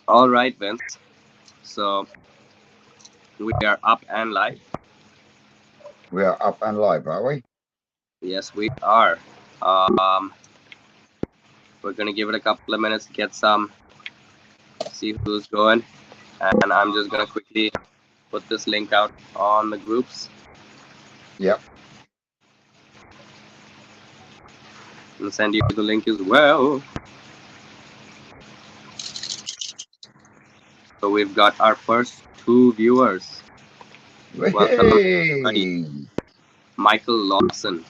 All right, Vince. So we are up and live. We are up and live, are we? Yes, we are. Um, we're gonna give it a couple of minutes to get some, see who's going, and I'm just gonna quickly put this link out on the groups Yep. and send you the link as well. So we've got our first two viewers. Welcome, everybody. Hey, Michael Lawson.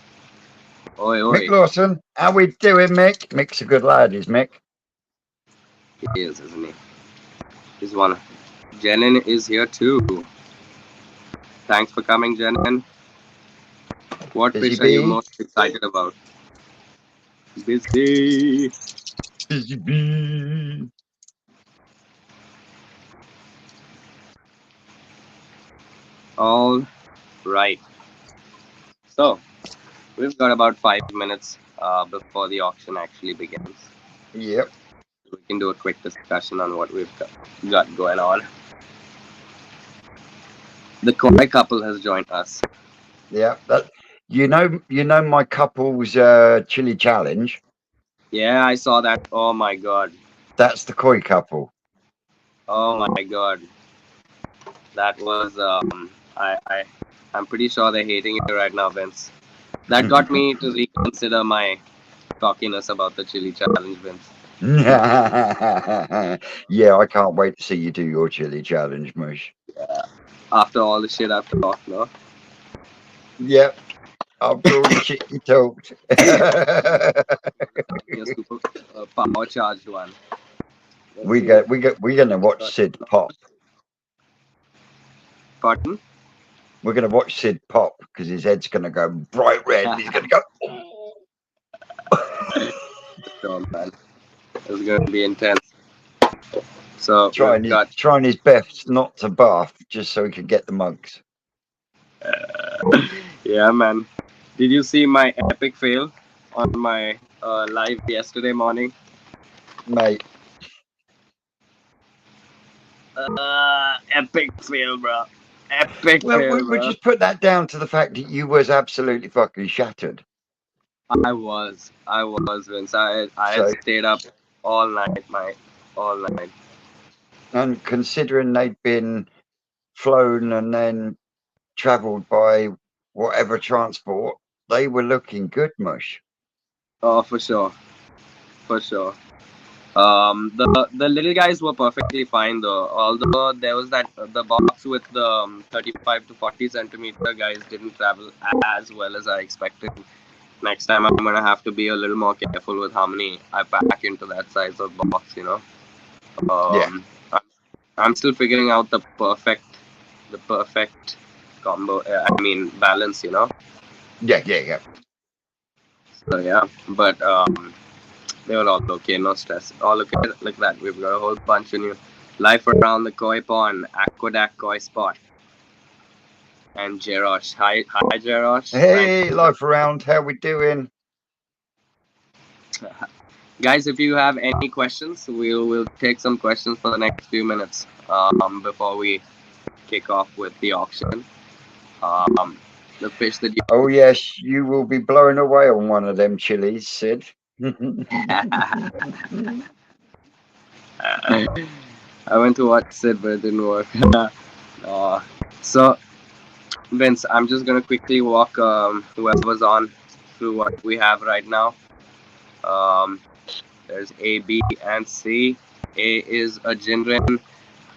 Oi, Mick oi. Lawson. How we doing, Mick? Mick's a good lad, is Mick. He is, isn't he? He's one. Jenin is here too. Thanks for coming, Jenin. What Busy fish are you bee? most excited about? Busy. Busy bee. All right. So we've got about 5 minutes before the auction actually begins. Yep. We can do a quick discussion on what we've got going on. The Koi couple has joined us. Yep. That you know my couple's chili challenge. Yeah, I saw that. Oh my god. That's the koi couple. Oh my god. That was I'm pretty sure they're hating you right now, Vince. That got me to reconsider my cockiness about the chili challenge, Vince. Yeah, I can't wait to see you do your chili challenge, Mush. After all the shit I've talked, no? Yep. After all the shit you talked. A super power charged one. Let's we see what. get we get we're gonna watch Sid pop. Pardon? We're gonna watch Sid pop because his head's gonna go bright red and he's gonna go. Sure, man. It's gonna be intense. So we've trying his got. trying his best not to barf just so he can get the mugs. Yeah, man. Did you see my epic fail on my live yesterday morning? Mate, Epic fail, bro. Epic well, fail, we bro. just put that down to the fact that you was absolutely fucking shattered. I was, Vince. I had So, stayed up all night, mate. All night. and considering they'd been flown and then travelled by whatever transport, they were looking good, mush. Oh, for sure. For sure. The little guys were perfectly fine though. Although there was that the box with the 35 to 40 centimeter guys didn't travel as well as I expected. Next time I'm gonna have to be a little more careful with how many I pack into that size of box. Yeah, I'm still figuring out the perfect combo. I mean balance. yeah. So yeah, but they were all okay, no stress. All okay like that. We've got a whole bunch of new life around the koi pond, Aquadak koi spot, and Jerosh. Hi, Jerosh. Thanks. Hey, life around, how we doing? Guys, if you have any questions, we'll take some questions for the next few minutes before we kick off with the auction. Um, the fish that Oh yes, you will be blowing away on one of them chilies, Sid. I went to watch it, but it didn't work. uh, so Vince, I'm just gonna quickly walk whoever's on through what we have right now. Um, there's A, B, and C. A is a Jinrin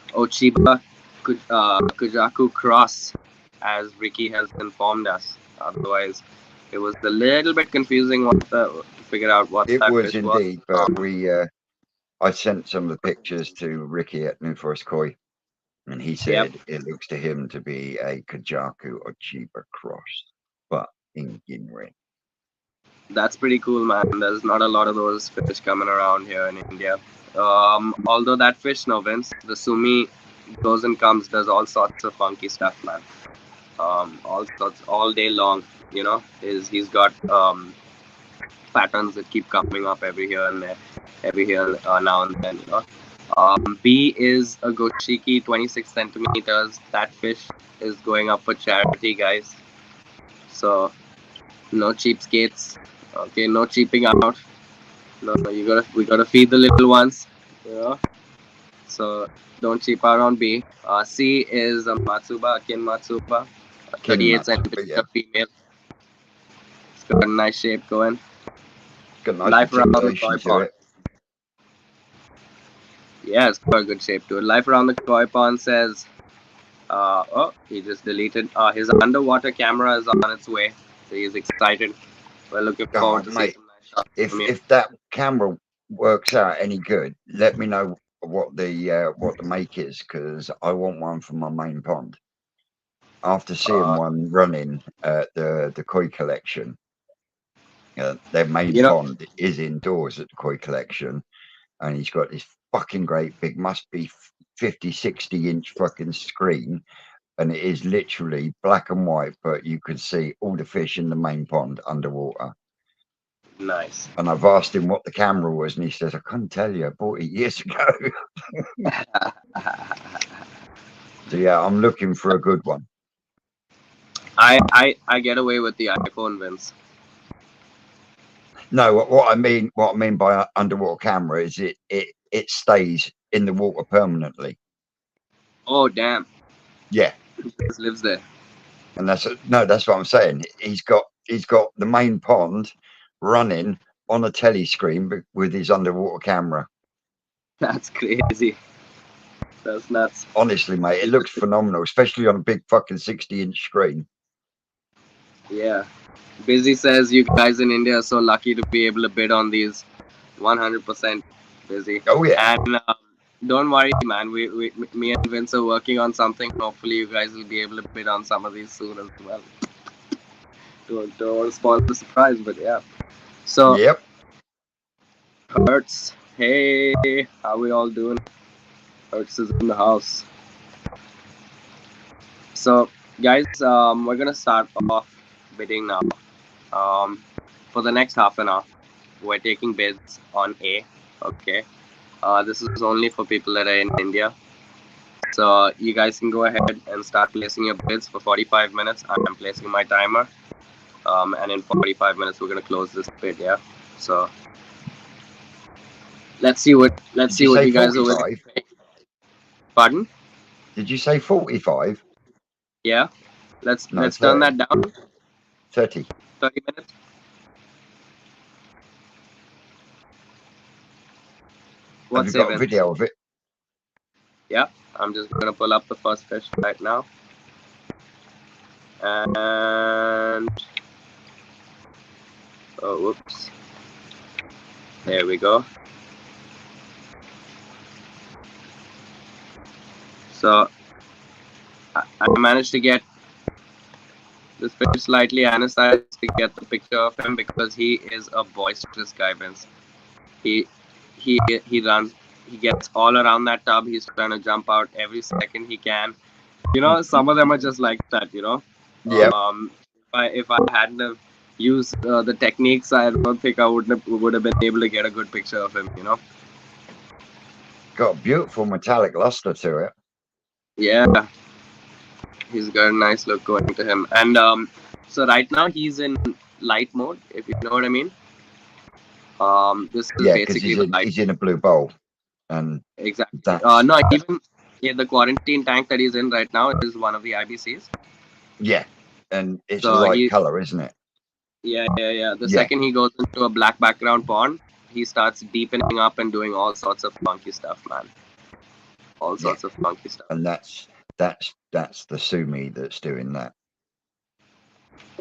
Ochiba Kujaku cross, as Ricky has informed us. Otherwise, it was a little bit confusing to figure out what It that was fish was. indeed, but I sent some of the pictures to Ricky at New Forest Koi, and he Yep, said it looks to him to be a Kajaku Ochiba cross, but in Ginrin. that's pretty cool, man. There's not a lot of those fish coming around here in India. Although that fish, no, Vince, the Sumi goes and comes, does all sorts of funky stuff, man. All sorts, all day long. He's got patterns that keep coming up every here and there, every here now and then. B is a goshiki, 26 centimeters. That fish is going up for charity, guys. So no cheapskates. Okay, no cheaping out. No, we gotta feed the little ones. You know. So don't cheap out on B. C is a Matsuba, Akin Matsuba, a Kin 38 Matsu, but yeah, centimeter female. It's got a nice shape going. got a nice Life around the koi articulation to pond. it. Yeah, it's got a good shape to it. Life around the koi pond says, oh, he just deleted. His underwater camera is on its way. So he's excited. We're looking Oh, forward to see mate, some nice shots from you. if that camera works out any good, let me know what the make is, because I want one for my main pond. After seeing Uh, one running at the koi collection, their main you know, pond is indoors at the koi collection, and he's got this fucking great big, must be 50, 60 inch fucking screen, and it is literally black and white, but you can see all the fish in the main pond underwater. nice. And I've asked him what the camera was, and he says, I couldn't tell you, I bought it years ago. So yeah, I'm looking for a good one. I get away with the iPhone, Vince. No, what I mean by underwater camera is it stays in the water permanently. Oh damn, Yeah, he just lives there. and that's what I'm saying. He's got the main pond running on a telly screen with his underwater camera. That's crazy. That's nuts. Honestly, mate, it looks phenomenal, especially on a big fucking 60-inch screen. Yeah. Busy says you guys in India are so lucky to be able to bid on these. 100% busy. Oh yeah, And don't worry, man. Me and Vince are working on something. Hopefully, you guys will be able to bid on some of these soon as well. Don't want to spoil the surprise, but yeah. So, yep. Hertz, hey, how we all doing? Hertz is in the house. So, guys, we're gonna start off bidding now. Um, for the next half an hour, we're taking bids on A. Okay. This is only for people that are in India. So you guys can go ahead and start placing your bids for 45 minutes. I'm placing my timer. And in 45 minutes, we're gonna close this bid. Yeah. So let's Did see you what say you guys are willing 45? to pay. Pardon? Did you say 45? Yeah. No, Let's turn 30. that down. 30. 30 minutes. Have What you say, got a Vince? video of it? Yeah. I'm just gonna pull up the first fish right now. And oh, whoops. There we go. So I managed to get this fish slightly anesthetized to get the picture of him because he is a boisterous guy, Vince. He he runs. He gets all around that tub. He's trying to jump out every second he can. You know, some of them are just like that. You know, Yep. if I hadn't have used the techniques, I don't think I would have been able to get a good picture of him. You know. Got a beautiful metallic luster to it. Yeah, he's got a nice look going to him. And so right now he's in light mode, if you know what I mean. This is Yeah, because basically he's the in light he's in a blue bowl, and exactly. that's No, even yeah, the quarantine tank that he's in right now is one of the IBCs. yeah, and it's a So light he, color, isn't it? yeah. The Yeah, second he goes into a black background pond, he starts deepening up and doing all sorts of funky stuff, man. All yeah, sorts of funky stuff. and that's the sumi that's doing that.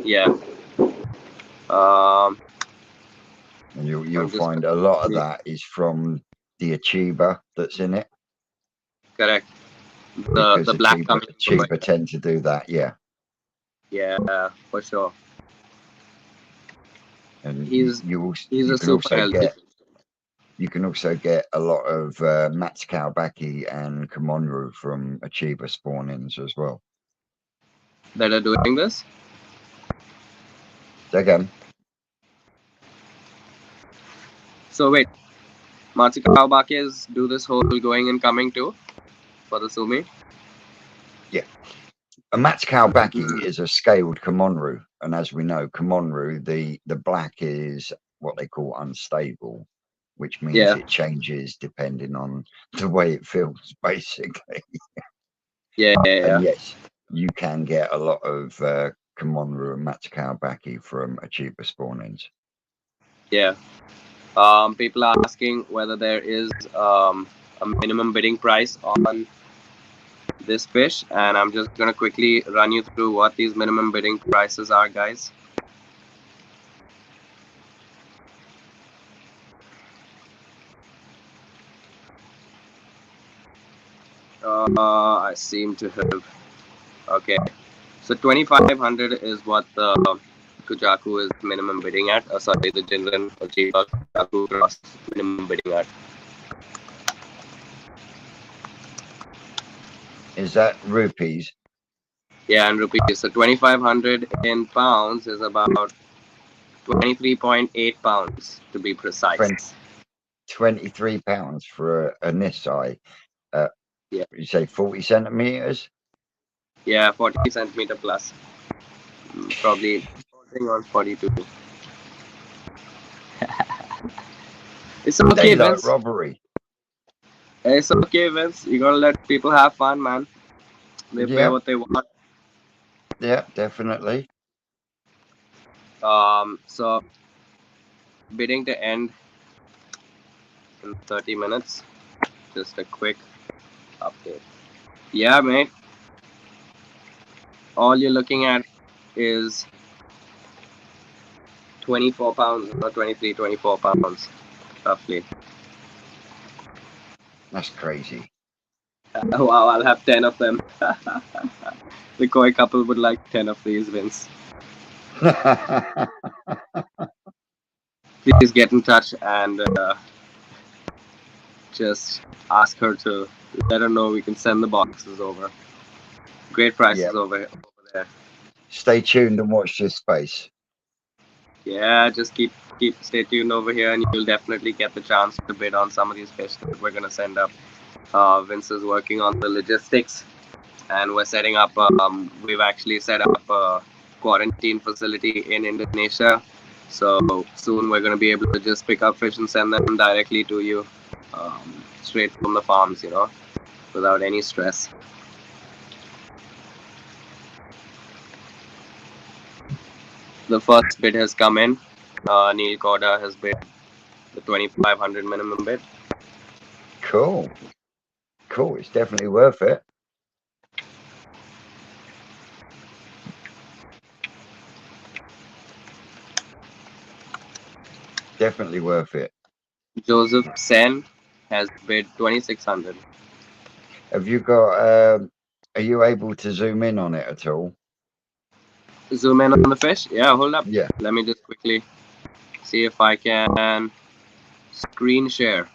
Yeah. Um, And you'll I'm just find a lot of gonna that is from the Ochiba that's in it, correct. The because black Ochiba coming over. Ochiba tend to do that. Yeah, Yeah, for sure. and He's he's you a can super also healthy get fish a lot of Matsukao and Komonru from Achieva spawn-ins as well. that are doing this. So again, So wait, Matsukawa Bakes do this whole going and coming too for the sumi. A Matsukawa Baki Mm. is a scaled Komonru, and as we know, Komonru, the black is what they call unstable, which means Yeah, it changes depending on the way it feels, basically. yeah, yeah, And yeah. yes, you can get a lot of Komonru and Matsukawa Baki from Ochiba spawnings. Yeah. People are asking whether there is a minimum bidding price on this fish, and I'm just gonna quickly run you through what these minimum bidding prices are, guys. I seem to have. Okay, so 2,500 is what the Kujaku is minimum bidding at. Sorry, the Jinran Ochiba Kujaku cross is minimum bidding at. Is that rupees? Yeah, and rupees. So 2,500 in pounds is about 23.8 pounds to be precise. 23 pounds for a Nisai. Yeah, You say 40 centimeters? yeah, 40 centimeter plus. Probably holding on 42. It's okay, Daylight Vince. robbery. It's okay, Vince. You gotta let people have fun, man. They pay Yep, what they want. yep, definitely. So bidding to end in 30 minutes. Just a quick update. Yeah, mate. All you're looking at is 24 pounds, not 23, 24 pounds, roughly. That's crazy. Wow, I'll have 10 of them. The koi couple would like 10 of these, Vince. Please get in touch and just ask her to let her know we can send the boxes over. Great Yep. prices over there. Stay tuned and watch this space. Yeah, just keep stay tuned over here, and you'll definitely get the chance to bid on some of these fish that we're gonna send up. Vince is working on the logistics, and we're setting up. We've actually set up a quarantine facility in Indonesia, so soon we're gonna be able to just pick up fish and send them directly to you, straight from the farms. Without any stress. The first bid has come in. Neil Corda has bid the 2,500 minimum bid. Cool. Cool. It's definitely worth it. Definitely worth it. Joseph Sen has bid 2,600. Have you got, are you able to zoom in on it at all? Zoom in on the fish. Yeah, hold up. Yeah. Let me just quickly see if I can screen share.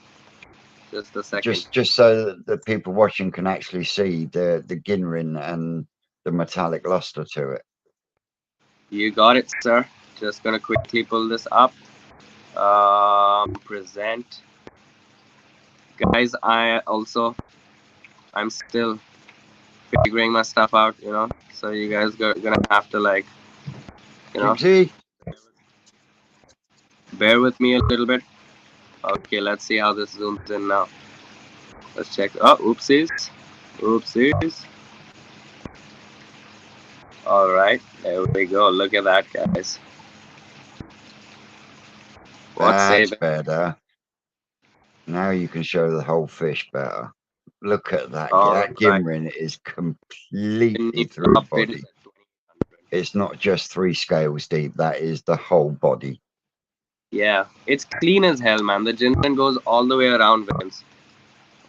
Just a second. Just so that the people watching can actually see the Ginrin and the metallic luster to it. You got it, sir. Just gonna quickly pull this up. Present. Guys, I'm still figuring my stuff out, So you guys gonna have to you know, Gypsy? bear with me a little bit. Okay, let's see how this zooms in now. Let's check. Oh, oopsies. Oopsies. Alright, there we go. Look at that, guys. What say? That's better. Now you can show the whole fish better. Look at that. That Alright. Ginrin is You completely need to through update it body. at 2,100. It's not just 3 scales deep. That is the whole body. Yeah, it's clean as hell, man. The Jinren goes all the way around, Vince.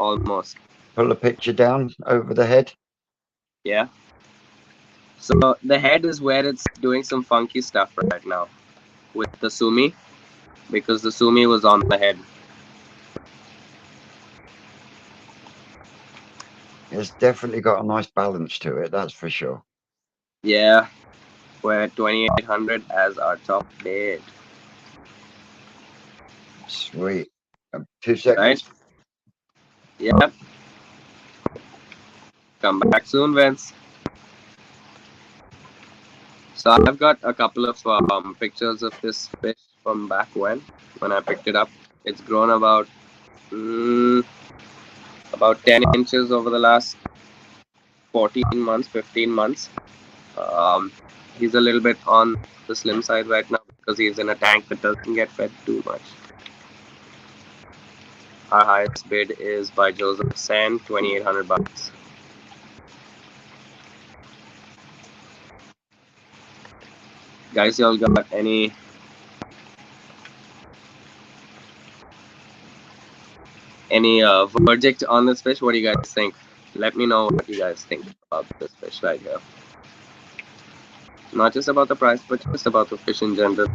Almost. Pull a picture down over the head. Yeah. So the head is where it's doing some funky stuff right now with the sumi, because the sumi was on the head. It's definitely got a nice balance to it, that's for sure. Yeah, we're at 2,800 as our top bid. Sweet. 2 right? seconds. Yep. Come back soon, Vince. So I've got a couple of pictures of this fish from back when I picked it up. It's grown mm, about 10 inches over the last 14 months, 15 months. Um, he's a little bit on the slim side right now because he's in a tank that doesn't get fed too much. Our highest bid is by Joseph Sen, $2,800. Guys, y'all got any verdict on this fish? What do you guys think? Let me know what you guys think about this fish right here. Not just about the price, but just about the fish in general.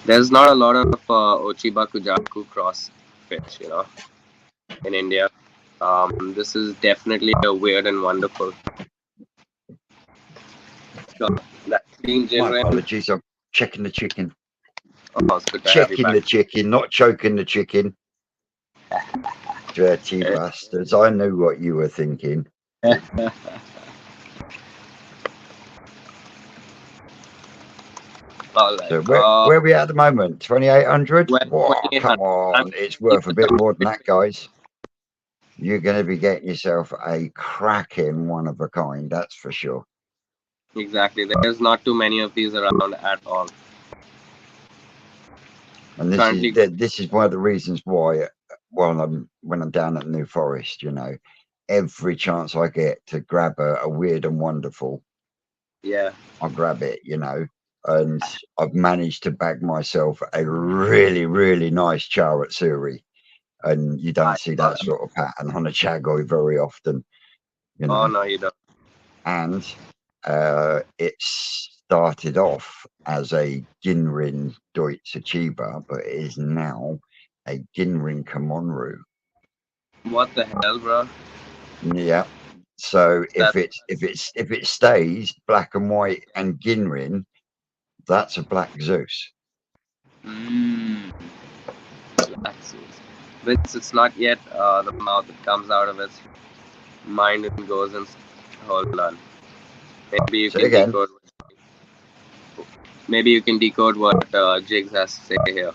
There's not a lot of Ochiba Kujaku cross fish, in India. This is definitely a weird and wonderful. So that clean gin My rim. apologies. I'm checking the chicken. Oh, it's good to have you Checking back. the chicken, not choking the chicken. Dirty bastards. I knew what you were thinking. All right. So where are we at the moment? 2,800? Well, Whoa, come 2,800. on. It's worth a bit more than that, guys. You're going to be getting yourself a cracking one of a kind, that's for sure. Exactly. There's not too many of these around at all. And this is one of the reasons why, when I'm down at New Forest, every chance I get to grab a weird and wonderful, Yeah, I'll grab it, and I've managed to bag myself a really, really nice charat suri. And you don't see that sort of pattern on a chagoi very often, Oh no, you don't. And it started off as a Ginrin Deutsche Ochiba, but it is now a Ginrin Kamonru. What the hell, bro? Yeah. So if it stays black and white and Ginrin, that's a black Zeus. Black Zeus. Vince, it's not yet the mouth that comes out of its mind and goes and hold on. Maybe you can decode. Maybe you can decode what Jigs has to say here.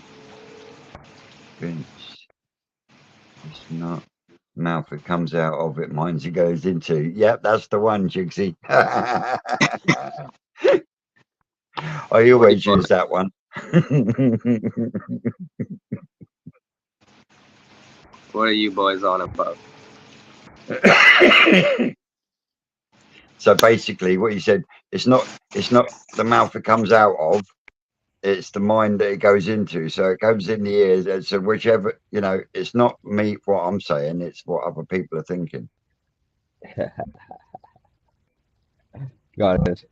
Vince, it's not mouth it comes out of it, minds it goes into. Yep, that's the one, Jigsy. I always use that one. What are you boys on about? So basically what you said, it's not the mouth it comes out of, it's the mind that it goes into. So it goes in the ears. So whichever, it's not me what I'm saying, it's what other people are thinking. Got it.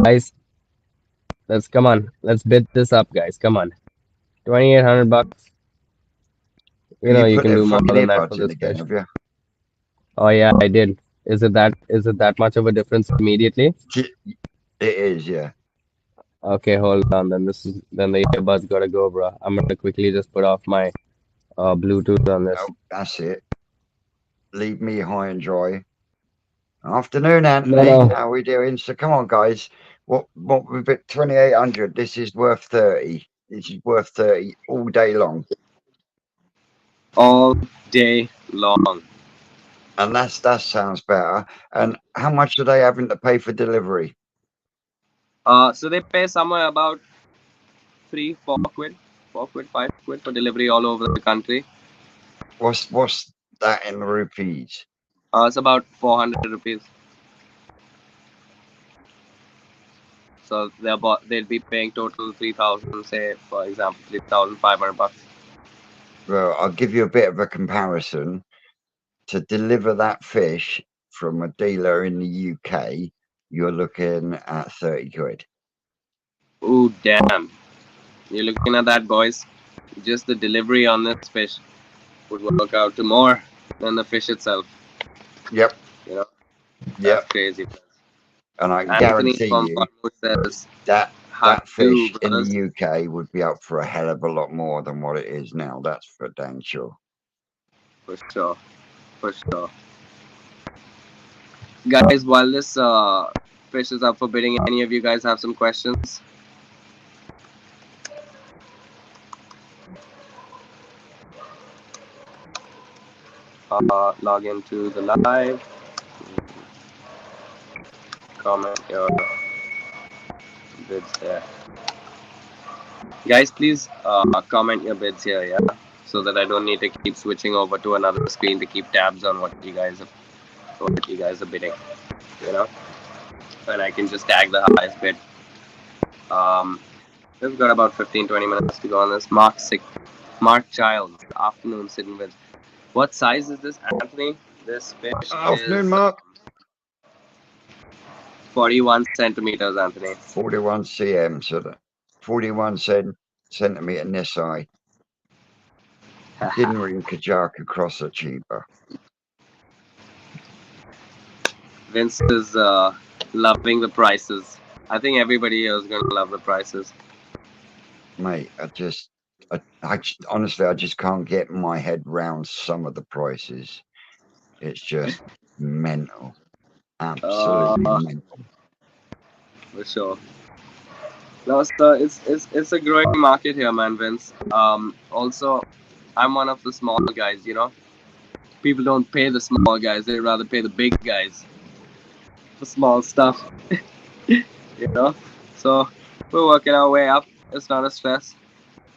Guys, let's bid this up, guys. Come on. $2,800. You can do more than that for this fish. Have you? Oh yeah, I did. Is it that much of a difference immediately? It is, yeah. Okay, hold on. Then the earbuds gotta go, bro. I'm gonna quickly just put off my Bluetooth on this. Oh, that's it. Leave me high and dry. Afternoon, Anthony. No. How are we doing? So come on, guys. What we've got 2,800. This is worth 30. This is worth 30 all day long. All day long. And that sounds better. And how much are they having to pay for delivery? So they pay somewhere about 4 quid, 5 quid for delivery all over the country. What's that in rupees? It's about 400 rupees. So they'd be paying total 3,000, say for example, $3,500. Well, I'll give you a bit of a comparison. To deliver that fish from a dealer in the UK, you're looking at 30 quid. Ooh, damn. You're looking at that, boys. Just the delivery on this fish would work out to more than the fish itself. Yep. That's crazy. And I Anthony guarantee from you Farmwood says that How that do you, fish in brothers? the UK would be up for a hell of a lot more than what it is now. That's for dang sure. For sure, for sure. Guys, while this fish is up for bidding, any of you guys have some questions? Log into the live. Comment your bids there. Guys, please comment your bids here, yeah? So that I don't need to keep switching over to another screen to keep tabs on what you guys are bidding, you know? And I can just tag the highest bid. We've got about 15-20 minutes to go on this. Mark Childs, afternoon sitting with. What size is this, Anthony? This fish Afternoon, is Mark. 41 centimeters, Anthony. 41 cm, so that 41 centimeter Nisai. Dinring Kajak across Ochiba. Vince is loving the prices. I think everybody here is going to love the prices. Mate, honestly, I just can't get my head round some of the prices. It's just mental. Absolutely mental. For sure. No, so it's a growing market here, man, Vince. Also, I'm one of the small guys, you know. People don't pay the small guys; they rather pay the big guys for small stuff, you know. So we're working our way up. It's not a stress.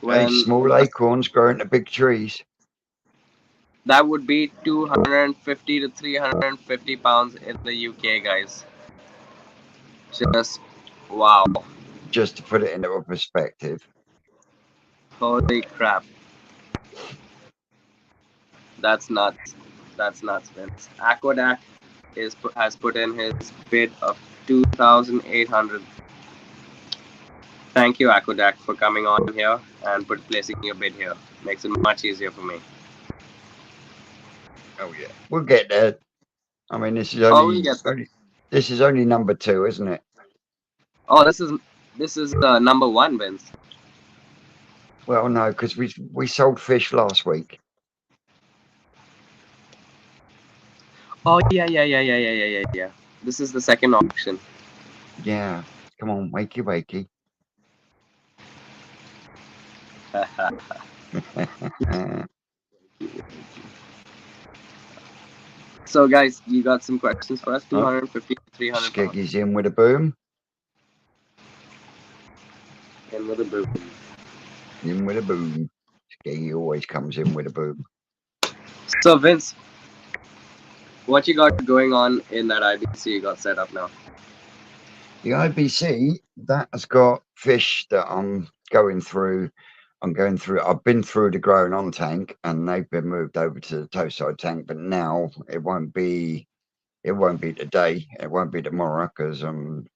Hey, small acorns growing to big trees. That would be 250 to 350 pounds in the UK, guys. Just wow. Just to put it into a perspective. Holy crap. That's nuts. That's nuts, Vince. Aquadak has put in his bid of 2,800. Thank you, Aquadak, for coming on here and placing your bid here. Makes it much easier for me. Oh yeah, we'll get there. I mean, this is only, this is only number 2, isn't it? Oh, this is number 1, Vince. Well, no, because we sold fish last week. Oh yeah. This is the second auction. Yeah, come on, wakey wakey. So, guys, you got some questions for us? 250, 300 pounds. Skeggy's in with a boom. In with a boom. In with a boom. Skeggy always comes in with a boom. So, Vince, what you got going on in that IBC you got set up now? The IBC, that has got fish that I'm going through. I've been through the growing on tank and they've been moved over to the toe side tank, but now it won't be today. It won't be tomorrow because I'm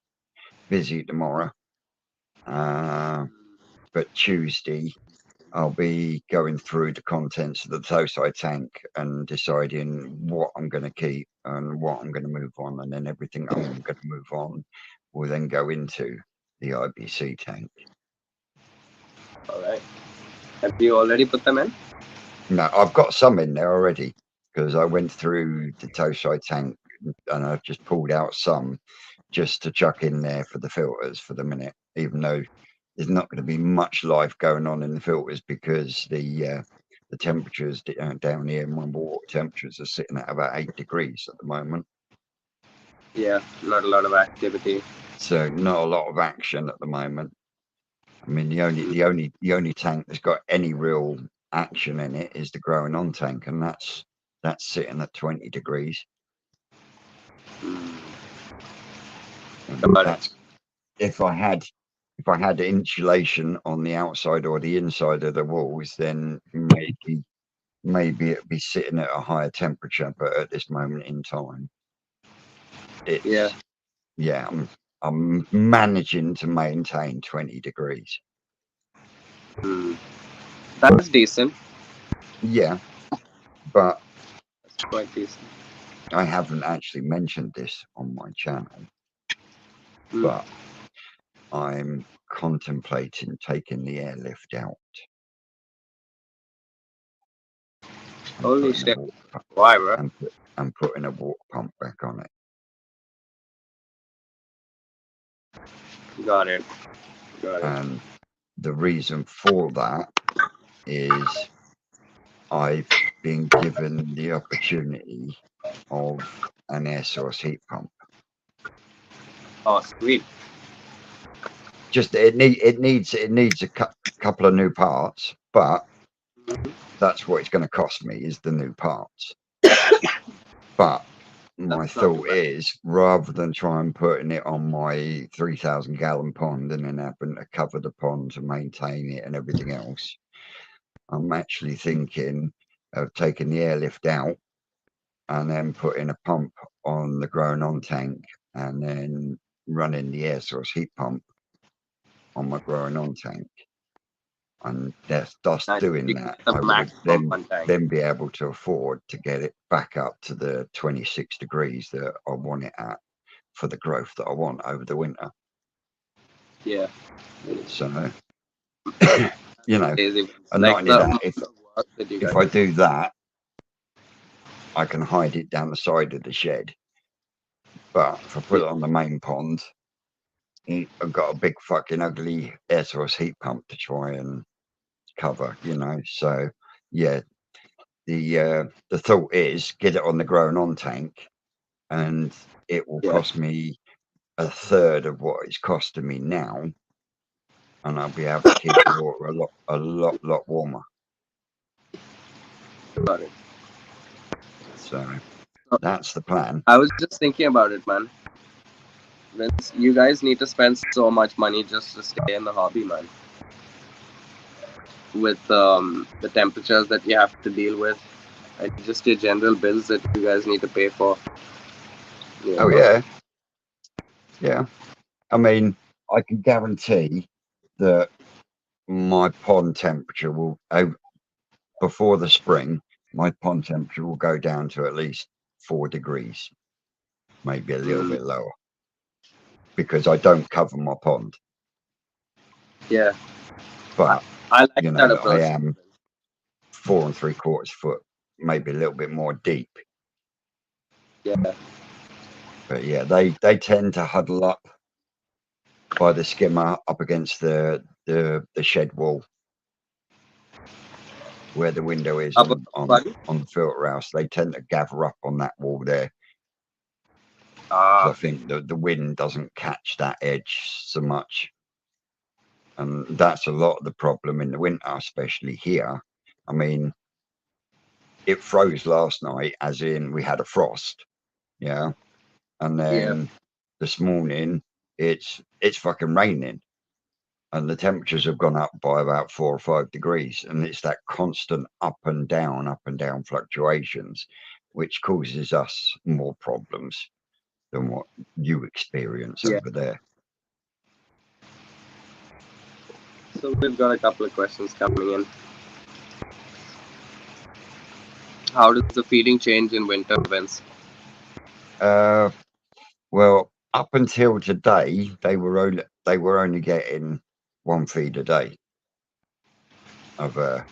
busy tomorrow. But Tuesday, I'll be going through the contents of the toe side tank and deciding what I'm going to keep and what I'm going to move on, and then everything I'm going to move on will then go into the IBC tank. All right. Have you already put them in? No, I've got some in there already because I went through the toe side tank and I've just pulled out some just to chuck in there for the filters for the minute, even though there's not going to be much life going on in the filters because the temperatures down here, my water temperatures are sitting at about 8 degrees at the moment. Yeah, not a lot of activity. So not a lot of action at the moment. I mean, the only tank that's got any real action in it is the growing on tank, and that's sitting at 20 degrees. That's if I had insulation on the outside or the inside of the walls, then maybe it'd be sitting at a higher temperature. But at this moment in time, I'm managing to maintain 20 degrees. That's decent. Yeah, but that's quite decent. I haven't actually mentioned this on my channel, but I'm contemplating taking the airlift out and Holy putting a shit. water pump, Why, bro? and putting a water pump back on it. Got it. Got it. And the reason for that is I've been given the opportunity of an air source heat pump. Oh, sweet. Just it needs a couple of new parts, but that's what it's going to cost me is the new parts. But my That's not too thought bad. is, rather than try and putting it on my 3,000 gallon pond and then having to cover the pond to maintain it and everything else, I'm actually thinking of taking the airlift out and then putting a pump on the growing on tank and then running the air source heat pump on my growing on tank. And thus Nice. doing You that, get the I would maximum one tank. then be able to afford to get it back up to the 26 degrees that I want it at for the growth that I want over the winter. Yeah. So, you know, Crazy. and Like not only the that, amount of work that you if guys I do that, I can hide it down the side of the shed. But if I put it on the main pond, I've got a big fucking ugly air source heat pump to try and cover, you know. So yeah, the thought is get it on the growing on tank, and it will Yeah. cost me a third of what it's costing me now, and I'll be able to keep the water a lot warmer. Got it. So that's the plan. I was just thinking about it, man. Vince, you guys need to spend so much money just to stay in the hobby, man. With the temperatures that you have to deal with, and just your general bills that you guys need to pay for. You Oh know. yeah. I mean, I can guarantee that my pond temperature will before the spring. My pond temperature will go down to at least 4 degrees, maybe a little bit lower, because I don't cover my pond. Yeah. But I like you that know, I approach. am 4 3/4 foot, maybe a little bit more deep. Yeah. But yeah, they tend to huddle up by the skimmer up against the shed wall where the window is About on the filter house. They tend to gather up on that wall there. I think the wind doesn't catch that edge so much, and that's a lot of the problem in the winter, especially here. I mean, it froze last night, as in we had a frost, yeah, and then this morning it's fucking raining, and the temperatures have gone up by about 4 or 5 degrees, and it's that constant up and down fluctuations, which causes us more problems than what you experience over there. So we've got a couple of questions coming in. How does the feeding change in winter, Vince? Well, up until today, they were only getting 1 feed a day of a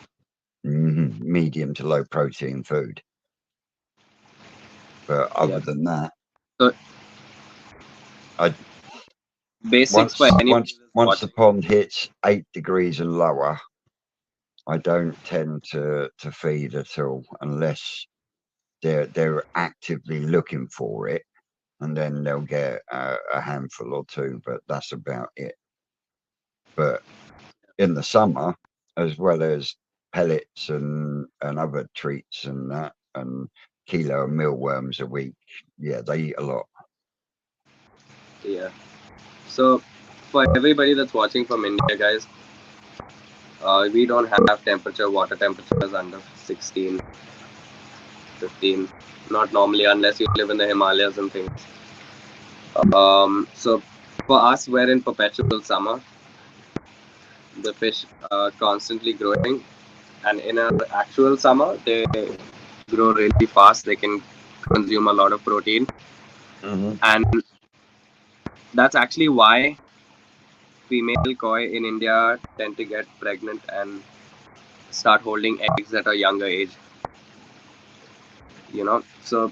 medium to low protein food. But other than that, So basics for anyone once the pond hits 8 degrees and lower, I don't tend to feed at all unless they're actively looking for it, and then they'll get a handful or two, but that's about it. But in the summer, as well as pellets and other treats and that, and kilo of mealworms a week, yeah, they eat a lot. Yeah. So for everybody that's watching from India, guys, we don't have water temperatures under 16, 15. Not normally, unless you live in the Himalayas and things. So for us, we're in perpetual summer. The fish are constantly growing, and in an actual summer, they grow really fast. They can consume a lot of protein, and that's actually why female koi in India tend to get pregnant and start holding eggs at a younger age. So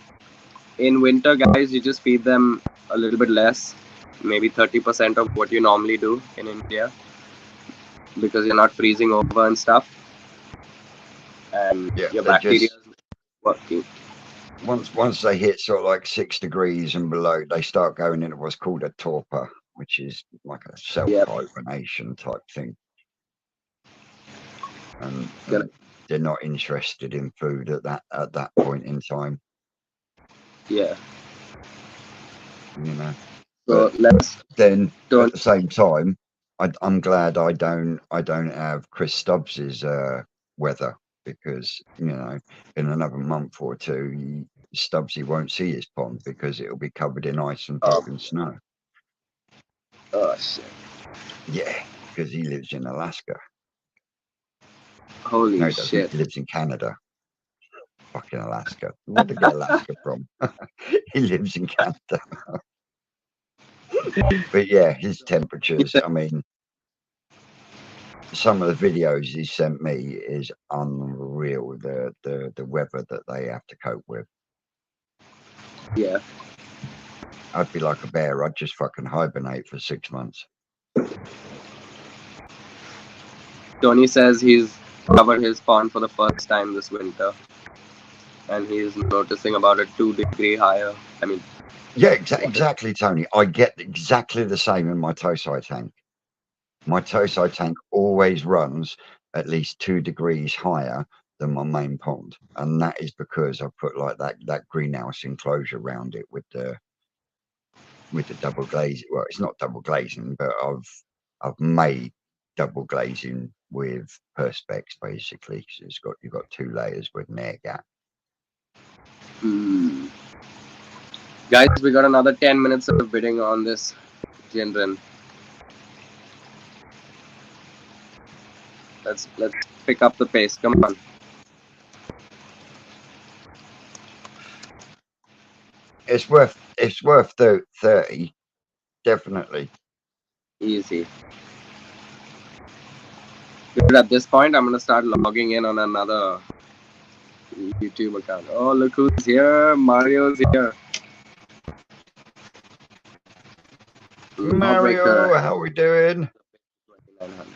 in winter, guys, you just feed them a little bit less, maybe 30% of what you normally do in India, because you're not freezing over and stuff, and Yeah, your they bacteria just is working. once they hit sort of like 6 degrees and below, they start going into what's called a torpor, which is like a Yep. self-hibernation type thing. And Correct. they're not interested in food at that point in time, Yeah. you know. So But let's then turn. at the same time, I'm glad I don't have Chris Stubbs's weather, because in another month or two, Stubbsy won't see his pond because it'll be covered in ice and Oh, fucking snow. oh shit! Yeah, because he lives in Alaska. Holy No, he doesn't. shit! He lives in Canada. Fucking Alaska. Where did they get Alaska from? He lives in Canada. But yeah, his temperatures, I mean, some of the videos he sent me is unreal, the weather that they have to cope with. Yeah. I'd be like a bear. I'd just fucking hibernate for 6 months. Tony says he's covered his pond for the first time this winter, and he's noticing about a 2 degree higher. I mean, Yeah, exactly, Tony. I get exactly the same in my Tosai tank. My Tosai tank always runs at least 2 degrees higher than my main pond, and that is because I put like that greenhouse enclosure around it with the double glazing. Well, it's not double glazing, but I've made double glazing with perspex basically. So you've got 2 layers with an air gap. Guys, we got another 10 minutes of bidding on this Jinren. Let's pick up the pace. Come on. It's worth 30, definitely. Easy. Dude, at this point, I'm gonna start logging in on another YouTube account. Oh, look who's here! Mario's here. Mario, how we doing? 2900.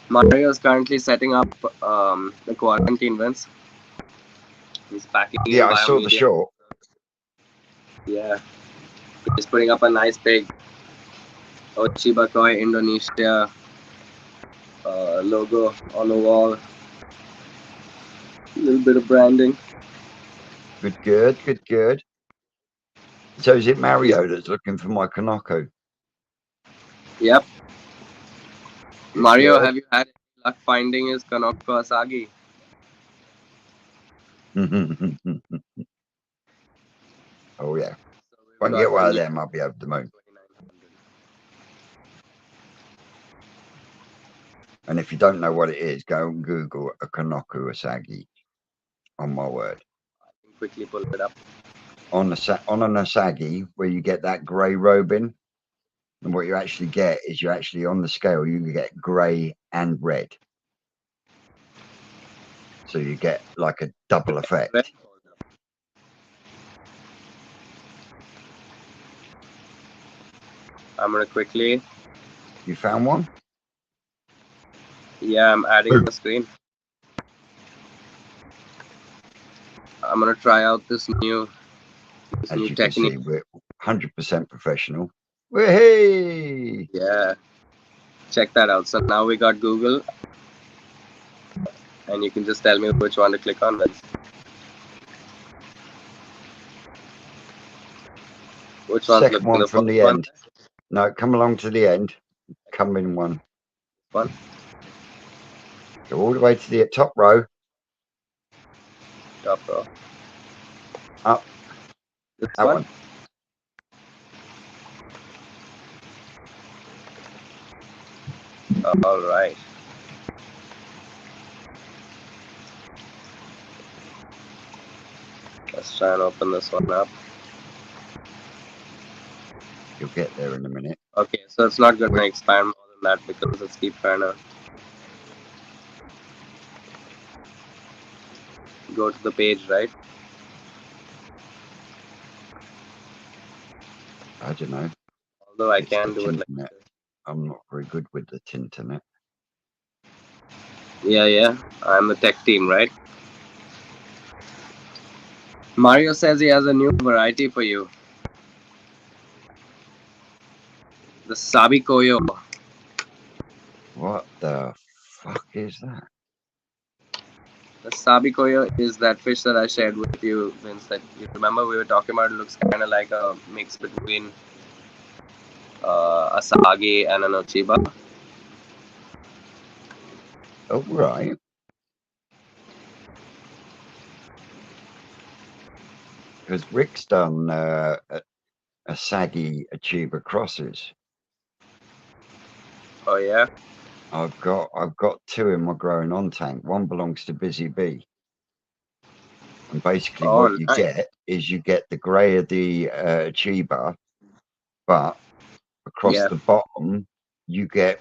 Mario is currently setting up the quarantine vents. He's packing Yeah, in I saw the biomedia. short. Yeah, he's putting up a nice big Ochiba Koi Indonesia logo on the wall. A little bit of branding. Good. So is it Mario that's looking for my Kanoko? Yep. Good, Mario, good. have you had luck finding his Kanoko Asagi? Oh yeah. So If I we've can get got the one of new them, I'll be over the moon. 2900. And if you don't know what it is, go and Google a Kanoku Asagi. On my word. I can quickly pull it up. On an Asagi, where you get that grey robing, and what you actually get is you actually on the scale you get grey and red. So you get like a double effect. I'm gonna quickly. You found one? Yeah, I'm adding the screen. I'm gonna try out this new As you technique. can see, we're 100% professional. Hey! Yeah, check that out. So now we got Google, and you can just tell me which one to click on. Which one's Second looking one the from first the one? end. No, come along to the end. Come in one. One. Go all the way to the top row. Top row. Up. This That one? one. All right. Let's try and open this one up. You'll get there in a minute. Okay, so it's not gonna expand more than that because it's keep trying to go to the page, right? I don't know. Although I It's the can do it like Tinternet. this. I'm not very good with the Tinternet. Yeah, yeah. I'm the tech team, right? Mario says he has a new variety for you. The Sabi Koyo. What the fuck is that? The Sabi Koyo is that fish that I shared with you, Vince. That you remember we were talking about. It looks kind of like a mix between a sage and an Ochiba. Oh, right. Because Rick's done a saggy Achieva crosses. Oh yeah. I've got two in my growing on tank. One belongs to Busy Bee. And basically Oh what you nice. get is you get the grey of the Achieva, but across Yeah, the bottom you get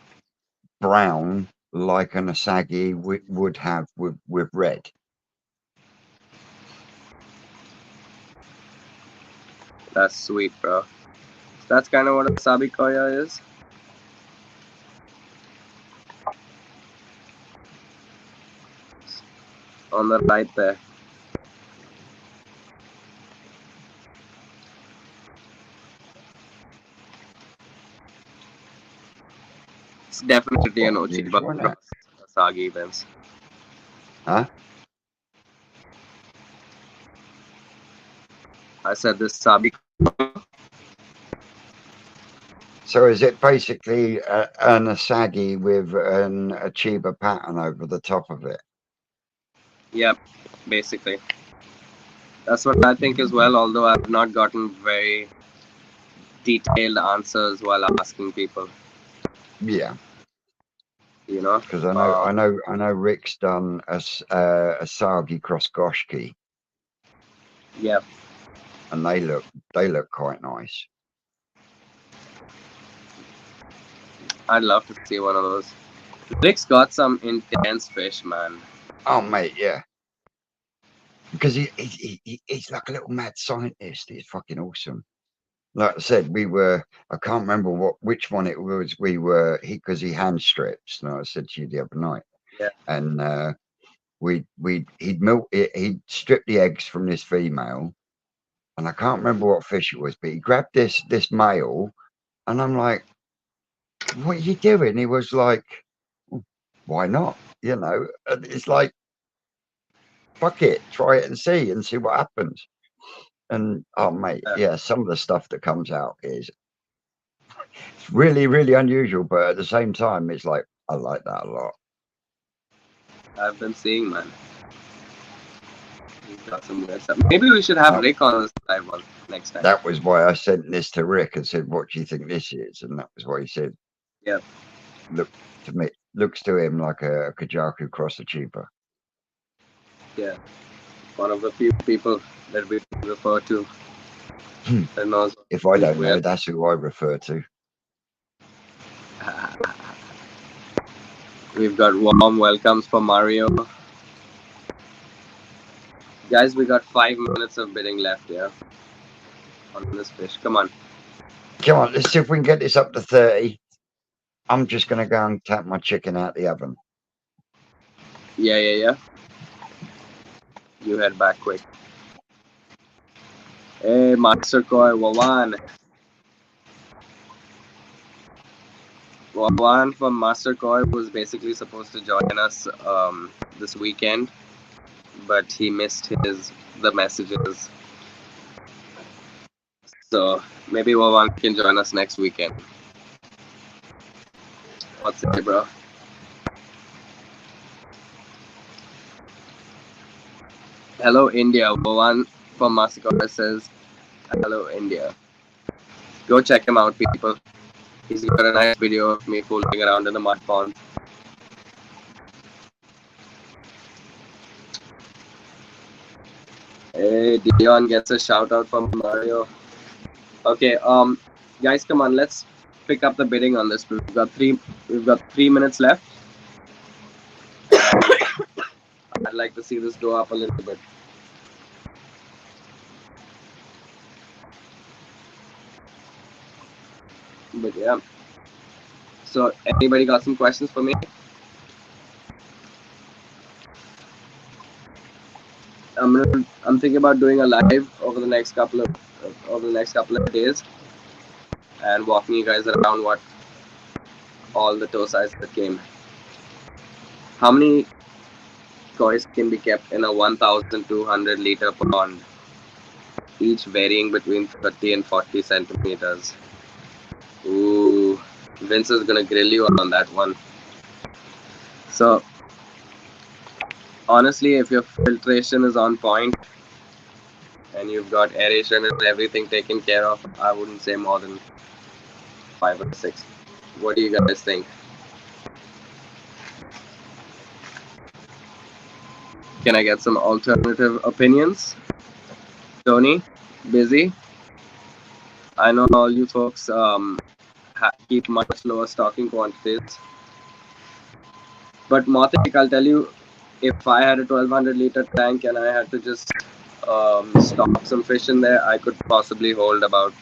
brown like an Asagi would have with red. that's sweet, bro. That's kind of what a Sabi Koyo is. On the right there. It's definitely an Quite Ochiba unusual, isn't it? cross Asagi, Vince. Huh? I said this Sabi. So is it basically an Asagi with an Achieva pattern over the top of it? Yep, basically. That's what I think as well. Although I've not gotten very detailed answers while asking people. Yeah, You know. because I know Rick's done a Sagi cross Goshki, Yeah, and they look quite nice. I'd love to see one of those. Rick's got some intense fish, man. Oh mate, yeah, because he's like a little mad scientist. He's fucking awesome. Like I said, I can't remember which one it was. Because he hand strips. No, I said to you the other night, Yeah. and he'd strip the eggs from this female, and I can't remember what fish it was, but he grabbed this male, and I'm like, "What are you doing?" He was like, "Why not?" And it's like, "Fuck it, try it and see what happens." And oh mate, yeah, some of the stuff that comes out is it's really, really unusual, but at the same time, it's like I like that a lot. I've been seeing, man. He's got some weird stuff. Maybe we should have That, Rick on this live one next time. that was why I sent this to Rick and said, "What do you think this is?" And that was what he said. Yeah. Looks to him like a Kajaku cross achiever. Yeah. One of the few people that we refer to that knows If I these don't know, weird. that's who I refer to. We've got warm welcomes for Mario. Guys, we got 5 minutes of bidding left, yeah? On this fish. Come on. Come on, let's see if we can get this up to 30. I'm just going to go and tap my chicken out the oven. Yeah, yeah, yeah. You head back quick. Hey, Master Koi, Wawan. Wawan from Master Koi was basically supposed to join us this weekend, but he missed the messages. So maybe Wawan can join us next weekend. What's it, bro? Hello, India. Wawan from Master Koi says, hello, India. Go check him out, people. He's got a nice video of me fooling around in the mud pond. Hey, Dion gets a shout out from Mario. Okay, guys, come on, let's pick up the bidding on this. We've got 3 minutes left. I'd like to see this go up a little bit. But yeah. So anybody got some questions for me? I'm thinking about doing a live over the next couple of days and walking you guys around what all the toe sizes that came. How many koi can be kept in a 1,200 liter pond, each varying between 30 and 40 centimeters? Ooh, Vince is gonna grill you on that one. So honestly, if your filtration is on point and you've got aeration and everything taken care of, I wouldn't say more than 5 or 6. What do you guys think? Can I get some alternative opinions? Tony, busy? I know all you folks keep much lower stocking quantities. But Matik, I'll tell you, if I had a 1200 liter tank and I had to just stock some fish in there, I could possibly hold about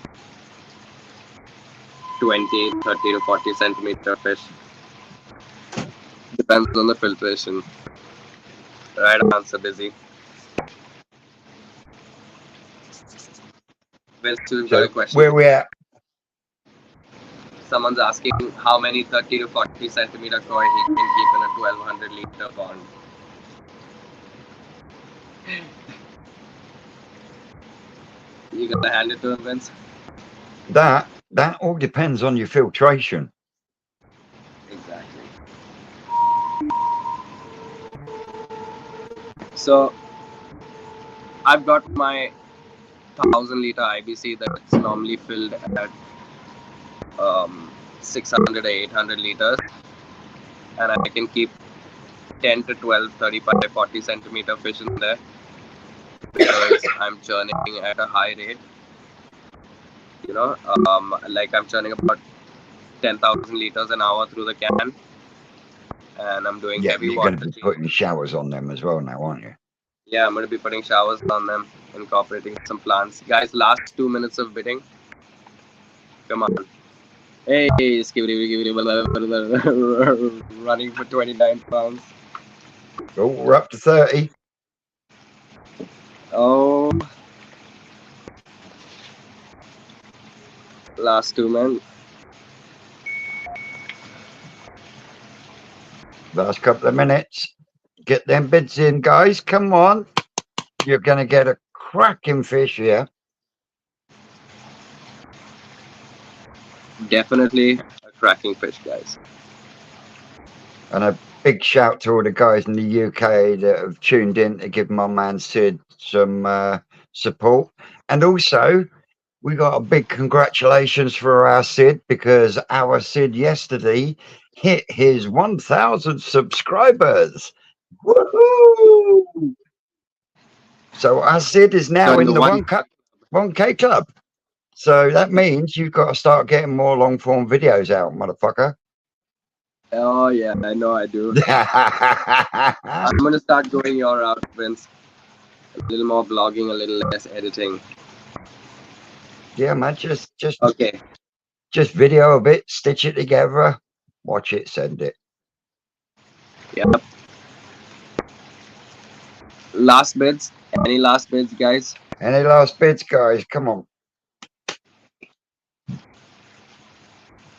20, 30 to 40 centimeter fish. Depends on the filtration. Right answer, busy. Vince, we've got a question. Where we at? Someone's asking how many 30 to 40 centimeter koi he can keep in a 1200 liter pond. You gotta hand it to him, Vince. That all depends on your filtration. Exactly. So I've got my 1000 liter IBC that's normally filled at 600 or 800 liters, and I can keep 10 to 12, 35, 40 centimeter fish in there because I'm churning at a high rate. You know, like I'm churning about 10,000 liters an hour through the can, and I'm doing heavy you're water. Going to be putting showers on them as well now, aren't you? Yeah, I'm going to be putting showers on them, incorporating some plants. Guys, last 2 minutes of bidding. Come on. Hey, running for 29 pounds. Oh, we're up to 30. Oh. Last 2 men. Last couple of minutes. Get them bids in, guys. Come on. You're going to get a cracking fish here. Definitely a cracking fish, guys. And a big shout to all the guys in the UK that have tuned in to give my man Sid some support. And also, we got a big congratulations for our Sid, because our Sid yesterday hit his 1,000 subscribers. Woohoo! So our Sid is now in the 1K club. So that means you've got to start getting more long form videos out, motherfucker. Oh yeah, I know I do. I'm gonna start going your route, Vince. A little more vlogging, a little less editing. Yeah, man, just okay. Just video a bit, stitch it together, watch it, send it. Yep. Last bids? Any last bids, guys? Any last bids, guys? Come on.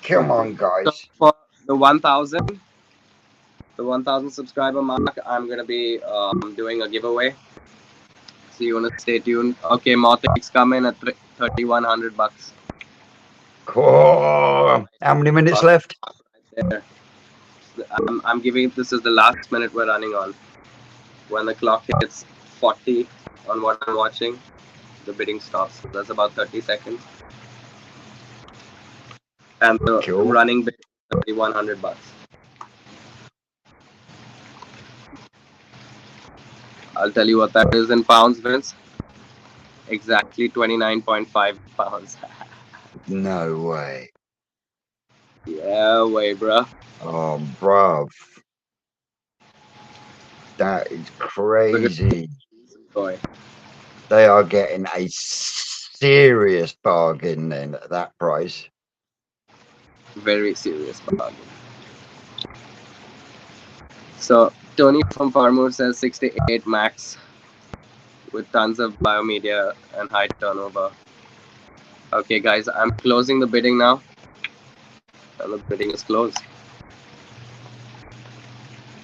Come on, guys. So for the 1,000 subscriber mark, I'm gonna be doing a giveaway. So you wanna stay tuned. Okay, Mothic's coming at 3,100 bucks. Cool. How many minutes left? Right there. I'm giving this is the last minute we're running on. When the clock hits 40 on what I'm watching, the bidding stops. So that's about 30 seconds. And the running bid is 3,100 bucks. I'll tell you what that is in pounds, Vince. Exactly 29.5 pounds. No way. Yeah, way, bro. Oh, bruv, that is Look at crazy. boy. They are getting a serious bargain then at that price. Very serious bargain. So Tony from Farmer says 68 max with tons of biomedia and high turnover. Okay, guys, I'm closing the bidding now. And the bidding is closed.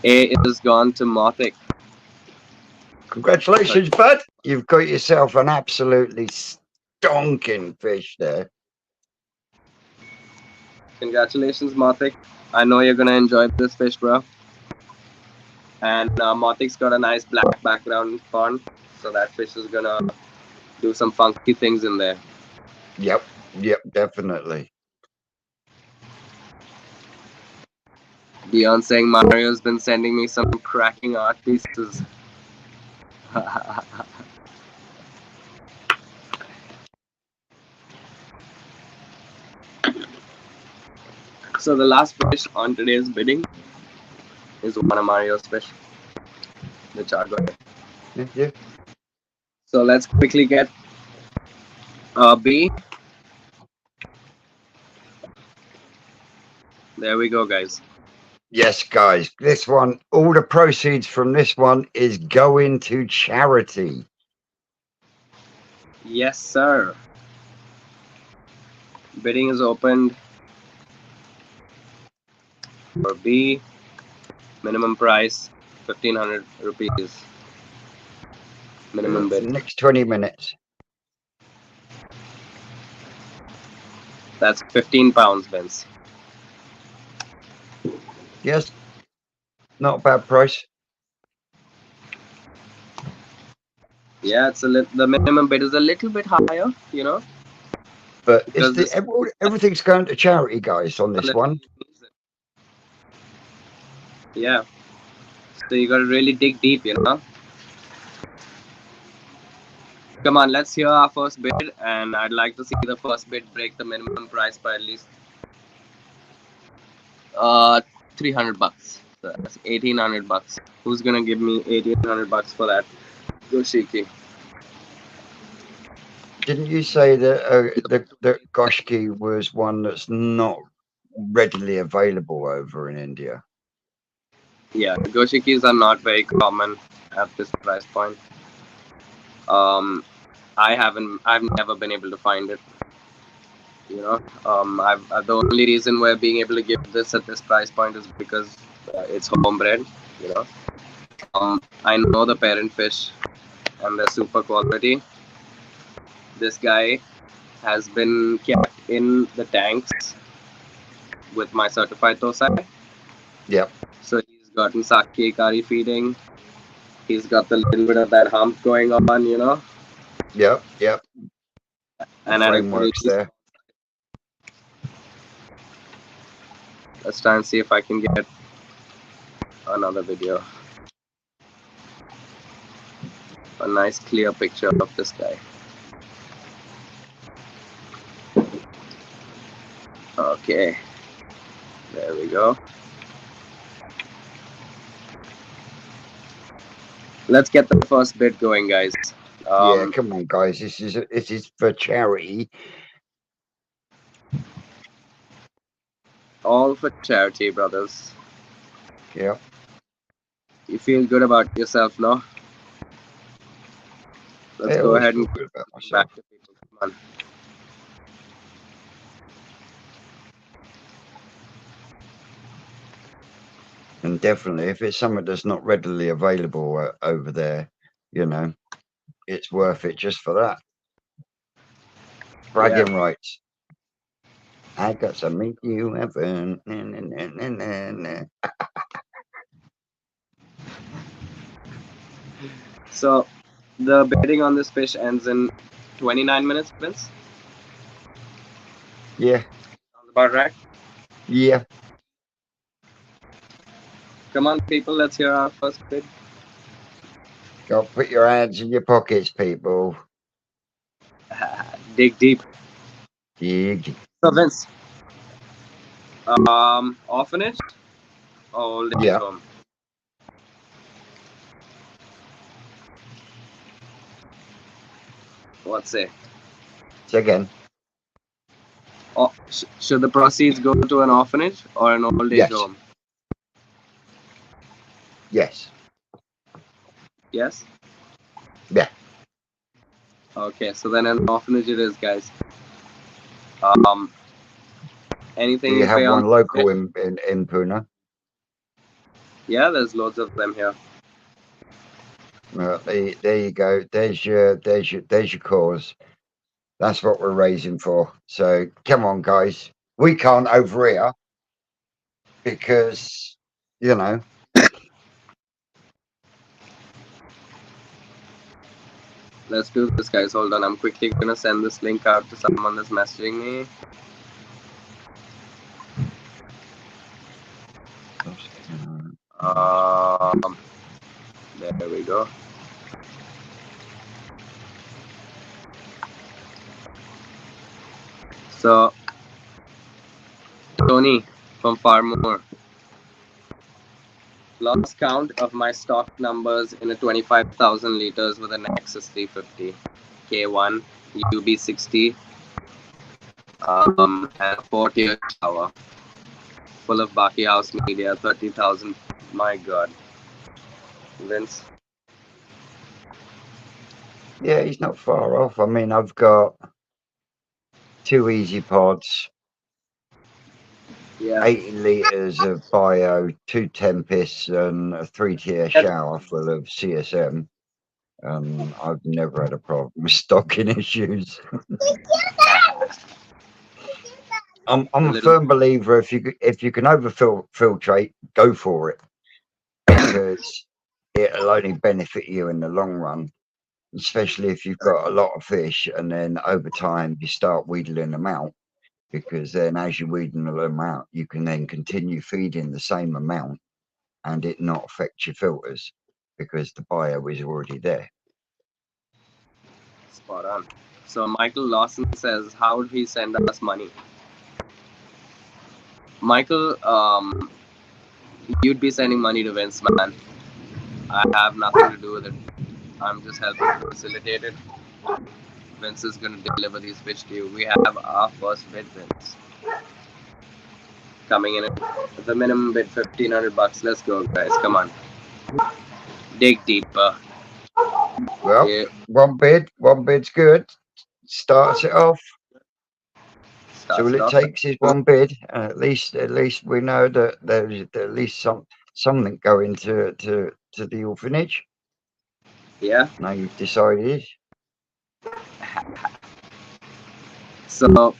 A is gone to Mothic. Congratulations, bud. You've got yourself an absolutely stonking fish there. Congratulations, Mothic. I know you're gonna enjoy this fish, bro. And Mothic's got a nice black background pond, so that fish is gonna do some funky things in there. Yep, definitely. Dion saying Mario's been sending me some cracking art pieces. So the last fish on today's bidding is one of Mario's fish, the chargoy. Yeah. So let's quickly get B. There we go, guys. Yes, guys. This one, all the proceeds from this one is going to charity. Yes, sir. Bidding is opened for B. Minimum price 1,500 rupees. Minimum For bid. the next 20 minutes. That's 15 pounds, Vince. Yes, not a bad price. Yeah, it's the minimum bid is a little bit higher, you know, But it's because this everything's going to charity, guys, on this one. Yeah, so you gotta really dig deep, you know. Come on, let's hear our first bid, and I'd like to see the first bid break the minimum price by at least uh 300 bucks. So that's 1,800 bucks. Who's gonna give me 1,800 bucks for that? Yoshiki. Didn't you say that the Goshki was one that's not readily available over in India? Yeah, Goshikis are not very common at this price point. I've never been able to find it. You know, the only reason we're being able to give this at this price point is because it's homebred. You know, I know the parent fish and they're super quality. This guy has been kept in the tanks with my certified tosai. Yep. So he's gotten sake kari feeding. He's got the little bit of that hump going on, you know. Yep. The And at a framework's really, there. let's try and see if I can get another video. A nice clear picture of this guy. Okay, there we go. Let's get the first bit going, guys. Yeah, come on, guys. This is for charity. All for charity, brothers. Yeah. You feel good about yourself, no? Let's I go always ahead feel and good about myself. back to people. Come on. And definitely, if it's something that's not readily available over there, you know, it's worth it just for that. Bragging rights. I got some meat you haven't. So the bidding on this fish ends in 29 minutes, Vince? Yeah. Sounds about right. Yeah. Come on, people, let's hear our first bid. Go put your hands in your pockets, people. Dig deep. Dig. So, Vince, Orphanage or old age Yeah. home? What say? So again, Or should the proceeds go to an orphanage or an old age yes, home? yes, Yes. yeah. Okay, so then an orphanage it is, guys. Um, Do anything you you have pay on? one local in Pune? Yeah, there's loads of them here. There you go. There's your cause. That's what we're raising for. So come on, guys. We can't over here because you know. Let's do this, guys. Hold on, I'm quickly gonna send this link out to someone that's messaging me. Um, there we go. So, Tony from Farmore. Lost count of my stock numbers in a 25,000 liters with a Nexus 350, K1, UB60, and a 4-tier shower full of Baki House media, 30,000. My God. Vince. Yeah, he's not far off. I mean, I've got 2 easy pods, Yeah. 80 litres of bio, 2 Tempests, and a 3-tier shower full of CSM. I've never had a problem with stocking issues. I'm a firm believer if you can overfiltrate, go for it, because it'll only benefit you in the long run. Especially if you've got a lot of fish, and then over time you start wheedling them out. Because then, as you're weeding them out, you can then continue feeding the same amount, and it not affect your filters because the bio is already there. Spot on. So Michael Lawson says, how would he send us money? Michael, you'd be sending money to Vince, man. I have nothing to do with it. I'm just helping to facilitate it. Vince is going to deliver these fish to you. We have our first bid, Vince. Coming in at the minimum bid, 1,500 bucks. Let's go, guys. Come on. Dig deeper. Well, Yeah. one bid's good. Starts it off. So all Starts it it off. takes is one bid, and at least we know that there's at least something going to the orphanage. Yeah. Now you've decided. So, As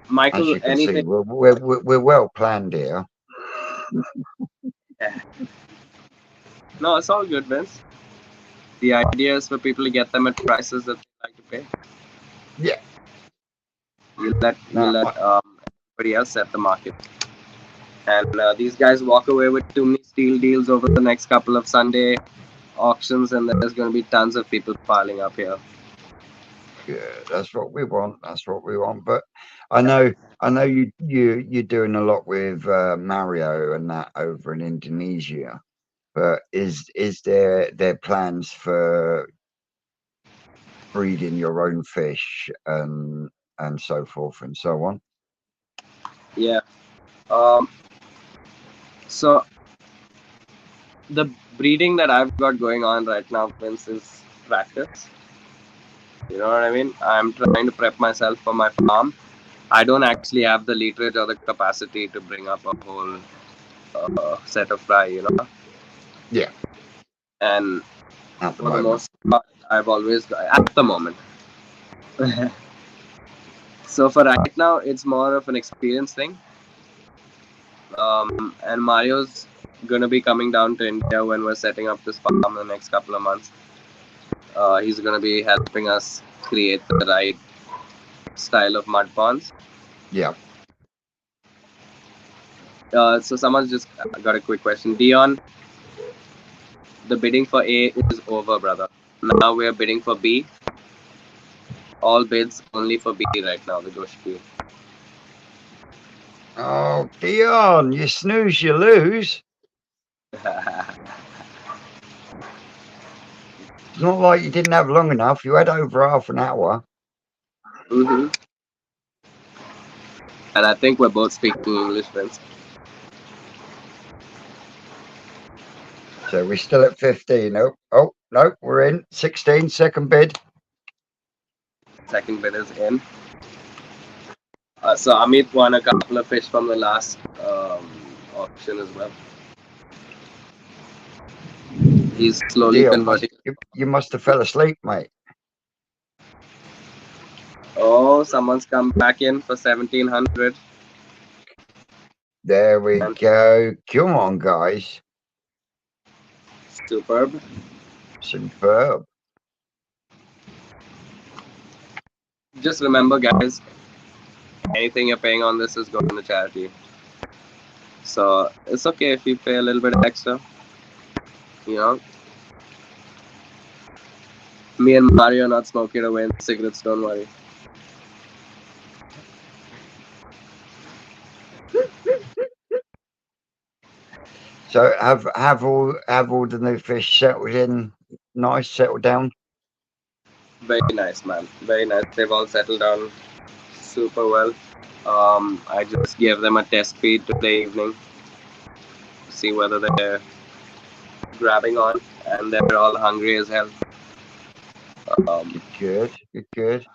Michael, you can see, anything? we're well planned here. No, it's all good, Vince. The idea is for people to get them at prices that they like to pay. Yeah. You let No, everybody else set the market, and these guys walk away with too many steal deals over the next couple of Sunday auctions, and there's going to be tons of people piling up here. yeah, that's what we want. That's what we want. But I know you're doing a lot with Mario and that over in Indonesia. But is there plans for breeding your own fish and so forth and so on? Yeah. So the breeding that I've got going on right now, Vince, is practice. You know what I mean? I'm trying to prep myself for my farm. I don't actually have the literage or the capacity to bring up a whole set of fry, you know? Yeah. And At the for the moment. most part, I've always got, at the moment. So for right now, it's more of an experience thing. And Mario's gonna be coming down to India when we're setting up this farm in the next couple of months. He's gonna be helping us create the right style of mud ponds. Yeah. So someone's just got a quick question. Dion, the bidding for A is over, brother. Now we're bidding for B. All bids only for B right now, the Goshki. Oh, Dion, you snooze, you lose. It's not like you didn't have long enough. You had over half an hour. hmm And I think we're both speaking English, friends. So we're still at 15. Oh, no, we're in. 16, second bid. Second bid is in. So Amit won a couple of fish from the last auction as well. He's slowly Dion, converting. you must have fell asleep, mate. Oh, someone's come back in for 1700. There we And go. Come on, guys. superb. Superb. Just remember, guys, anything you're paying on this is going to charity. So it's okay if you pay a little bit extra. You know, me and Mario are not smoking away in cigarettes. Don't worry. So have all the new fish settled in nice, settled down? Very nice, man. Very nice. They've all settled down super well. I just gave them a test feed today evening to see whether they're grabbing on, and they're all hungry as hell. Um, Good, good, good.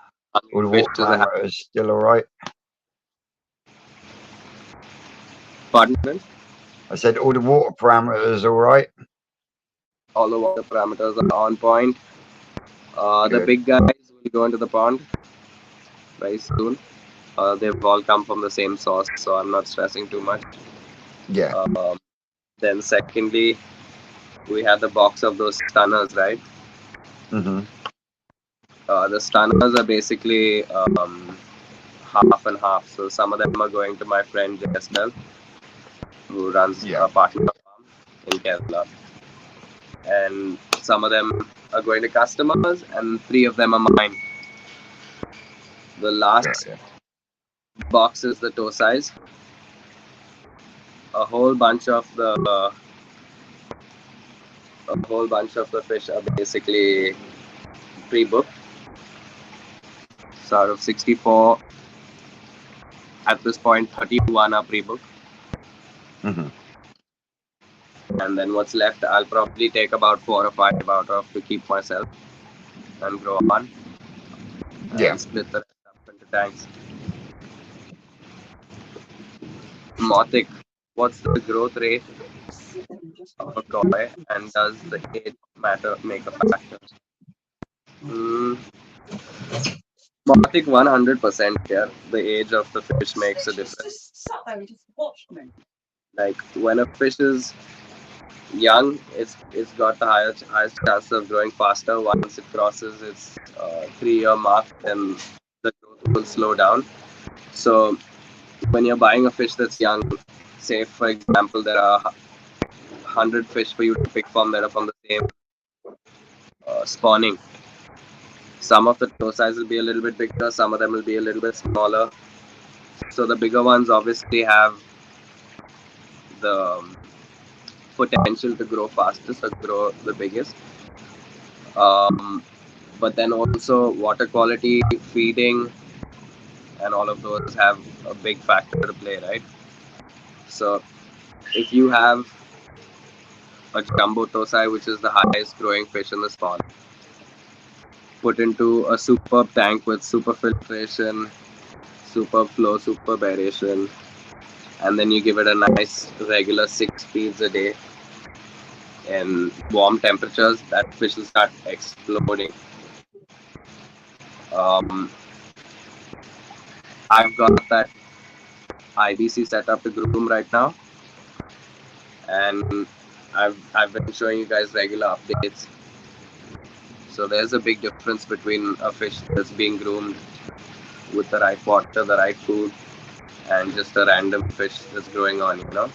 All hungry the fish water is a parameters still all right? pardon. I said all the water parameters all right? All the water parameters are on point. The Good. big guys will go into the pond very soon. They've all come from the same source, so I'm not stressing too much. Yeah. Then, secondly, we have the box of those stunners, right? Mm-hmm. The stunners are basically half and half. So some of them are going to my friend Jessel, who runs Yeah. a partner farm in Kerala, and some of them are going to customers, and 3 of them are mine. The last Yeah. box is the toe size. A whole bunch of the fish are basically pre-booked. So out of 64, at this point, 31 are pre-booked, Mm-hmm. and then what's left, I'll probably take about 4 or 5 out of to keep myself and grow on, Yeah. and split the rest up into tanks. Motic, what's the growth rate of a koi, and does the age matter make a factor? Mm, Motic 100% here. The age of the fish makes a difference. Like when a fish is young, it's got the highest chance of growing faster. Once it crosses its 3 year mark, then the growth will slow down. So when you're buying a fish that's young, say for example there are 100 fish for you to pick from that are from the same spawning. Some of the toe size will be a little bit bigger, some of them will be a little bit smaller. So the bigger ones obviously have the potential to grow fastest or grow the biggest. Um, but then also water quality, feeding, and all of those have a big factor to play, right? So if you have a jumbo tosai, which is the highest growing fish in the spawn, put into a superb tank with super filtration, superb flow, superb aeration, and then you give it a nice regular 6 feeds a day in warm temperatures, that fish will start exploding. Um, I've got that IBC set up to groom right now, and I've been showing you guys regular updates. So there's a big difference between a fish that's being groomed with the right water, the right food, and just a random fish that's growing on, you know.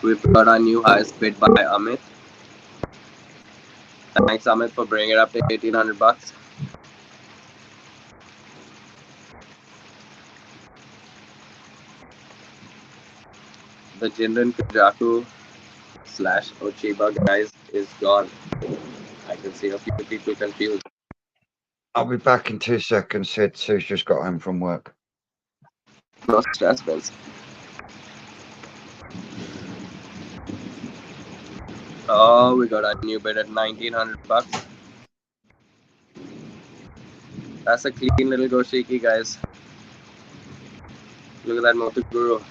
We've got our new highest bid by Amit. Thanks Amit for bringing it up to 1800 bucks. The Jinran Kujaku slash Ochiba guys is gone. I can see a few people confused. I'll be back in 2 seconds. Said Sue's just got home from work. No stress, Vince. Oh, we got a new bid at 1900 bucks. That's a clean little Goshiki, guys. Look at that Motoguru.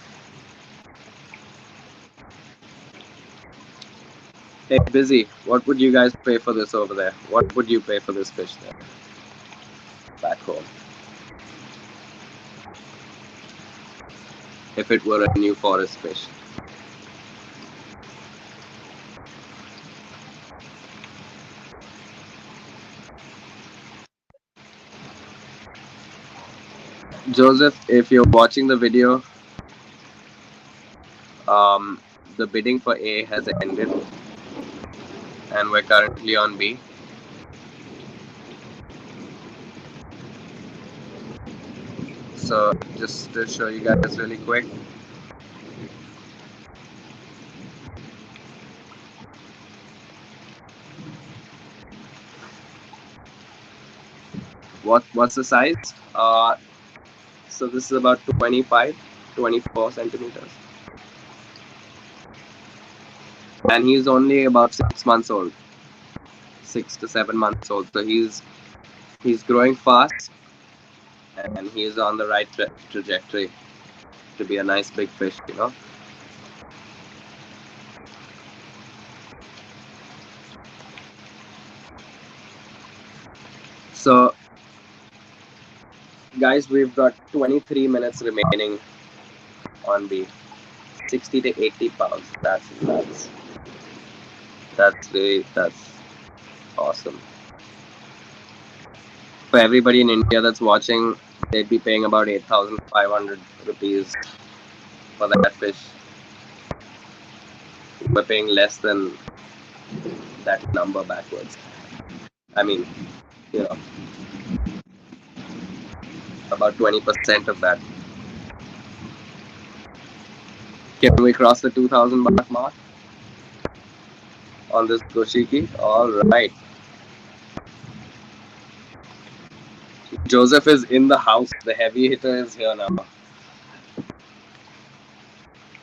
Hey, Busy, what would you guys pay for this over there? What would you pay for this fish there? Back home. If it were a new forest fish. Joseph, if you're watching the video, the bidding for A has ended and we're currently on B. So just to show you guys really quick. What's the size? So this is about 24 centimeters. And he's only about 6 months old. 6 to 7 months old. So he's growing fast and he's on the right trajectory to be a nice big fish, you know. So guys, we've got 23 minutes remaining on B. 60 to 80 pounds. That's nuts. That's awesome. For everybody in India that's watching, they'd be paying about 8,500 rupees for that fish. We're paying less than that number backwards. I mean, you know, about 20% of that. Can we cross the 2,000 baht mark on this Goshiki? All right. Joseph is in the house. The heavy hitter is here now.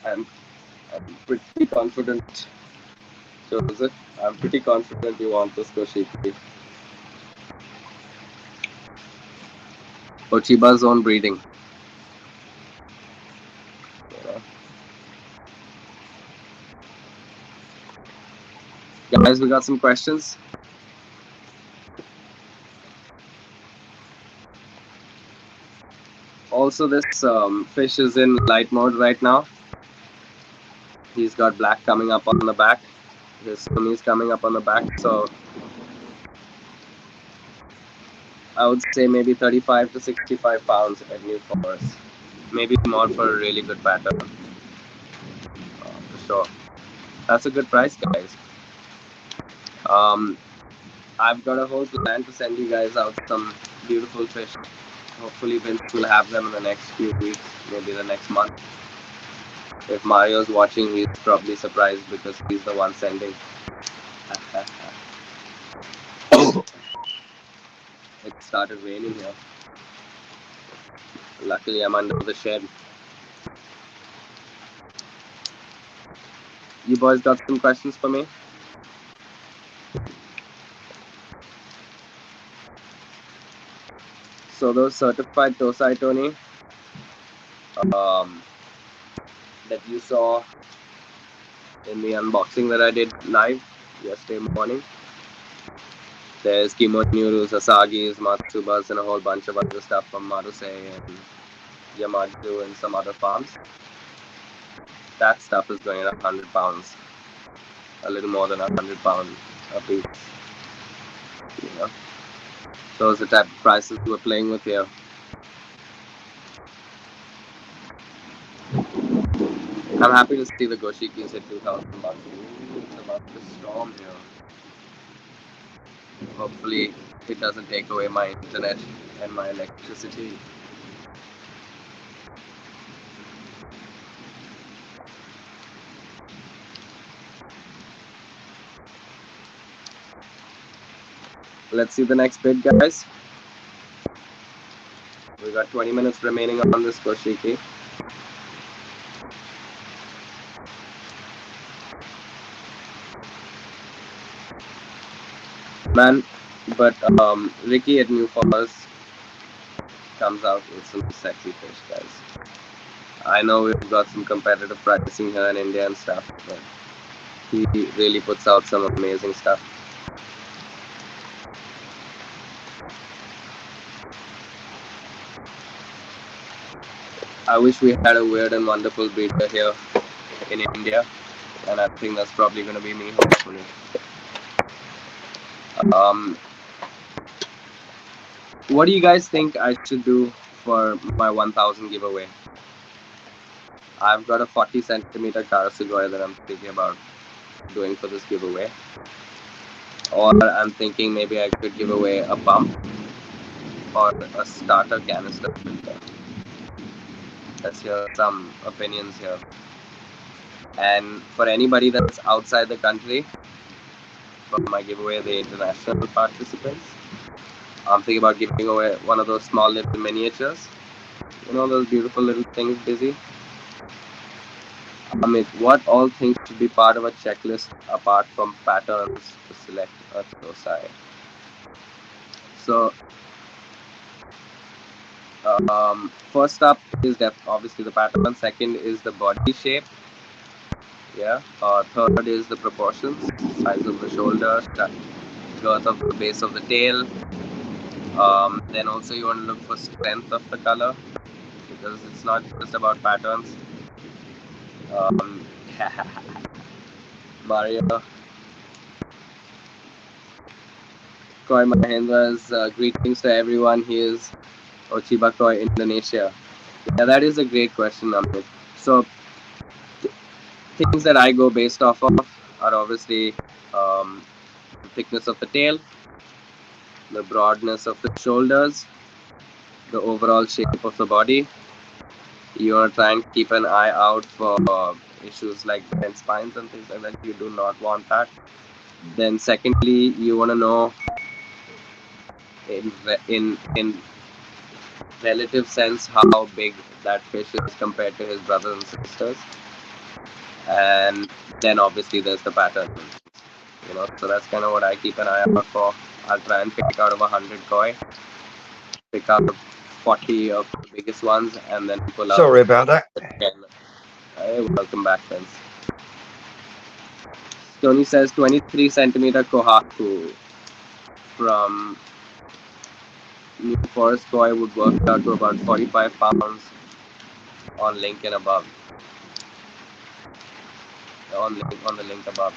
I'm pretty confident, Joseph. I'm pretty confident you want this Goshiki. Ochiba's own breeding. Guys, we got some questions. Also, this fish is in light mode right now. He's got black coming up on the back. His swimmy's coming up on the back. So I would say maybe 35 to 65 pounds at New Forest. Maybe more for a really good pattern. For sure. That's a good price, guys. I've got a whole plan to send you guys out some beautiful fish. Hopefully Vince will have them in the next few weeks, maybe the next month. If Mario's watching, he's probably surprised because he's the one sending. It started raining here. Luckily, I'm under the shed. You boys got some questions for me? So those certified Tosai Tony that you saw in the unboxing that I did live yesterday morning. There's Kimonyurus, Asagi's, Matsubas, and a whole bunch of other stuff from Maruse and Yamadu and some other farms. That stuff is going at 100 pounds. A little more than 100 pounds a piece. You know? Those are the type of prices we're playing with here. I'm happy to see the Goshikis hit 2,000 bucks. It's about to storm here. Hopefully it doesn't take away my internet and my electricity. Let's see the next bid, guys. We got 20 minutes remaining on this Koshiki. Man, but Ricky at New Forest comes out with some sexy fish, guys. I know we've got some competitive pricing here in India and stuff, but he really puts out some amazing stuff. I wish we had a weird and wonderful breeder here in India, and I think that's probably going to be me, hopefully. Um, what do you guys think I should do for my 1000 giveaway? I've got a 40 centimeter Karasugoi that I'm thinking about doing for this giveaway. Or I'm thinking maybe I could give away a pump or a starter canister filter. Let's hear some opinions here. And for anybody that's outside the country, for my giveaway, the international participants, I'm thinking about giving away one of those small little miniatures. You know those beautiful little things, Busy? What all things should be part of a checklist apart from patterns to select a Tosai? So, first up is obviously the pattern. Second is the body shape. Yeah. Third is the proportions, size of the shoulder, girth of the base of the tail. Then also you want to look for strength of the color because it's not just about patterns. Um, Mario Koi Mahendra's greetings to everyone. He is Ochiba Koi, Indonesia. Yeah, that is a great question, Amit. So, things that I go based off of are obviously the thickness of the tail, the broadness of the shoulders, the overall shape of the body. You want to try and keep an eye out for issues like bent spines and things like that. You do not want that. Then, secondly, you want to know in relative sense how big that fish is compared to his brothers and sisters. And then obviously there's the pattern. So that's kind of what I keep an eye out for. I'll try and pick out of 100 koi, pick out 40 of the biggest ones, and then pull out. Sorry about that. 10. Hey, welcome back, friends. Tony says 23 centimeter Kohaku from New Forest koi would work out to about 45 pounds on link and above. On the link above.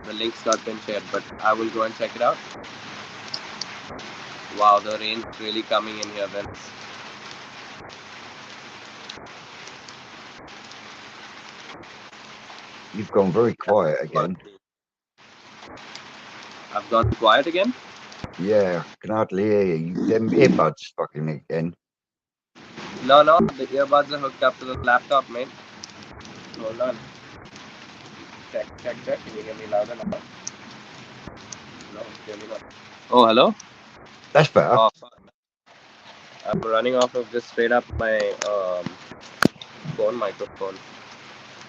The link's not been shared, but I will go and check it out. Wow, the rain's really coming in here then. You've gone very quiet again. I've gone quiet again? Yeah, can hardly hear you. Them earbuds fucking again. No, the earbuds are hooked up to the laptop, mate. Hold on. Check. Can you hear me louder now? No, clearly not. Oh, hello? That's better. Oh, fuck. I'm running off of just straight up my phone microphone.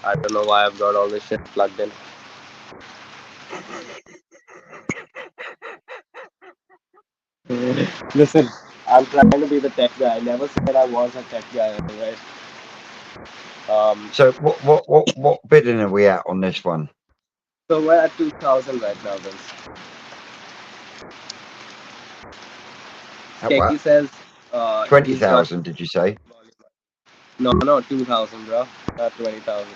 I don't know why I've got all this shit plugged in. Listen, I'm trying to be the tech guy. I never said I was a tech guy, right? So what bidding are we at on this one? So we're at 2,000 right now, Vince. Keki says 20,000, did you say? No, 2,000, bro. Not 20,000.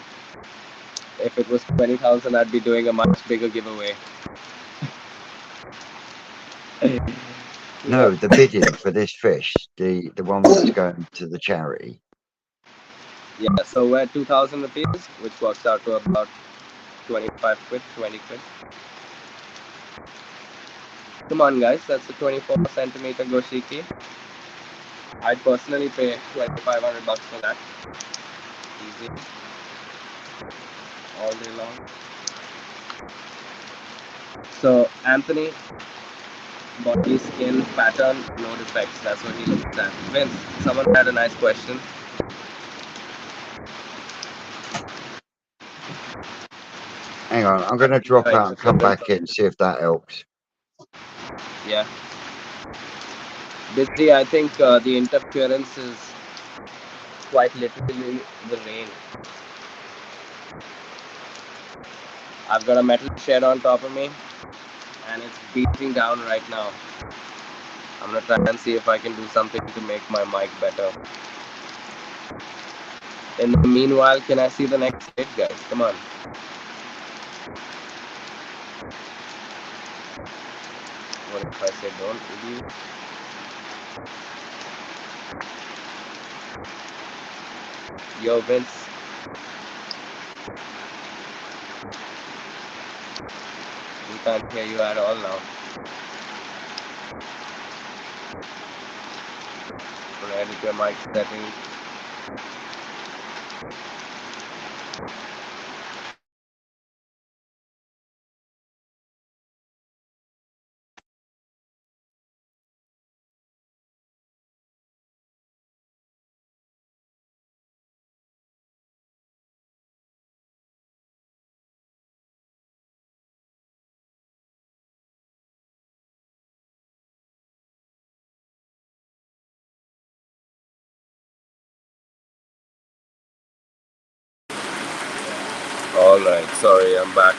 If it was 20,000, I'd be doing a much bigger giveaway. No, the bidding for this fish, the one that's going to the charity. Yeah, so we're at 2,000 rupees, which works out to about 25 quid, 20 quid. Come on, guys, that's a 24 centimeter Goshiki. I'd personally pay 2,500 bucks for that. Easy. All day long. So, Anthony, Body, skin, pattern, no defects. That's what he looks at. Vince, someone had a nice question. Hang on, I'm I going to think drop you're out and interested, come Vince. back in, see if that helps. Yeah. Busy, I think the interference is quite literally the rain. I've got a metal shed on top of me and it's beating down right now. I'm gonna try and see if I can do something to make my mic better. In the meanwhile, can I see the next bit, guys? Come on. What if I say don't, idiot? Yo, Vince, we can't hear you at all now. Gonna edit your mic settings. Alright, sorry, I'm back.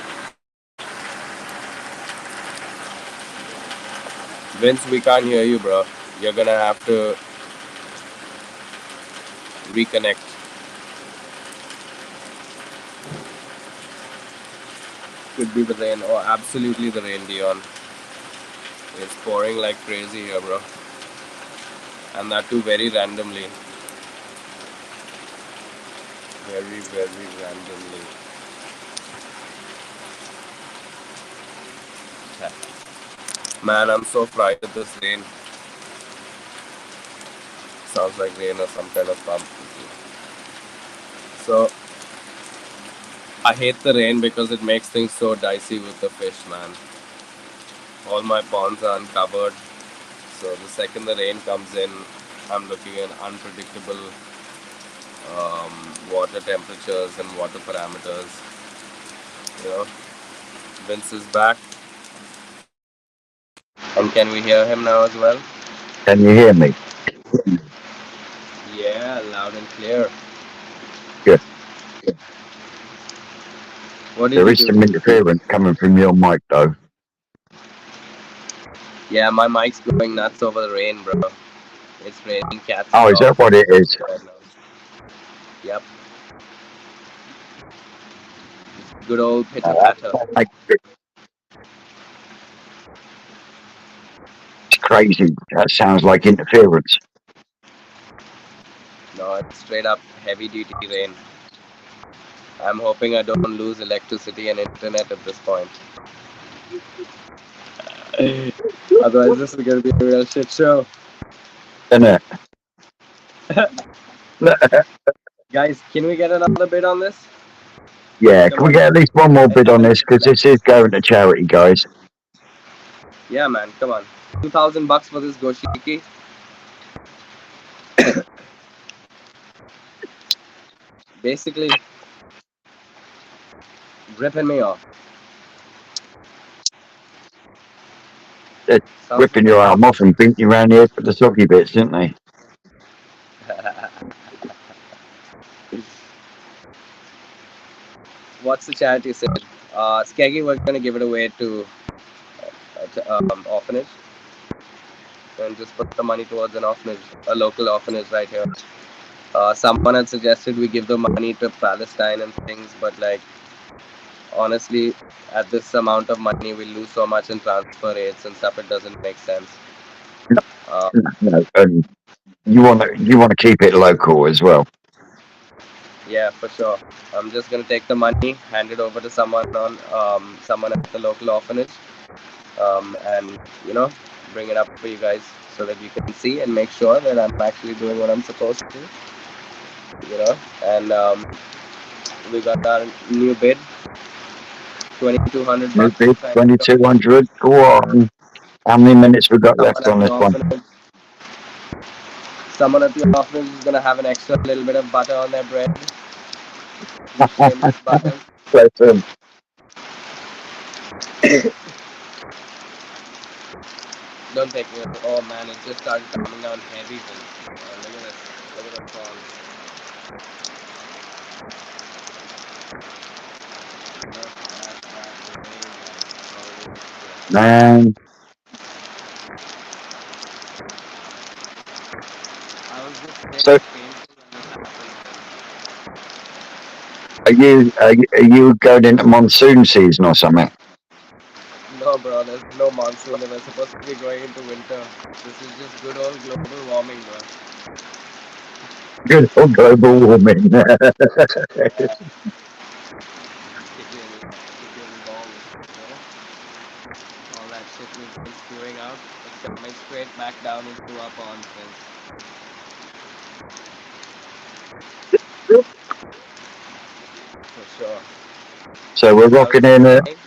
Vince, we can't hear you, bro. You're gonna have to reconnect. Could be the rain, or absolutely the rain, Dion. It's pouring like crazy here, bro. And that too very randomly. Very, very randomly. Man, I'm so fried with this rain. Sounds like rain or some kind of pump. So, I hate the rain because it makes things so dicey with the fish, man. All my ponds are uncovered. So, the second the rain comes in, I'm looking at unpredictable water temperatures and water parameters. You know, Vince is back. And can we hear him now as well? Can you hear me? Yeah, loud and clear. Good. What did There you is do? some interference coming from your mic, though. Yeah, my mic's going nuts over the rain, bro. It's raining cats and Oh, is that dogs what it is? right now. Yep. Good old pitter patter. It's crazy. That sounds like interference. No, it's straight up heavy duty rain. I'm hoping I don't lose electricity and internet at this point. Otherwise, this is gonna be a real shit show. Isn't it? Guys, can we get another bid on this? Yeah, Come can we on. get at least one more bid on Anyone? this? Because this is going to charity, guys. Yeah, man, come on. $2,000 for this goshiki. Basically, ripping me off. They're Sounds ripping your arm off and beating you around the head for the soggy bits, didn't they? What's the charity said? Skeggy, we're gonna give it away to orphanage and just put the money towards an orphanage, a local orphanage right here. Someone had suggested we give the money to Palestine and things, but like honestly, at this amount of money, we lose so much in transfer rates and stuff. It doesn't make sense. No, and you want to keep it local as well. Yeah, for sure. I'm just gonna take the money, hand it over to someone on someone at the local orphanage, and bring it up for you guys so that you can see and make sure that I'm actually doing what I'm supposed to. And we got our new bid, $2,200. New bid, 2,200. Go on. How many minutes we got Someone left at on the this one? orphanage. Someone at the orphanage is gonna have an extra little bit of butter on their bread. Shameless butter. Listen, Don't take me. Oh man, it just started coming down heavy. Look at this. Look at the fall. man, I was just saying so it's painful when this happens. are you going into monsoon season or something? No, bro, there's no monsoon. We're supposed to be going into winter. This is just good old global warming, bro. Good old global warming. Particularly long, all that shit we've been spewing out, it's coming straight back down into our ponds, for sure. So we're I was rocking in just at saying,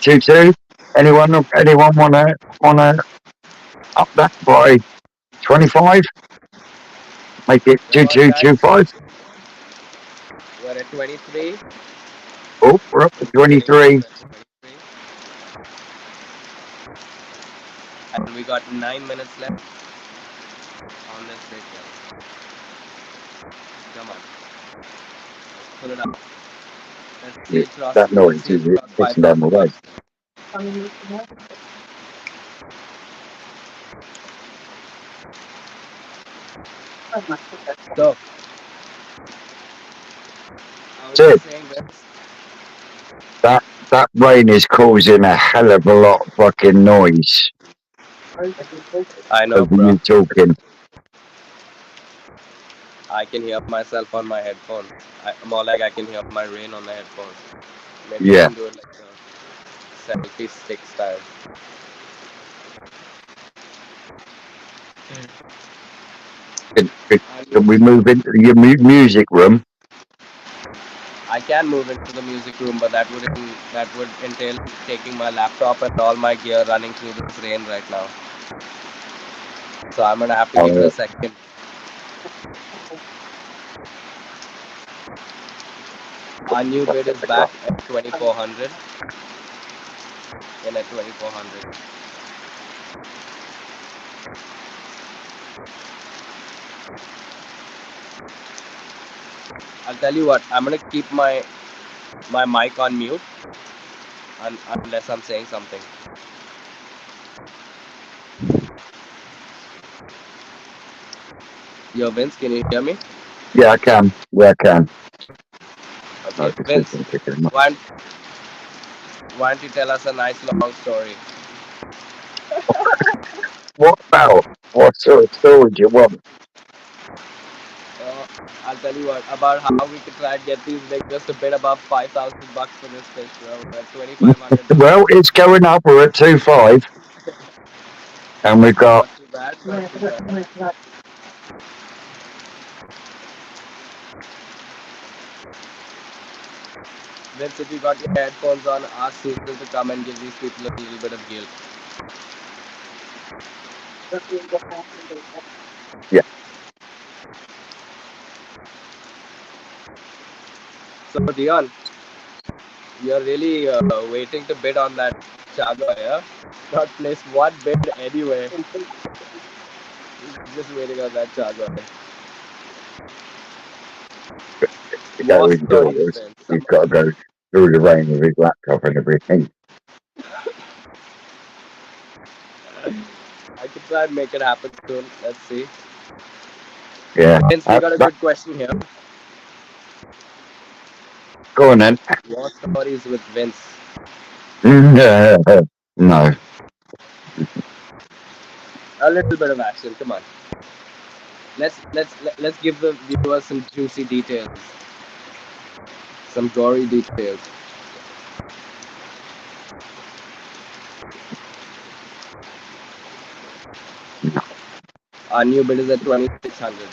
2-2. Anyone wanna up that by 25? Make it come two on, two two guys. five. We're at 23. Oh, we're up to Just getting close 23. at 23. And we got 9 minutes left on this big hill. Come on, let's pull it up. Let's see Yeah, it cross. that Let's noise see it is it cross pissing down the 5,000 road. bucks. So, I was Sid, just saying this. that that rain is causing a hell of a lot of fucking noise I know, over bro. you talking. I can hear myself on my headphones. More like I can hear my rain on the headphones. Maybe I Yeah. can do it like a selfie stick style. Can And we move into your music room? I can move into the music room, but that would entail taking my laptop and all my gear running through this rain right now. So I'm gonna have to give it Oh, a second. Our new bid is back at 2400. In at 2400. I'll tell you what. I'm gonna keep my mic on mute unless I'm saying something. Yo, Vince, can you hear me? yeah, I can. Yeah, I can. I Okay, just Vince, listen to him. why why don't you tell us a nice long story? What about? What sort of story do you want? I'll tell you what about how we could try and get these niggas to bid above 5,000 bucks for this fish, bro. We're at 2,500 bucks. Well, it's going up. We're at 2-5, and we've got. Not too bad, not too bad. Vince, if you got your headphones on, ask Susan to come and give these people a little bit of guilt. Yeah. So, Dion, you're really waiting to bid on that Chaga, yeah? Not place one bid anyway. Just waiting on that Chaga. To go War stories, indoors. Vince. He's got to go through the rain with his laptop and everything. I could try and make it happen soon. Let's see. Yeah. Vince, we got a good question here. Go on then. War stories with Vince. No. A little bit of action. Come on. Let's give the viewers some juicy details, some gory details. Our new bid is at 2,600.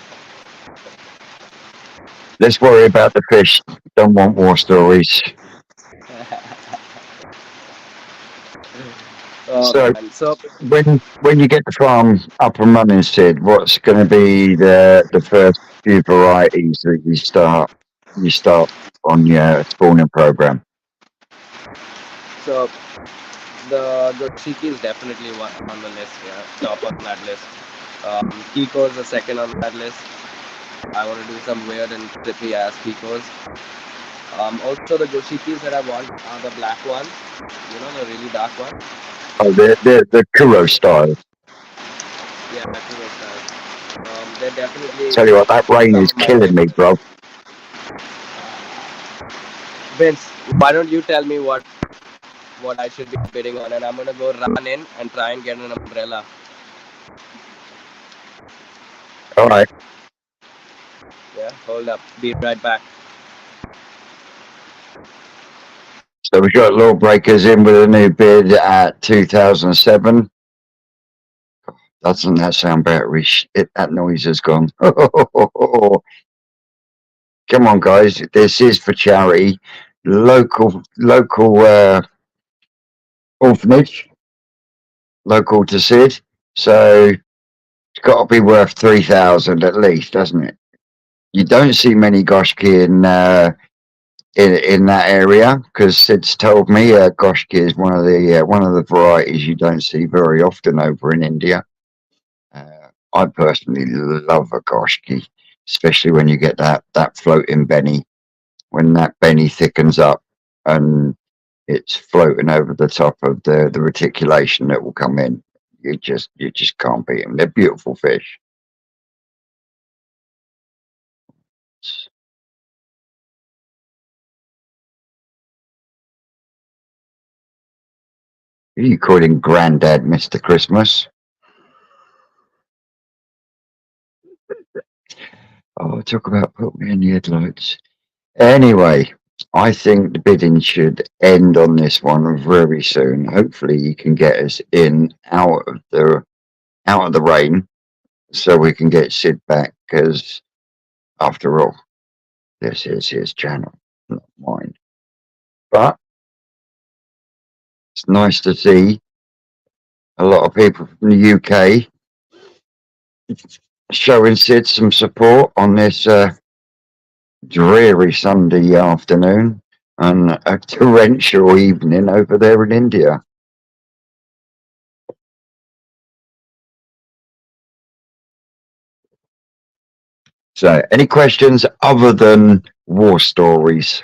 Let's worry about the fish. Don't want war stories. So And so, when you get the farm up and running, Sid, what's going to be the first few varieties that you start on your spawning program? so the Goshiki is definitely one on the list. Yeah, top on that list. Kiko is the second on that list. I want to do some weird and trippy ass Kikos. Also, the Goshikis that I want are the black ones. You know, the really dark one. Oh, the Kuro style. Yeah, Kuro style. They're definitely Tell you what, that rain some is of my killing me, favorites. bro. Vince, why don't you tell me what I should be bidding on, and I'm gonna go run in and try and get an umbrella. All right. Yeah, hold up. Be right back. So we got Lawbreakers in with a new bid at 2007. Doesn't that sound battery shit? That noise has gone. Come on, guys. This is for charity. Local orphanage, local to Sid. So it's got to be worth 3,000 at least, doesn't it? You don't see many Goshki in that area because Sid's told me Goshki is one of the varieties you don't see very often over in India. I personally love a Goshki, especially when you get that floating Benny. When that Benny thickens up and it's floating over the top of the reticulation that will come in. You just can't beat them. They're beautiful fish. Who you calling Grandad, Mr. Christmas? Oh, talk about put me in the headlights. Anyway, I think the bidding should end on this one very soon. Hopefully, you can get us in out of the rain, so we can get Sid back. Because after all, this is his channel, not mine. But it's nice to see a lot of people from the UK showing Sid some support on this dreary Sunday afternoon and a torrential evening over there in India. So, any questions other than war stories?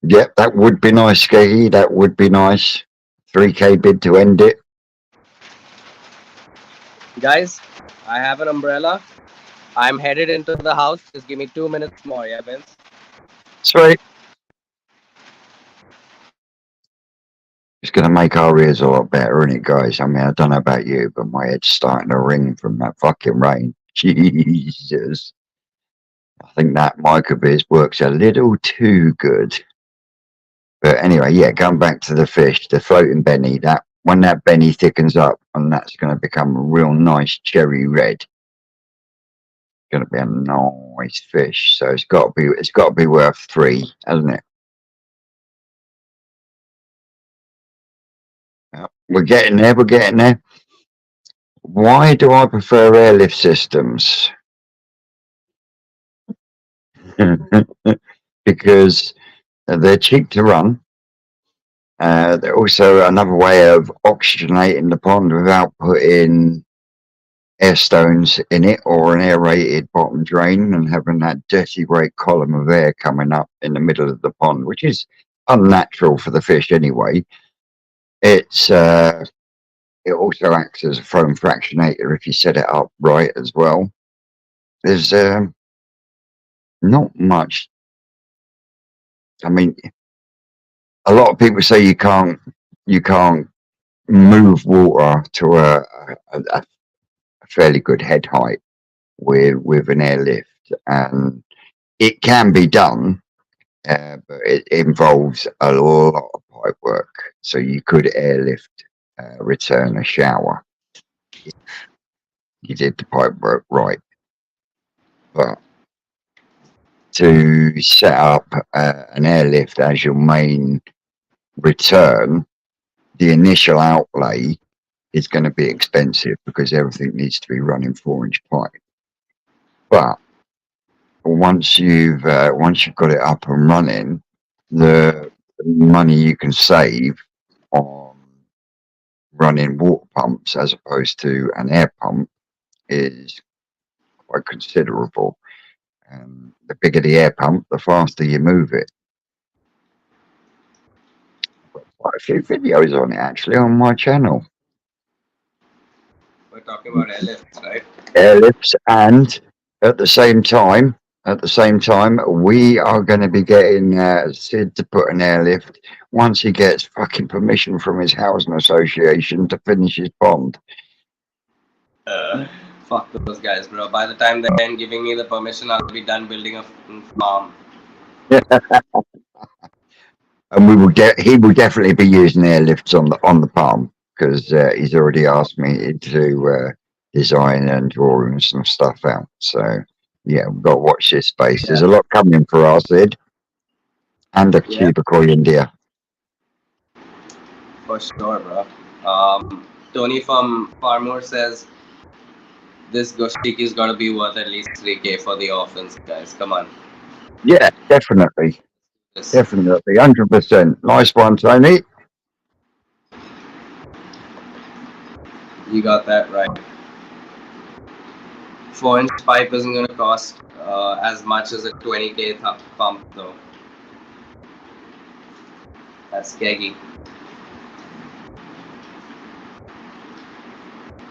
Yep, that would be nice, Skeggy. That would be nice. 3K bid to end it. Guys, I have an umbrella. I'm headed into the house. Just give me 2 minutes more, yeah, Vince? Sweet. It's going to make our ears a lot better, isn't it, guys? I mean, I don't know about you, but my head's starting to ring from that fucking rain. Jesus. I think that microbiz works a little too good. But anyway, yeah, going back to the fish, the floating benny, that when that benny thickens up and that's going to become a real nice cherry red, going to be a nice fish. So it's got to be worth 3, hasn't it? Yep. We're getting there. We're getting there. Why do I prefer airlift systems? Because they're cheap to run. They're also another way of oxygenating the pond without putting air stones in it or an aerated bottom drain and having that dirty great column of air coming up in the middle of the pond, which is unnatural for the fish anyway. It also acts as a foam fractionator if you set it up right as well. There's not much. I mean, a lot of people say you can't move water to a fairly good head height with an airlift, and it can be done, but it involves a lot of pipe work. So you could airlift return a shower if you did the pipe work right. But to set up an airlift as your main return, the initial outlay is going to be expensive because everything needs to be running 4-inch pipe. But once you've got it up and running, the money you can save on running water pumps as opposed to an air pump is quite considerable. The bigger the air pump, the faster you move it. I've got quite a few videos on it actually on my channel. We're talking about airlifts, right? Airlifts, and at the same time, we are going to be getting Sid to put an airlift once he gets fucking permission from his housing association to finish his pond. Fuck those guys, bro. By the time they're in giving me the permission, I'll be done building a farm. And he will definitely be using airlifts on the palm because he's already asked me to design and draw some stuff out. So yeah, we've got to watch this space. Yeah. There's a lot coming for us, Sid, and Ochiba, India. For sure, bro. Tony from Farmore says this Goshtiki's got to be worth at least 3K for the orphans, guys. Come on. Yeah, definitely. Definitely. 100%. Nice one, Tony. You got that right. 4-inch pipe isn't going to cost as much as a 20K pump, though. That's keggy.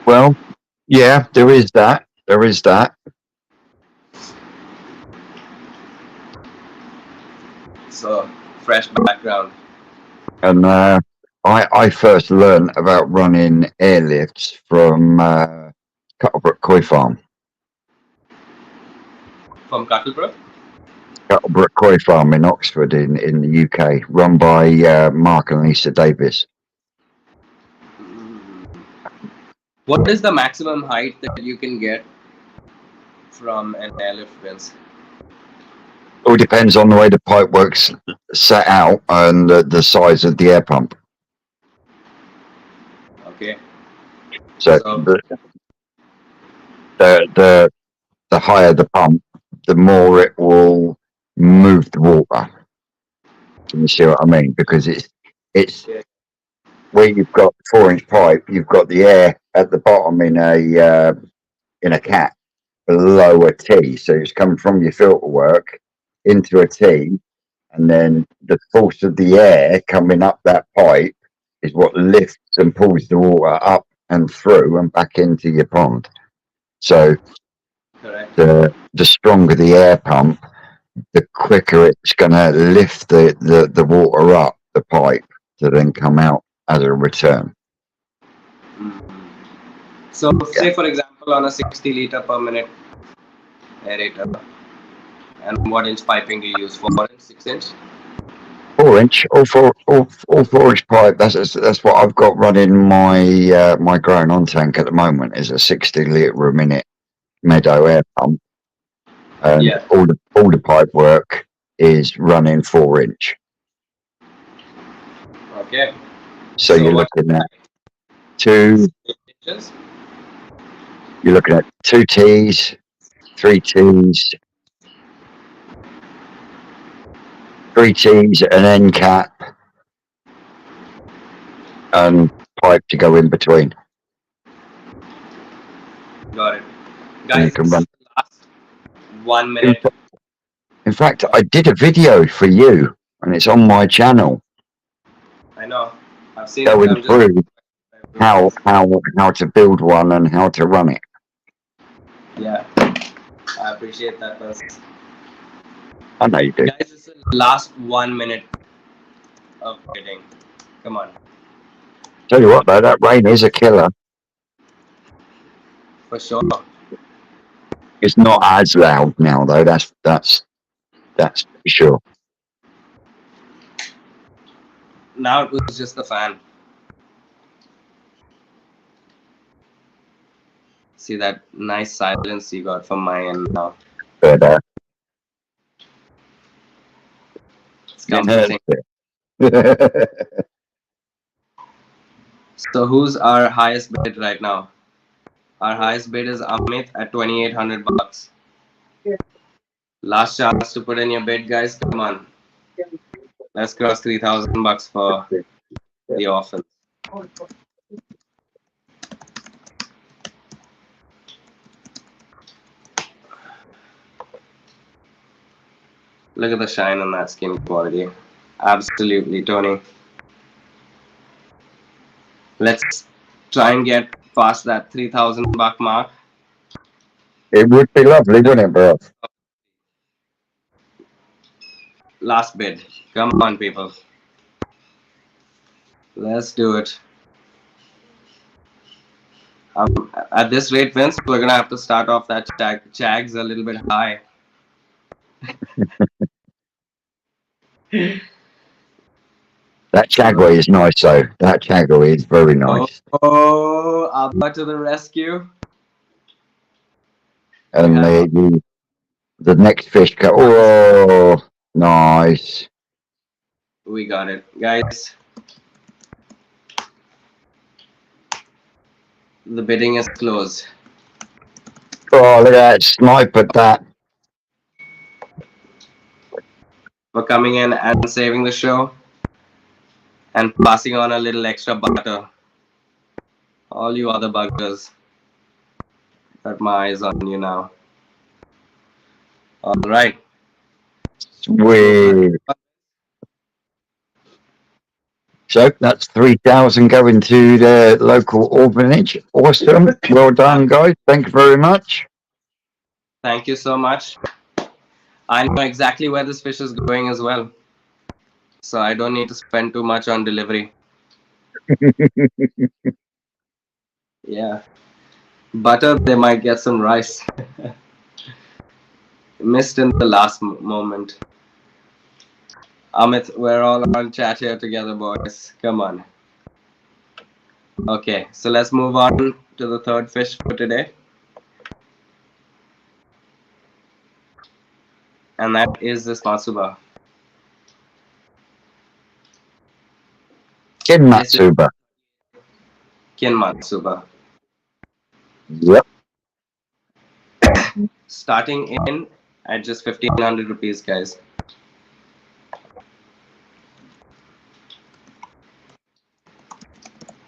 Well, yeah, there is that. There is that. So, fresh background. And I first learned about running airlifts from Cuttlebrook Koi Farm. From Cuttlebrook? Cuttlebrook Koi Farm in Oxford in the UK, run by Mark and Lisa Davis. What is the maximum height that you can get from an airlift, Vince? All depends on the way the pipe works set out and the size of the air pump. Okay. So the higher the pump, the more it will move the water. Can you see what I mean? Because it's where you've got 4-inch pipe, you've got the air at the bottom in a cap below a T. So it's coming from your filter work into a T, and then the force of the air coming up that pipe is what lifts and pulls the water up and through and back into your pond. So the stronger the air pump, the quicker it's going to lift the water up the pipe to then come out as a return. So, say for example, on a 60 liter per minute aerator, and what inch piping do you use? 4-inch, 6-inch? 4-inch, all 4-inch pipe. That's what I've got running my my growing on tank at the moment is a 60 litre a minute Meadow air pump, and all the pipe work is running 4-inch. Okay. So you're looking at 2 inches. You're looking at 2 T's, 3 T's, 3 T's, an end cap, and pipe to go in between. Got it. Guys, you can run. Last 1 minute. In fact, I did a video for you, and it's on my channel. I know. I've seen going through how to build one and how to run it. Yeah, I appreciate that, person. I know you do. Guys, it's the last 1 minute of bidding. Come on. Tell you what, though, that rain is a killer. For sure. It's not as loud now, though. That's for sure. Now it was just the fan. See that nice silence you got from my end now. But It's Getting hurt. comforting. So who's our highest bid right now? Our highest bid is Amit at 2,800 bucks. Last chance to put in your bid, guys. Come on. Let's cross 3,000 bucks for the orphans. Look at the shine on that skin quality. Absolutely, Tony. Let's try and get past that 3,000 buck mark. It would be lovely, wouldn't it, bro? Last bid. Come on, people. Let's do it. At this rate, Vince, we're gonna have to start off that Jags a little bit high. That Jaguar is nice, though. That Jaguar is very nice. Oh, Abba to the rescue. And the next fish go. Oh, nice. We got it, guys. The bidding is closed. Oh, look at that sniper! That. For coming in and saving the show and passing on a little extra butter. All you other buggers. Got my eyes on you now. All right. Sweet. So that's 3,000 going to the local orphanage. Awesome. Well done, guys. Thank you very much. Thank you so much. I know exactly where this fish is going as well. So I don't need to spend too much on delivery. Yeah. Butter, they might get some rice. Missed in the last moment. Amit, we're all on chat here together, boys. Come on. Okay, so let's move on to the third fish for today. And that is this Matsuba. Kin Matsuba. Kin Matsuba. Yep. Starting in at just 1,500 rupees, guys.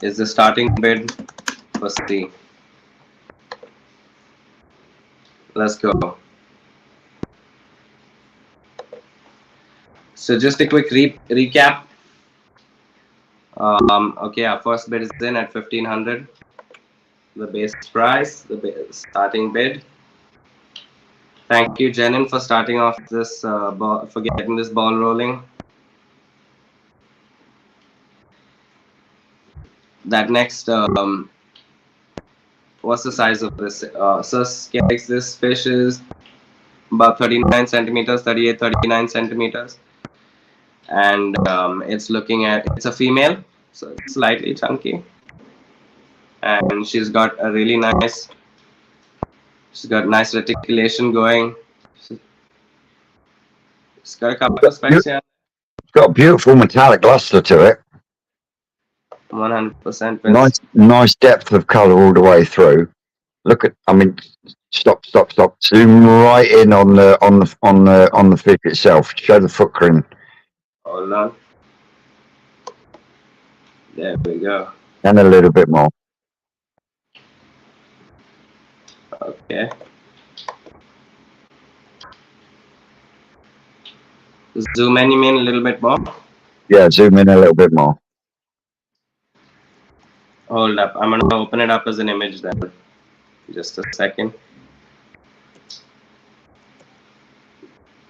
Is the starting bid for C. Let's go. So just a quick recap. Okay, our first bid is in at 1,500. The base price, the starting bid. Thank you, Jenin, for starting off this, for getting this ball rolling. That next, what's the size of this? So this fish is about 39 centimeters, 38, 39 centimeters. And it's looking at, it's a female, so it's slightly chunky. And she's got a really nice, she's got nice reticulation going. She's got a couple of specks here. It's got a beautiful metallic luster to it. 100%. Nice depth of colour all the way through. Look at, I mean, stop. Zoom right in on the fish itself. Show the footprint. Hold on. There we go. And a little bit more. Okay. Zoom in, you mean a little bit more? Yeah, zoom in a little bit more. Hold up. I'm going to open it up as an image then. Just a second.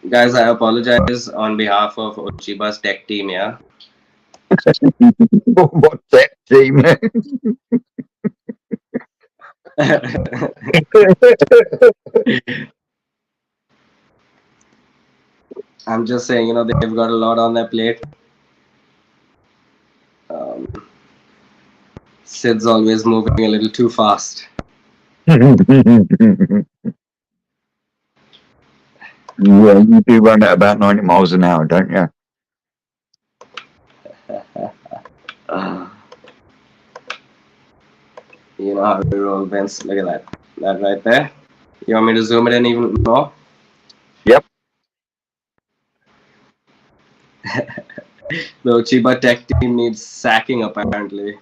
Guys, I apologize on behalf of Ochiba's tech team, yeah? What tech team? I'm just saying, they've got a lot on their plate. Sid's always moving a little too fast. Yeah, you do run at about 90 miles an hour, don't you? Uh, you know how we roll, Vince. Look at that. That right there. You want me to zoom it in even more? Yep. The Ochiba tech team needs sacking apparently.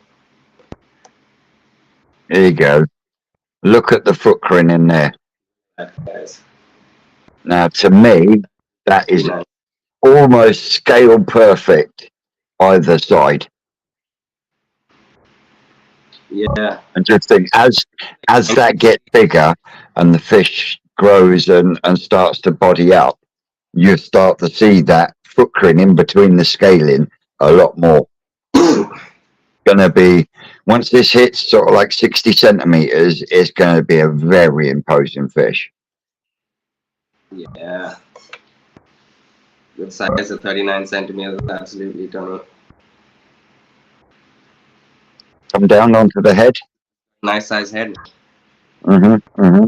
There you go. Look at the footprint in there. That guys. Now, to me, that is Nice. almost scale perfect either side. Yeah. And just think, as that gets bigger and the fish grows and starts to body up, you start to see that footprint in between the scaling a lot more. Gonna be once this hits sort of like 60 centimeters, it's gonna be a very imposing fish. Yeah. Good size of 39 centimeters. Absolutely, Tony. Come down onto the head. Nice size head. Mm-hmm, mm-hmm.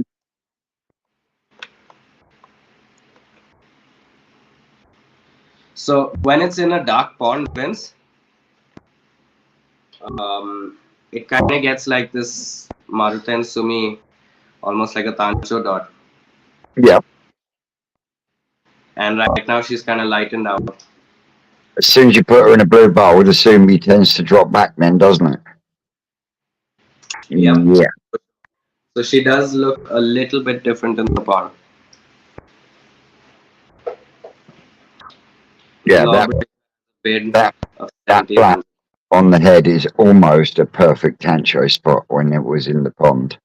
So when it's in a dark pond, Vince, it kind of gets like this Maruten Sumi, almost like a Tancho dot. Yeah. And right now she's kind of lightened out. As soon as you put her in a blue bowl, the sumi tends to drop back then, doesn't it? Yep. Yeah. So she does look a little bit different in the pond. Yeah, Law bid that of that flat 1700. on the head is almost a perfect tancho spot when it was in the pond.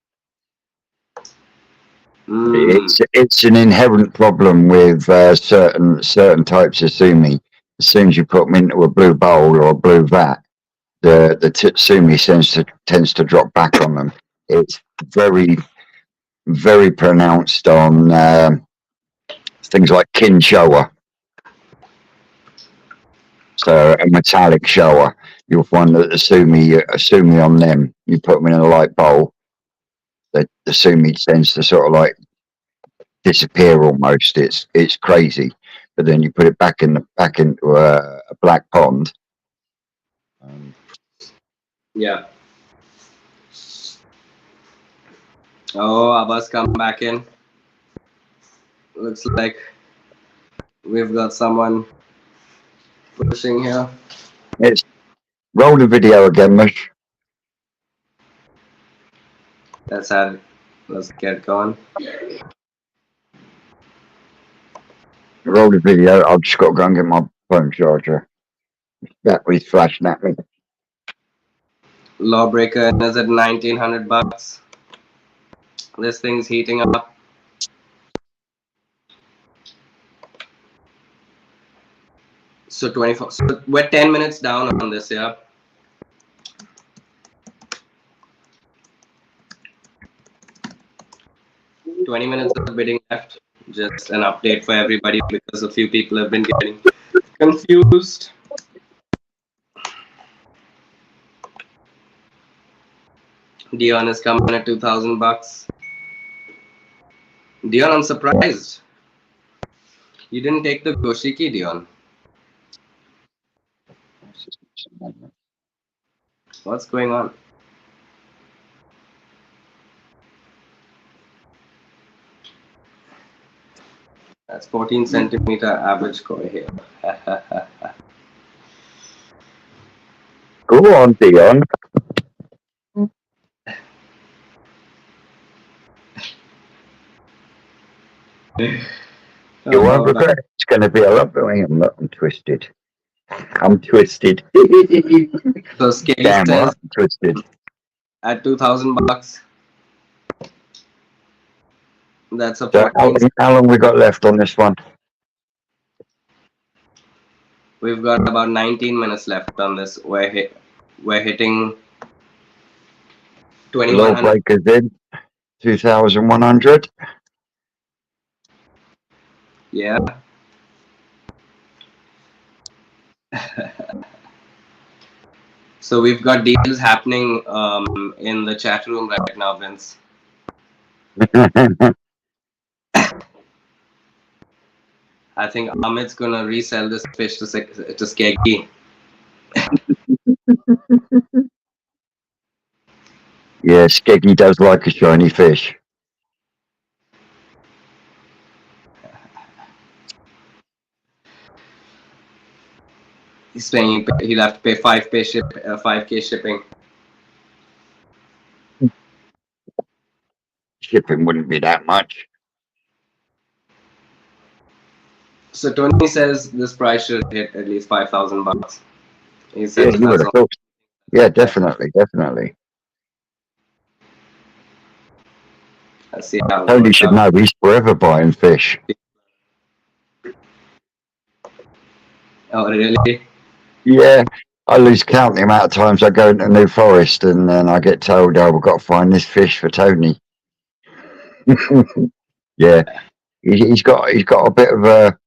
It's an inherent problem with certain types of sumi. As soon as you put them into a blue bowl or a blue vat, the sumi tends to drop back on them. It's very pronounced on things like kin showa. So a metallic shower, you'll find that the sumi on them, you put them in a light bowl, the sumi tends to sort of like disappear almost. It's crazy, but then you put it back into a black pond. Yeah. Oh, Abbas come back in. Looks like we've got someone pushing here. It's roll the video again, Mush. Let's get going. Roll the video. I've just got to go and get my phone charger. Battery's flashing at me. Lawbreaker is at $1,900. This thing's heating up. So 24. So we're 10 minutes down on this, yeah. $20 minutes of bidding left. Just an update for everybody because a few people have been getting confused. Dion is coming at $2,000. Dion, I'm surprised. You didn't take the Goshiki, Dion. What's going on? That's 14 centimeter average koi here. Go on, Dion. You won't regret it. It's going to be a lot better. I'm twisted. I'm twisted. So Skeggy Damn says right, I'm twisted. at $2,000. That's a So 14. how long we got left on this one? We've got about 19 minutes left on this. We're hitting 2100. Lawbreakers in 2,100. Yeah. So we've got deals happening in the chat room right now, Vince. I think Amit's gonna resell this fish to Skeggy. Yeah, Skeggy does like a shiny fish. He's saying he'll have to pay 5k shipping. Shipping wouldn't be that much. So Tony says this price should hit at least $5,000. He Yeah, says you would that's have all. thought. Yeah, definitely, definitely. Let's see how it Tony works should out. know he's forever buying fish. Oh, really? Yeah, I lose count the amount of times I go into New Forest and then I get told, "Oh, we've got to find this fish for Tony." Yeah, he's got a bit of a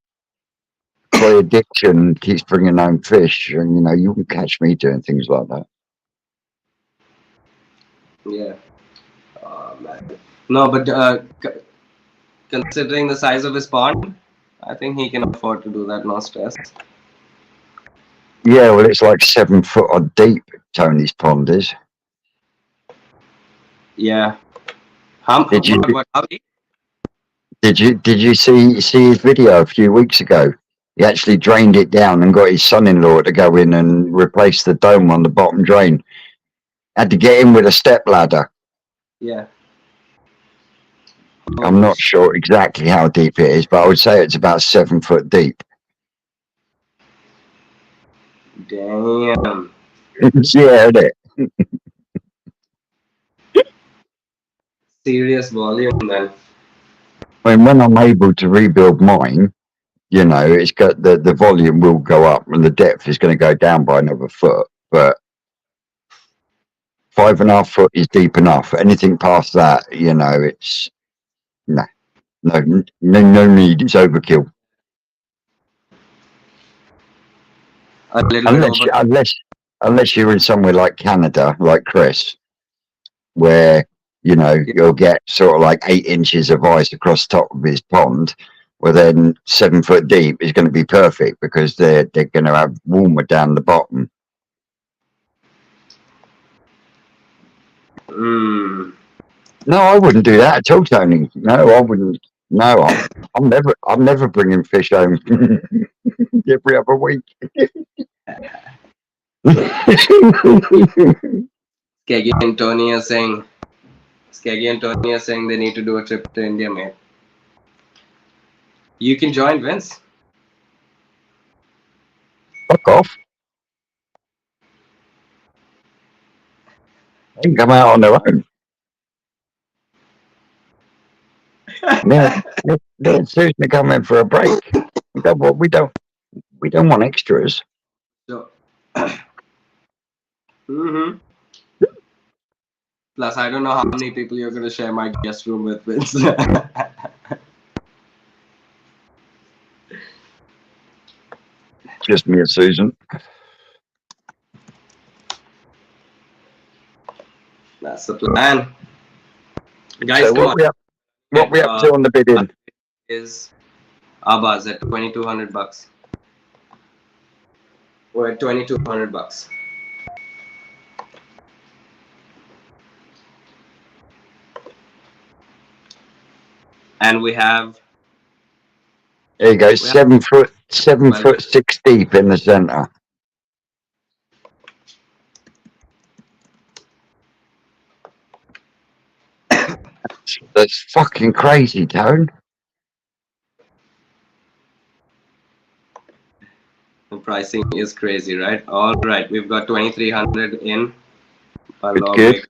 koi addiction. Keeps bringing home fish, and you can catch me doing things like that. Yeah. Oh, man. No, but considering the size of his pond, I think he can afford to do that, no stress. Yeah, well, it's like 7 foot odd deep. Tony's pond is. Yeah. Did you How deep? did you see his video a few weeks ago? He actually drained it down and got his son-in-law to go in and replace the dome on the bottom drain. Had to get in with a step ladder. Yeah. I'm Holy not sure exactly how deep it is, but I would say it's about 7 foot deep. damn. Yeah, isn't it? Serious volume then. I mean, when I'm able to rebuild mine, it's got the volume will go up and the depth is going to go down by another foot. But 5.5 foot is deep enough. Anything past that, it's no, no need. It's overkill. A little bit Unless over. unless you're in somewhere like Canada, like Chris, where you'll get sort of like 8 inches of ice across the top of his pond. Well, then 7 foot deep is going to be perfect because they're going to have warmer down the bottom. Mm. No, I wouldn't do that at all, Tony. No, I wouldn't. No, I'm never bringing fish home every other week. Skeggy and Tony are saying they need to do a trip to India, mate. You can join, Vince. Fuck off. They can come out on their own. They're choosing to come in for a break. We don't want extras. So, mm-hmm. Plus, I don't know how many people you're going to share my guest room with, Vince. Just me and Susan. That's the plan. Guys, So come on. what we up to on the bidding? Is Abbas at $2,200. We're at $2,200. And we have. There you go. 7 foot 6 deep in the centre. That's fucking crazy, Tone. The pricing is crazy, right? All right, we've got 2,300 in. Good.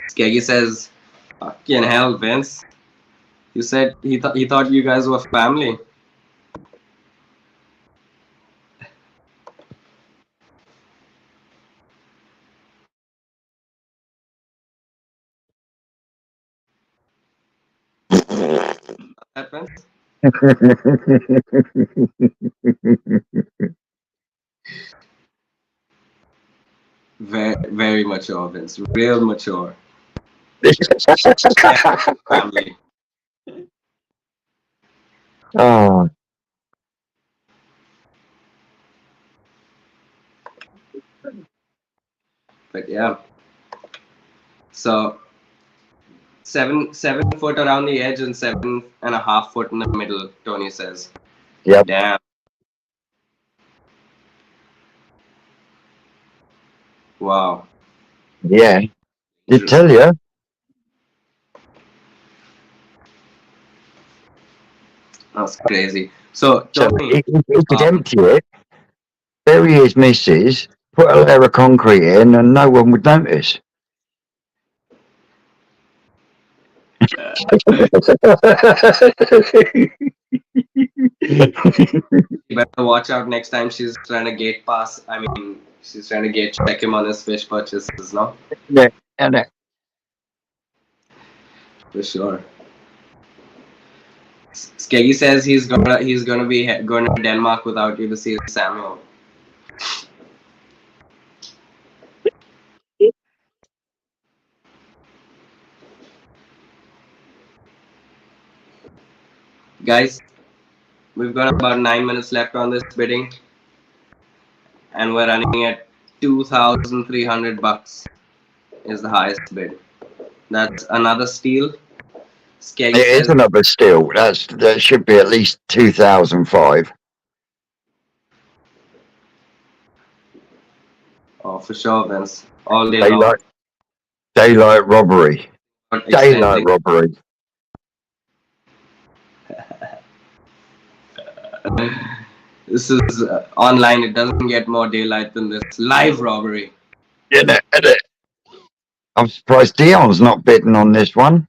Skeggy says, "Fucking hell, Vince! You said he thought you guys were family." That Vince? Very, very mature, Vince. Real mature. Family. Oh, But yeah, so 7 foot around the edge and 7.5 foot in the middle. Tony says, Yep. "Damn, wow, Yeah. Did tell you. that's crazy." So So Tony, he could um, empty it, bury his missus, put a layer of concrete in, and no one would notice. you better watch out next time she's trying to gate pass. I mean, she's trying to gate check him on his fish purchases, no? Yeah, and For sure. Skeggy says he's gonna be going to Denmark without you to see Samuel. Guys, we've got about 9 minutes left on this bidding, and we're running at 2,300 bucks is the highest bid. That's another steal. it Skeggy is says, another steal. That should be at least 2005. "Oh, for sure, Vince, all day long." Daylight, daylight robbery. But Daylight extending. robbery. This is online. It doesn't get more daylight than this. Live robbery. Yeah, I'm surprised Dion's not bidding on this one.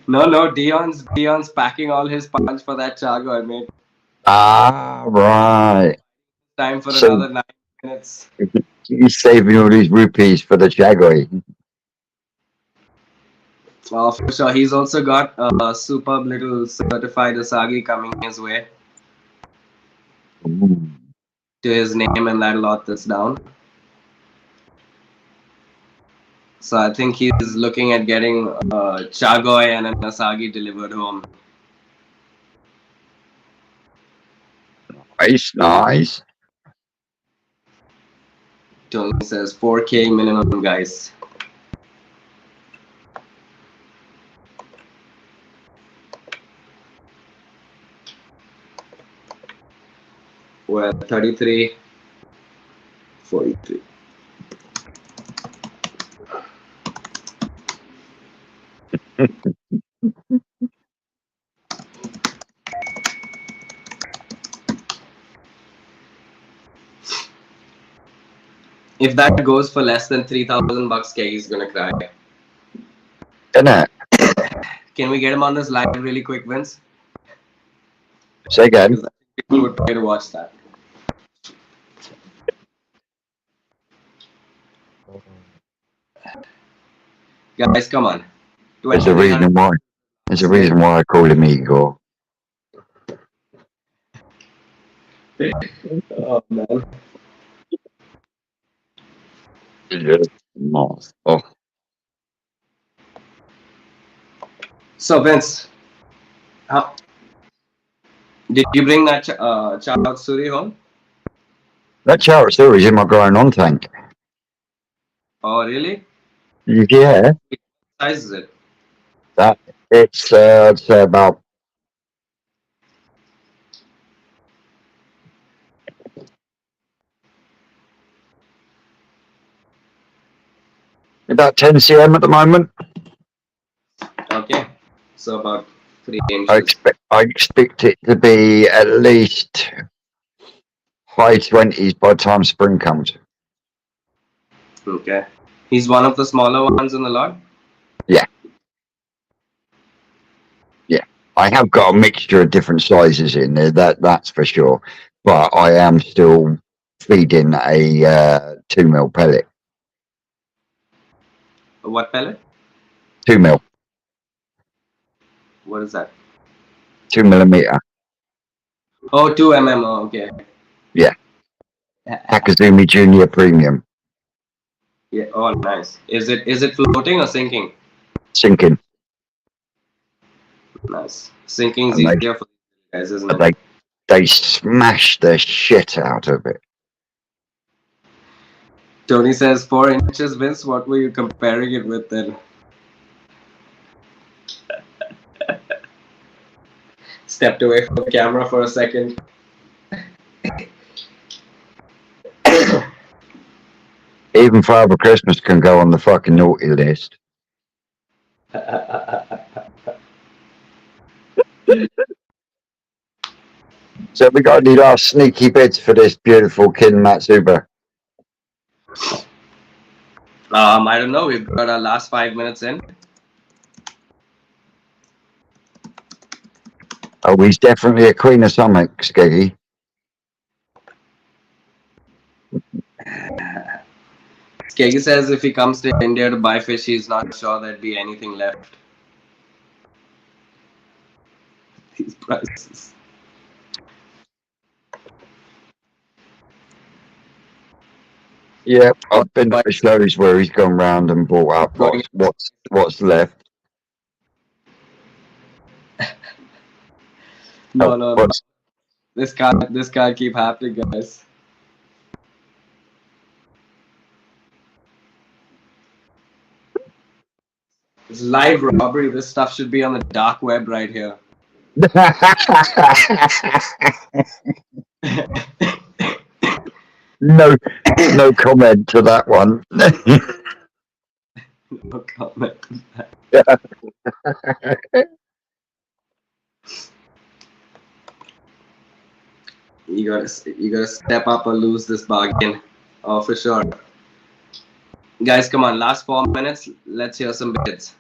No, Dion's packing all his punch for that Chago, mate. Ah, right. Time for So another 9 minutes. he's saving all these rupees for the Jaguar. Well, for sure. He's also got a superb little certified Asagi coming his way Ooh. to his name and that lot that's down. So I think he's looking at getting Chagoy and an Asagi delivered home. Nice, nice. Tony says 4K minimum, guys. We're at 33, 43. If that goes for less than 3,000 bucks, Keggy's gonna cry. Isn't it? Can we get him on this live really quick, Vince? Say again. Because people would pay to watch that. Guys, come on. There's a reason why. There's a reason why I call him Igor. Oh, man. Oh, So, Vince, how did you bring that Charles Suri home? that chart still is in my growing on tank. Oh, really? Yeah, What size is it? that it's I'd say about about 10 cm at the moment. Okay. So, about 3 inches. I expect it to be at least high 20s by the time spring comes. Okay. He's one of the smaller ones in the lot? Yeah. I have got a mixture of different sizes in there, that's for sure. But I am still feeding a 2 mil pellet. What pellet? 2 mil, What is that? 2 millimeter. Oh, 2 mm. Oh, okay. Yeah. Takazumi Junior Premium. Yeah. Oh, nice. Is it floating or sinking? Sinking. Nice. Sinking's And easier for you guys, isn't it? they smash the shit out of it. Tony says 4 inches, Vince. What were you comparing it with then? Stepped away from the camera for a second. Even Father Christmas can go on the fucking naughty list. So we got any last sneaky bits for this beautiful Kin Matsuba? I don't know. We've got our last 5 minutes in. Oh, he's definitely a queen of something, Skeggy. Skeggy says if he comes to India to buy fish, he's not sure there'd be anything left. These prices. Yeah, I've been to shows where he's gone round and bought up what's left. No. This can't keep happening, guys. It's live robbery. This stuff should be on the dark web right here. No comment to that one. No comment. You gotta step up or lose this bargain. Oh, for sure. Guys, come on. Last 4 minutes. Let's hear some bids.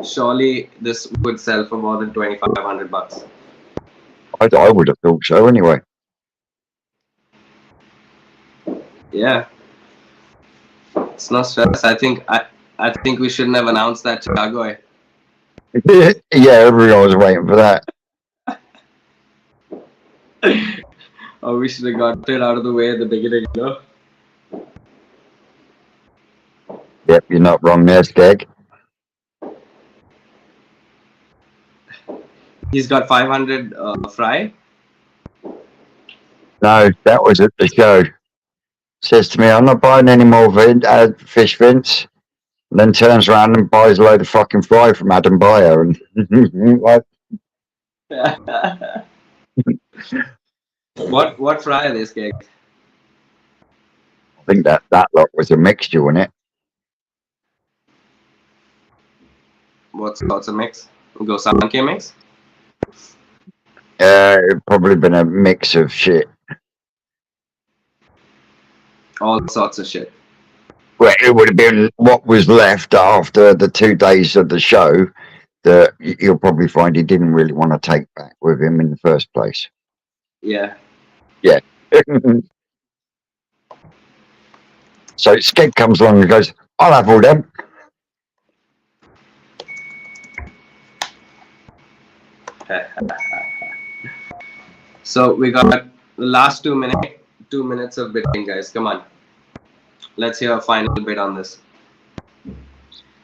Surely this would sell for more than $2,500. I would have thought so anyway. Yeah. It's no stress. I think we shouldn't have announced that Chicago. Yeah, everyone was waiting for that. Oh, we should have got it out of the way at the beginning, you know? Yep, you're not wrong there, Skeg. He's got 500 fry. No, that was at the show. Says to me, I'm not buying any more fish, Vince. And then turns around and buys a load of fucking fry from Adam Bayer. And like, What fry are these gigs? I think that lot was a mixture, wasn't it? What sorts of mix? Go Sanke mix? It'd probably been a mix of shit. All sorts of shit. Well, it would have been what was left after the 2 days of the show that you'll probably find he didn't really want to take back with him in the first place. Yeah. Yeah. So Skeg comes along and goes, I'll have all them. So we got the last 2 minutes of bidding, guys. Come on. Let's hear a final bid on this.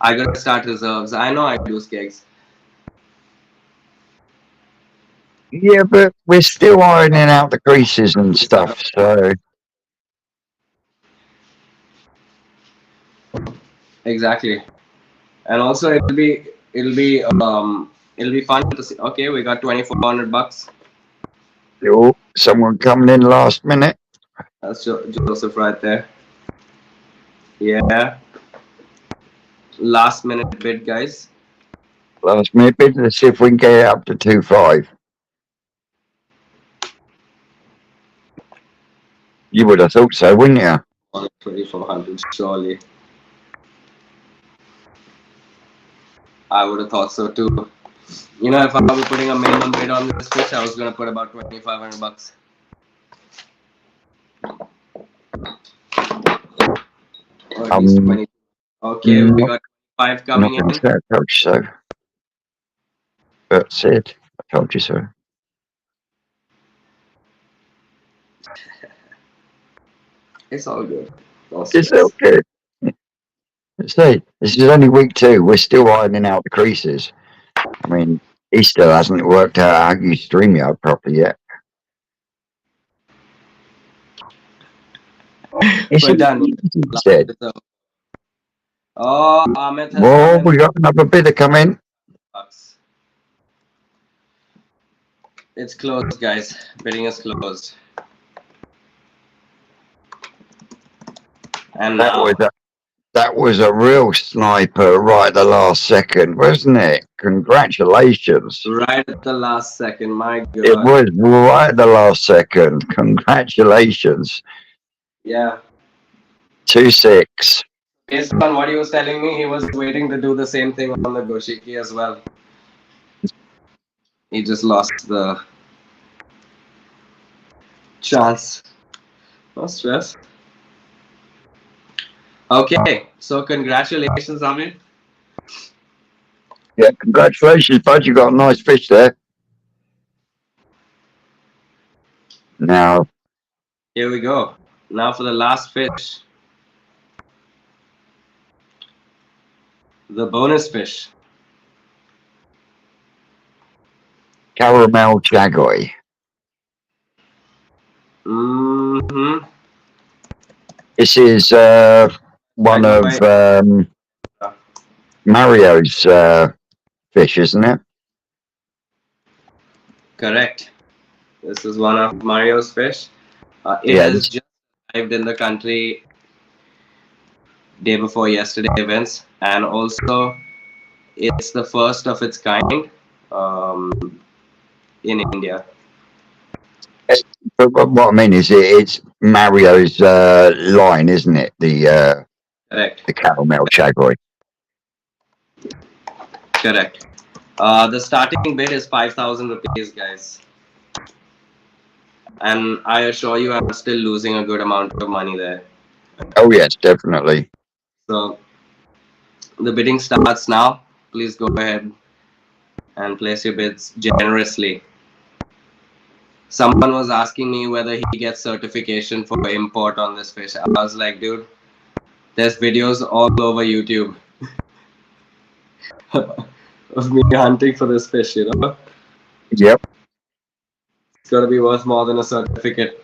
I gotta start reserves. I know I do, Skeggs. Yeah, but we're still ironing out the greases and stuff, so Exactly. And also it'll be fun to see. Okay, we got $2,400. someone coming in last minute. That's Joseph right there. Yeah. Last minute bid, guys. Last minute bid. Let's see if we can get it up to 2.5. You would have thought so, wouldn't you? 2,400, surely. I would have thought so too. You know, if I were putting a minimum bid on this fish, I was gonna put about $2,500. Or at least 20. Okay, we got 5 coming in. I told you so. That's it. I told you so. It's all good. It's okay. See, this is only week 2. We're still ironing out the creases. I mean, he still hasn't worked out how you StreamYard properly yet. It's We're done. Last said. episode. Oh, Amit has come Well, in. we got another bidder coming. Bucks. It's closed, guys. Bidding is closed. And That now, was a that was a real sniper right at the last second, wasn't it? Congratulations. right at the last second, my It God. was right at the last second. Congratulations. Yeah. 2-6. Based on what he was telling me, he was waiting to do the same thing on the Goshiki as well. He just lost the chance. No stress. Okay, so congratulations, Amit. Yeah, congratulations, bud. You got a nice fish there. Now, Here we go. Now for the last fish, the bonus fish. caramel chagoy. Mm-hmm. This is one of Mario's fish, isn't it? Correct. This is one of Mario's fish. It Yeah. has just arrived in the country day before yesterday events, and also it's the first of its kind um, in India. But what I mean is, it's Mario's line, isn't it? Correct. The caramel chagoy. Correct. The starting bid is 5,000 rupees, guys. And I assure you, I'm still losing a good amount of money there. Oh yes, definitely. So the bidding starts now. Please go ahead and place your bids generously. Someone was asking me whether he gets certification for import on this fish. I was like, dude, there's videos all over YouTube of me hunting for this fish, you know? Yep. It's got to be worth more than a certificate.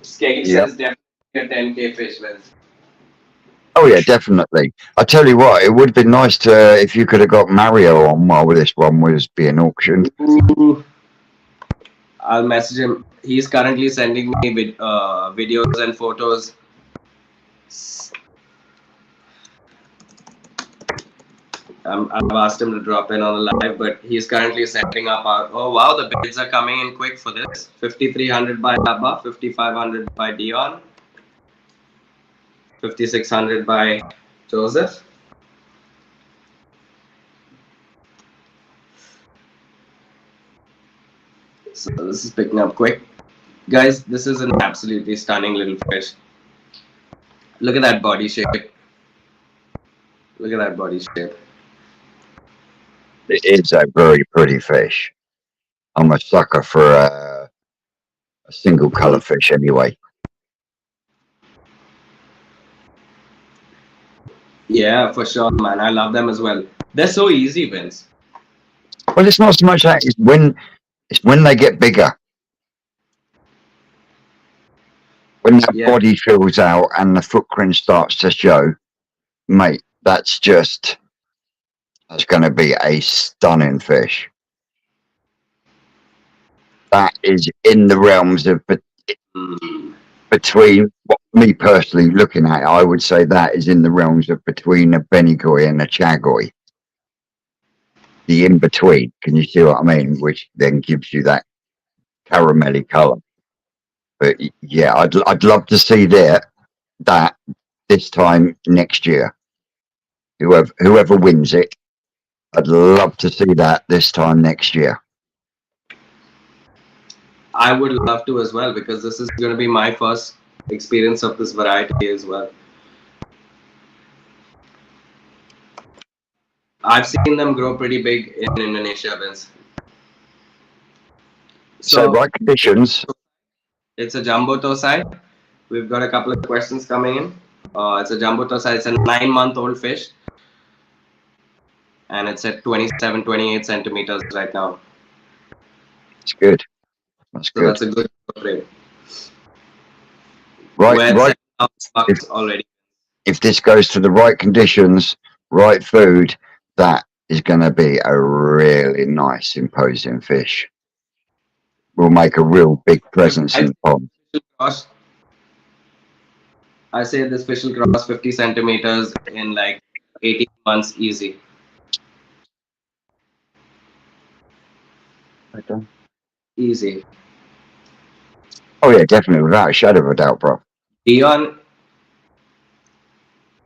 Skeggy Yep. says definitely a 10K fish, Vince. Oh yeah, definitely. I tell you what, it would have been nice to if you could have got Mario on while this one was being auctioned. Ooh. I'll message him. He's currently sending me videos and photos. I've asked him to drop in on the live, but he's currently setting up our. Oh wow, the bids are coming in quick for this. 5,300 by Abba, 5,500 by Dion, 5,600 by Joseph. So this is picking up quick. Guys, this is an absolutely stunning little fish. Look at that body shape. Look at that body shape. It is a very pretty fish. I'm a sucker for a single color fish anyway. Yeah, for sure, man. I love them as well. They're so easy, Vince. Well, it's not so much that; it's when they get bigger, when that Yeah. body fills out and the footprint starts to show, mate. That's going to be a stunning fish. That is in the realms of between what me personally looking at. I would say that is in the realms of between a Benigoy and a Chagoy. The in between, can you see what I mean? Which then gives you that caramelly color. But yeah, I'd love to see that this time next year. Whoever wins it, I'd love to see that this time next year. I would love to as well, because this is going to be my first experience of this variety as well. I've seen them grow pretty big in Indonesia, Vince. So right conditions. It's a jumbo tosai. We've got a couple of questions coming in. It's a jumbo tosai. It's a 9-month-old fish, and it's at 27, 28 centimeters right now. It's good. That's So good. that's a good trade. Right, We're at right. If $7,000 already. if this goes to the right conditions, right food, that is going to be a really nice, imposing fish. Will make a real big presence I in the pond. cross. I say this fish will cross 50 centimeters in like 18 months easy. Okay. Easy. Oh yeah, definitely, without a shadow of a doubt, bro. Dion,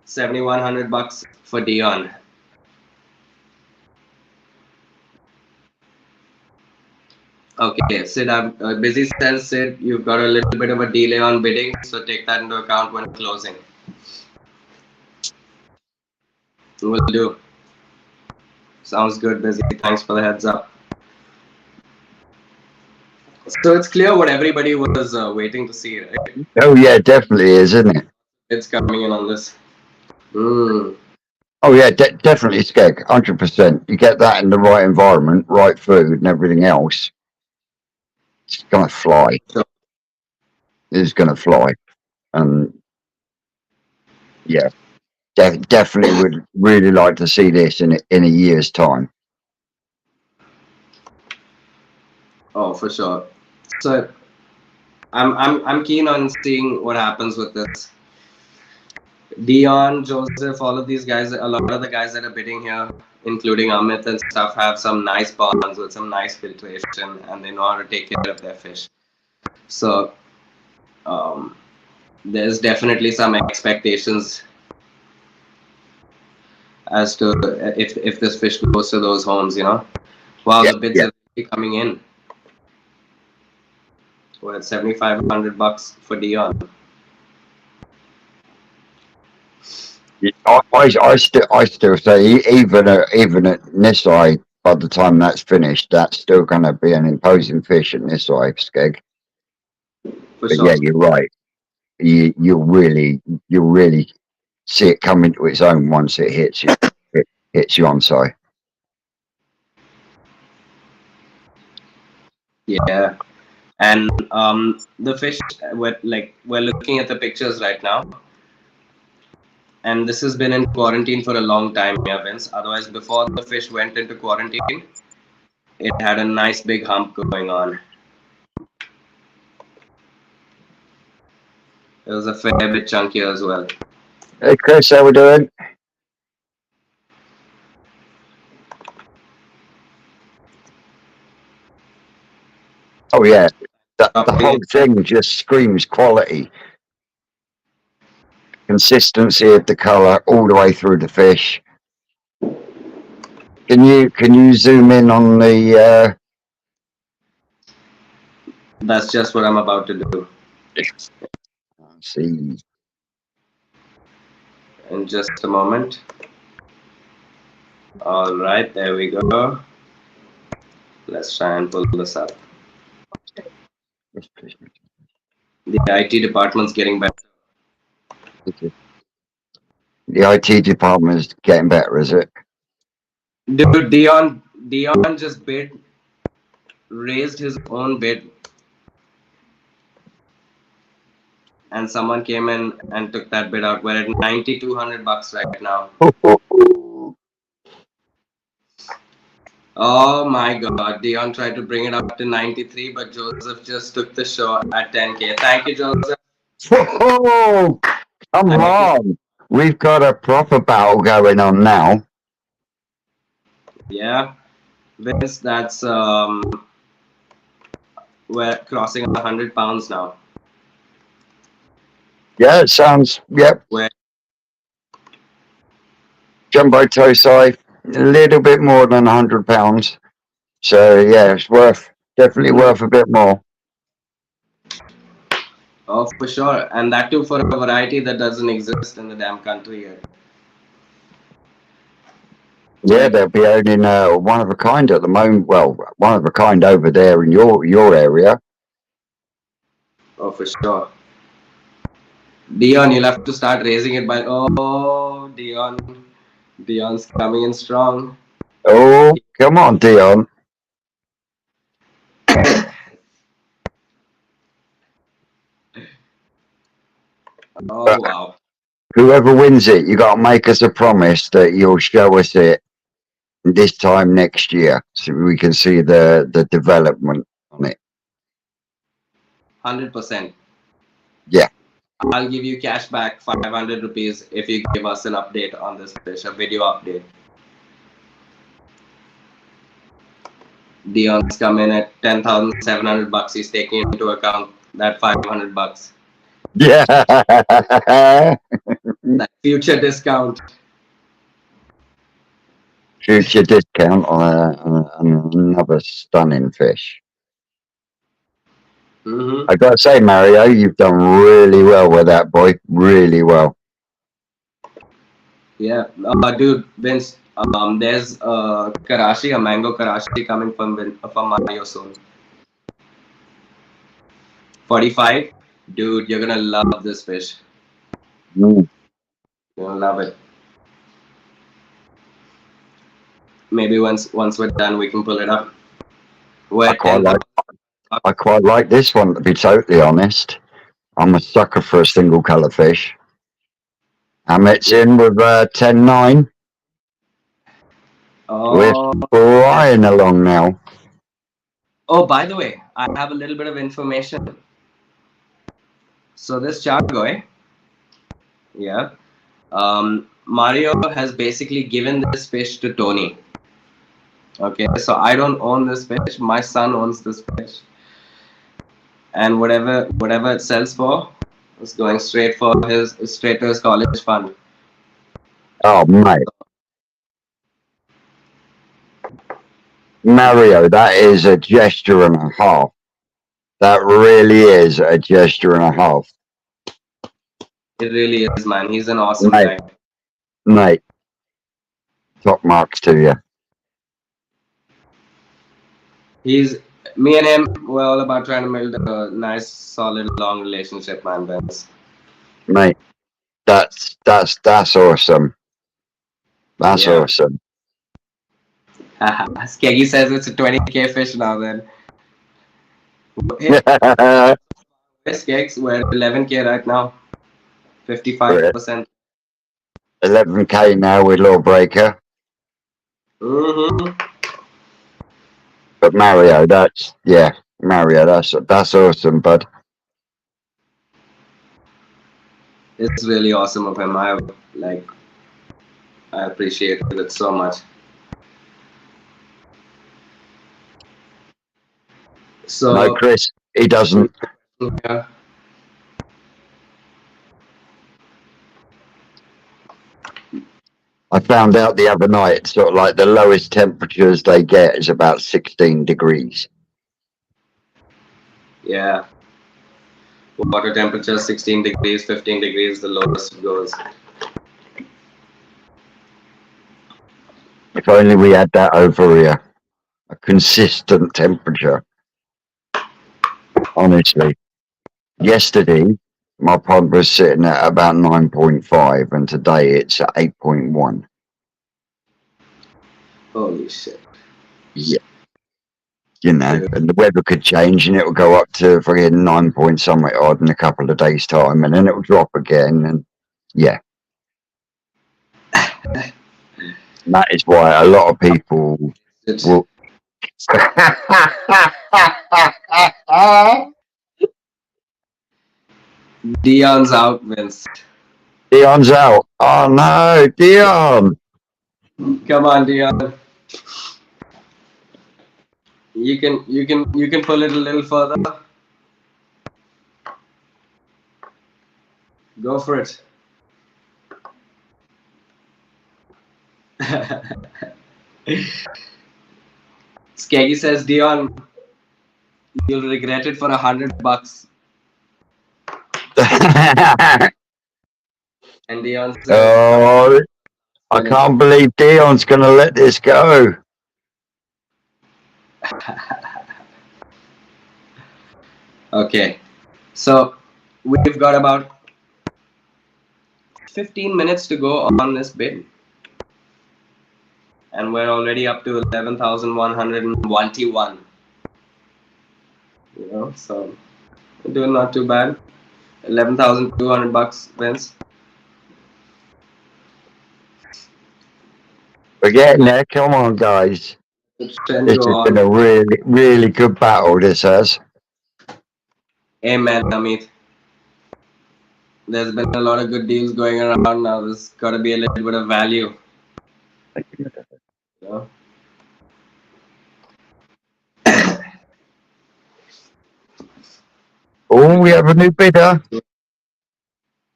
$7,100 for Dion. Okay, Sid, I'm busy. Says Sid, you've got a little bit of a delay on bidding, so take that into account when closing. Will do. Sounds good, busy. Thanks for the heads up. So it's clear what everybody was waiting to see, right? Oh yeah, definitely is, isn't it? It's coming in on this. Mm. Oh yeah, definitely skeg, 100%. You get that in the right environment, right food, and everything else, it's gonna fly. So, It's gonna fly, and yeah, definitely would really like to see this in a year's time. oh, for sure. So I'm keen on seeing what happens with this. Dion, Joseph, all of these guys, a lot of the guys that are bidding here, including Amit and stuff, have some nice ponds with some nice filtration, and they know how to take care of their fish. So um, there's definitely some expectations as to if this fish goes to those homes. Wow, Yeah, the bids yeah. are really coming in. We're at $7,500 for Dion. I still say even at Nisai, by the time that's finished, that's still going to be an imposing fish at Nisai, skeg. For But yeah, sure. you're right. You'll really see it come into its own once it hits you. It hits you on side. Yeah. And the fish, we're looking at the pictures right now, and this has been in quarantine for a long time, yeah, Vince. Otherwise, before the fish went into quarantine, it had a nice big hump going on. It was a fair bit chunkier as well. Hey Chris, how we doing? Oh yeah, the Dropping whole it. thing just screams quality, consistency of the color all the way through the fish. Can you zoom in on the? That's just what I'm about to do See, in just a moment. All right, there we go. Let's try and pull this up. The IT department's getting better. the IT department is getting better, is it? Dude, Dion just raised his own bid, and someone came in and took that bid out. We're at $9,200 right now. Oh my God, Dion tried to bring it up to 93, but Joseph just took the show at 10K. Thank you, Joseph. Oh, come Thank you. on. We've got a proper battle going on now. Yeah, Vince, that's we're crossing 100 pounds now. Yeah, it sounds, yep. We're Jumbo Tosai, a little bit more than £100. So yeah, it's definitely worth a bit more. oh for sure, and that too for a variety that doesn't exist in the damn country yet. Yeah, Like, they'll be owning one of a kind at the moment. Well, one of a kind over there in your area. oh for sure. Dion, you'll have to start raising it by. Oh, Dion's coming in strong. Oh, come on, Dion. Oh But wow. whoever wins it, you got to make us a promise that you'll show us it this time next year, so we can see the development on it. 100%. Yeah. I'll give you cash back 500 rupees if you give us an update on this fish, a video update. Dion's come in at 10,700 bucks. He's taking into account that 500 bucks. Yeah. That future discount. Future discount on another stunning fish. Mm-hmm. I got to say, Mario, you've done really well with that, boy. Really well. Yeah, dude, Vince. There's Karashi, a mango Karashi coming from Mario soon. 45, dude. You're gonna love this fish. Mm. You're gonna love it. Maybe once we're done, we can pull it up. We're I at quite 10,000 like. bucks. I quite like this one, to be totally honest. I'm a sucker for a single colour fish. Amit's in with 10-9. We're Oh, flying along now. oh, by the way, I have a little bit of information. So this Chargoy, yeah, Mario has basically given this fish to Tony. Okay, so I don't own this fish. My son owns this fish, and whatever it sells for, is going straight to his college fund. Oh, mate. Mario, that is a gesture and a half. That really is a gesture and a half. It really is, man. He's an awesome Mate, guy. mate, top marks to you. He's Me and him. We're all about trying to build a nice, solid, long relationship, man. Vince. Mate, that's awesome. That's Yeah. awesome. Skeggy says it's a 20K fish now. Then. Skeggs, we're at 11K right now. 55%. 11K now with Lawbreaker. Mm-hmm. But Mario, Mario, that's awesome, bud. It's really awesome of him. I appreciate it so much. So No, Chris, he doesn't. yeah. I found out the other night, sort of like the lowest temperatures they get is about 16 degrees. Yeah. Water temperature 16 degrees, 15 degrees, the lowest goes. If only we had that over here. A consistent temperature. Honestly. Yesterday, my pond was sitting at about 9.5, and today it's at 8.1. Holy shit. Yeah. You know, and the weather could change and it will go up to fucking 9 point something odd in a couple of days' time, and then it will drop again. And yeah. That is why a lot of people will. Dion's out, Vince. Dion's out. Oh no, Dion. Come on, Dion. You can pull it a little further. Go for it. Skeggy says, Dion, you'll regret it for $100. And Dion says, Oh, I can't believe Dion's going to let this go. Okay, so we've got about 15 minutes to go on this bid. And we're already up to 11,121. You know, so we're doing not too bad. $11,200, Vince. We're getting there. Come on, guys. It can This go has been on. a really, really good battle. This has. Amen, Amit. There's been a lot of good deals going around now. There's got to be a little bit of value. You know? Oh, we have a new bidder.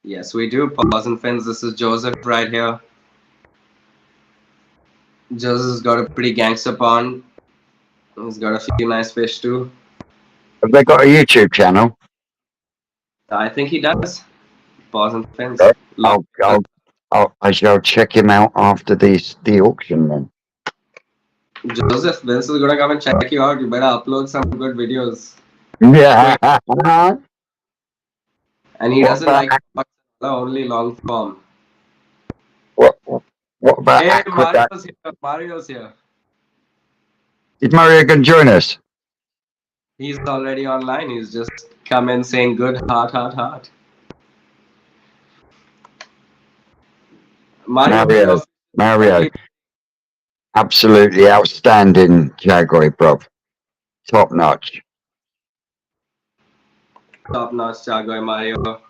Yes, we do. Paws and fins. This is Joseph right here. Joseph's got a pretty gangster pond. He's got a few nice fish too. Have they got a YouTube channel? I think he does. Paws and fins. Yeah. I shall check him out after the auction then. Joseph, Vince is gonna come and check you out. You better upload some good videos. Yeah. And he What doesn't about like only long form. what? What about Hey, Aqueduct? Mario's here. Mario's here. Is Mario going to join us? He's already online. He's just come in saying good heart, heart, heart. Mario, Mario, Mario, currently absolutely outstanding Jaguar, bro. Top notch. top notch Chagoy Mario.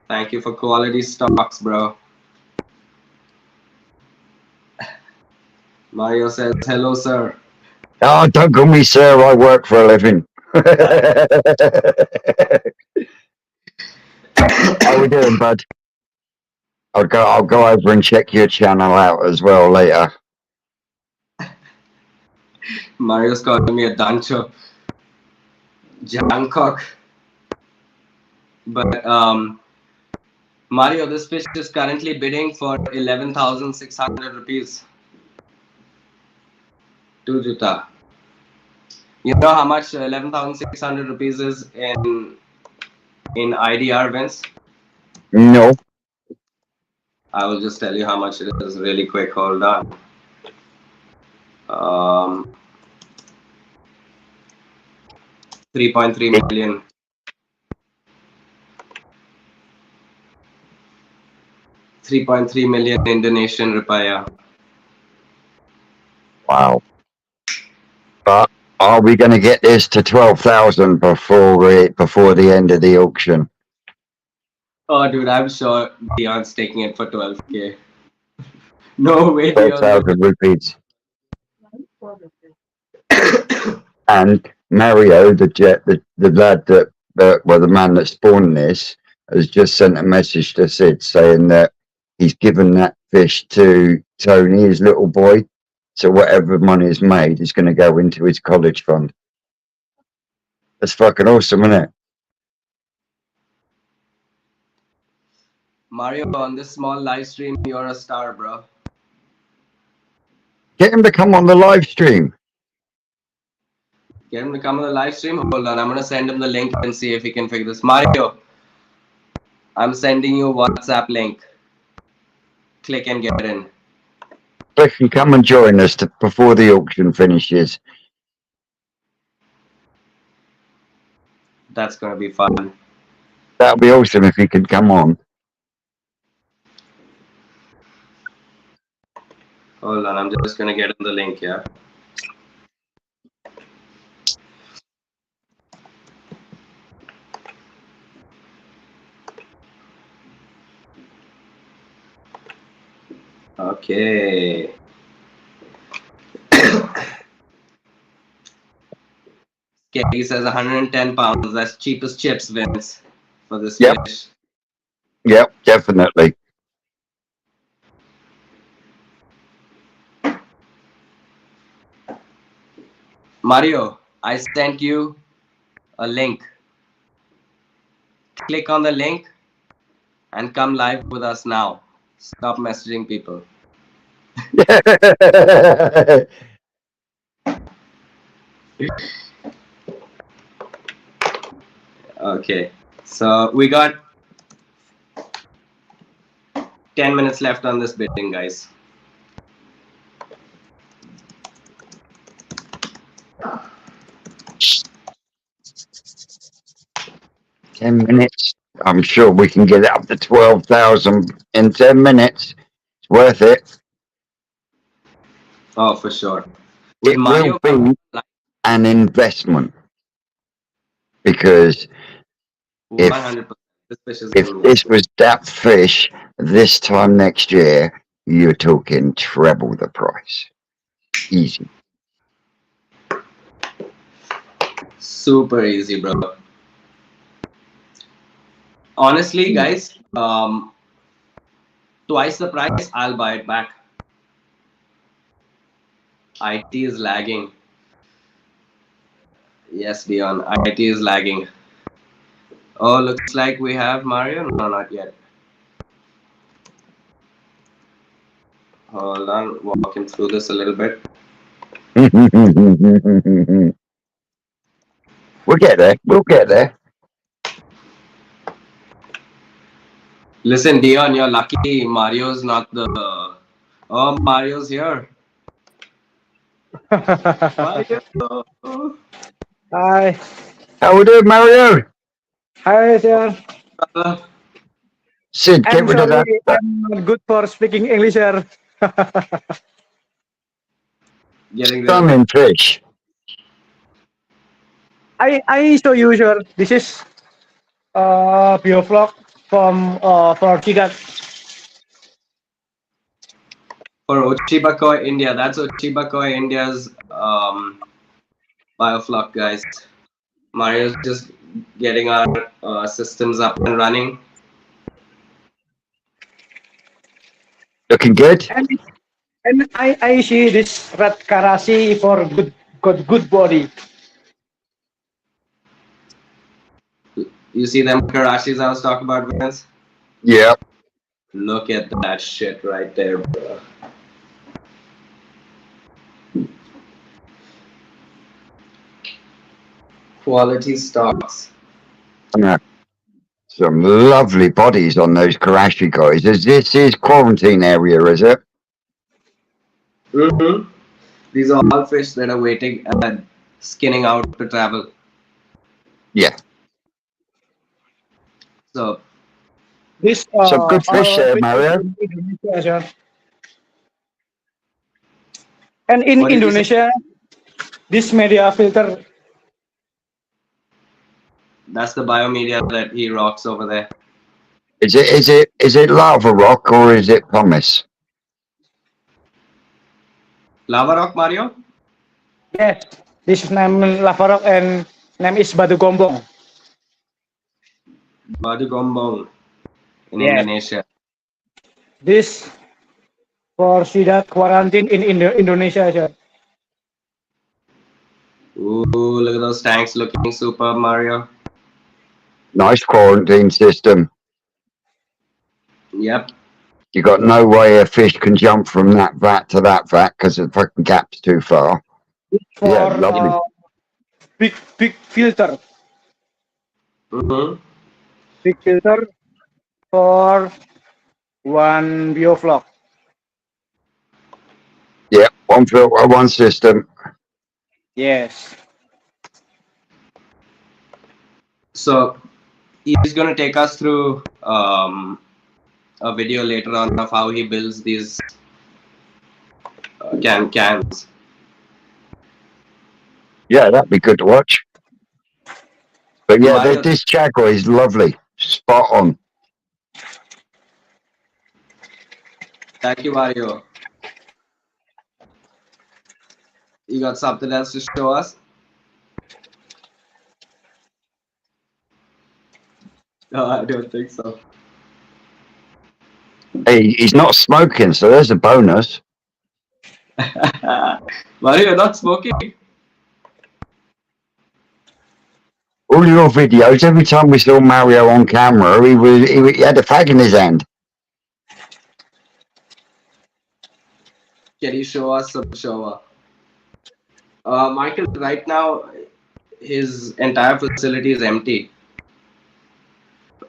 Thank you for quality stocks, bro. Mario says hello, sir. Oh, don't call me sir. I work for a living. How we doing, bud? I'll go over and check your channel out as well later. Mario's calling me a dancho. Jangkok. But Mario, this fish is currently bidding for 11,600 rupees. 2 juta. You know how much 11,600 rupees is in IDR, Vince? No. I will just tell you how much it is really quick. Hold on. 3.3 million. 3.3 million Indonesian rupiah. Wow. But are we going to get this to 12,000 before the end of the auction? Oh, dude, I'm sure Dion's taking it for 12K. No way, Dion's 12,000 rupees. And Mario, the lad well, the man that spawned this, has just sent a message to Sid saying that he's given that fish to Tony, his little boy. So whatever money is made is going to go into his college fund. That's fucking awesome, isn't it? Mario, on this small live stream, you're a star, bro. Get him to come on the live stream. Get him to come on the live stream. Hold on, I'm gonna send him the link and see if he can figure this. Mario, I'm sending you WhatsApp link. Click and get in. Click and come and join us before the auction finishes. That's gonna be fun. That'll be awesome if he could come on. Hold on, I'm just gonna get him the link here. Okay. He says 110 pounds. That's cheapest chips, Vince, for this Yep. fish. Yep, definitely. Mario, I sent you a link. Click on the link and come live with us now. Stop messaging people. Okay, so we got 10 minutes left on this bidding, guys. Ten minutes. I'm sure we can get it up to 12,000 in 10 minutes. It's worth it. Oh, for sure. Would It will Mario come be back? an investment because if 100%. This fish is if gonna be this worth it. was that fish this time next year, you're talking treble the price. Easy. Super easy, bro. Honestly, guys, twice the price, I'll buy it back. IT is lagging. Yes, Dion, IT is lagging. Oh, looks like we have Mario. No, not yet. Hold on, walking through this a little bit. We'll get there. We'll get there. Listen, Dion, you're lucky. Mario's not the. Oh, Mario's here. Mario. Hi. How we doing, Mario? Hi, sir. Uh, Sid, get I'm rid of sorry, that. I'm not good for speaking English, sir. Getting there. Stunning fish. I show you, sir. This is bioflock from for Chigat. For Ochiba Koi India. That's Ochiba Koi India's bioflock, guys. Mario's just getting our systems up and running. Looking good? And I see this red karasi for good body. You see them Karashis I was talking about, Vince? Yeah. Look at that shit right there, bro. Quality stocks. Yeah. Some lovely bodies on those Karashi guys. This is quarantine area, is it? Mm-hmm. These are all fish that are waiting and skinning out to travel. Yeah. So, This Some good fish all there, fish is Mario. in Indonesia, sir. And in what did you say? Indonesia, this media filter. That's the biomedia that he rocks over there. Is it lava rock or is it pumice? Lava rock, Mario? Yes, this is name Lavarok and name is Batu Gombong. Badu Gombong in Yes. Indonesia. This for Sidat quarantine in Indonesia, sir. Ooh, look at those tanks looking superb, Mario. Nice quarantine system. Yep. You got no way a fish can jump from that vat to that vat because the fucking gap's too far. Yeah, For lovely. big filter, Mm-hmm. big filter for one bioflock. Yeah, one filter, one system. Yes. So, he's going to take us through a video later on of how he builds these cans. Yeah, that'd be good to watch. But yeah, Mario, this Jaguar is lovely. Spot on. thank you, Mario. You got something else to show us? No, I don't think so. Hey, he's not smoking, so there's a bonus. Mario, you're not smoking? All your videos, every time we saw Mario on camera, he had a fag in his hand. Can you show us some shower? Michael, right now, his entire facility is empty.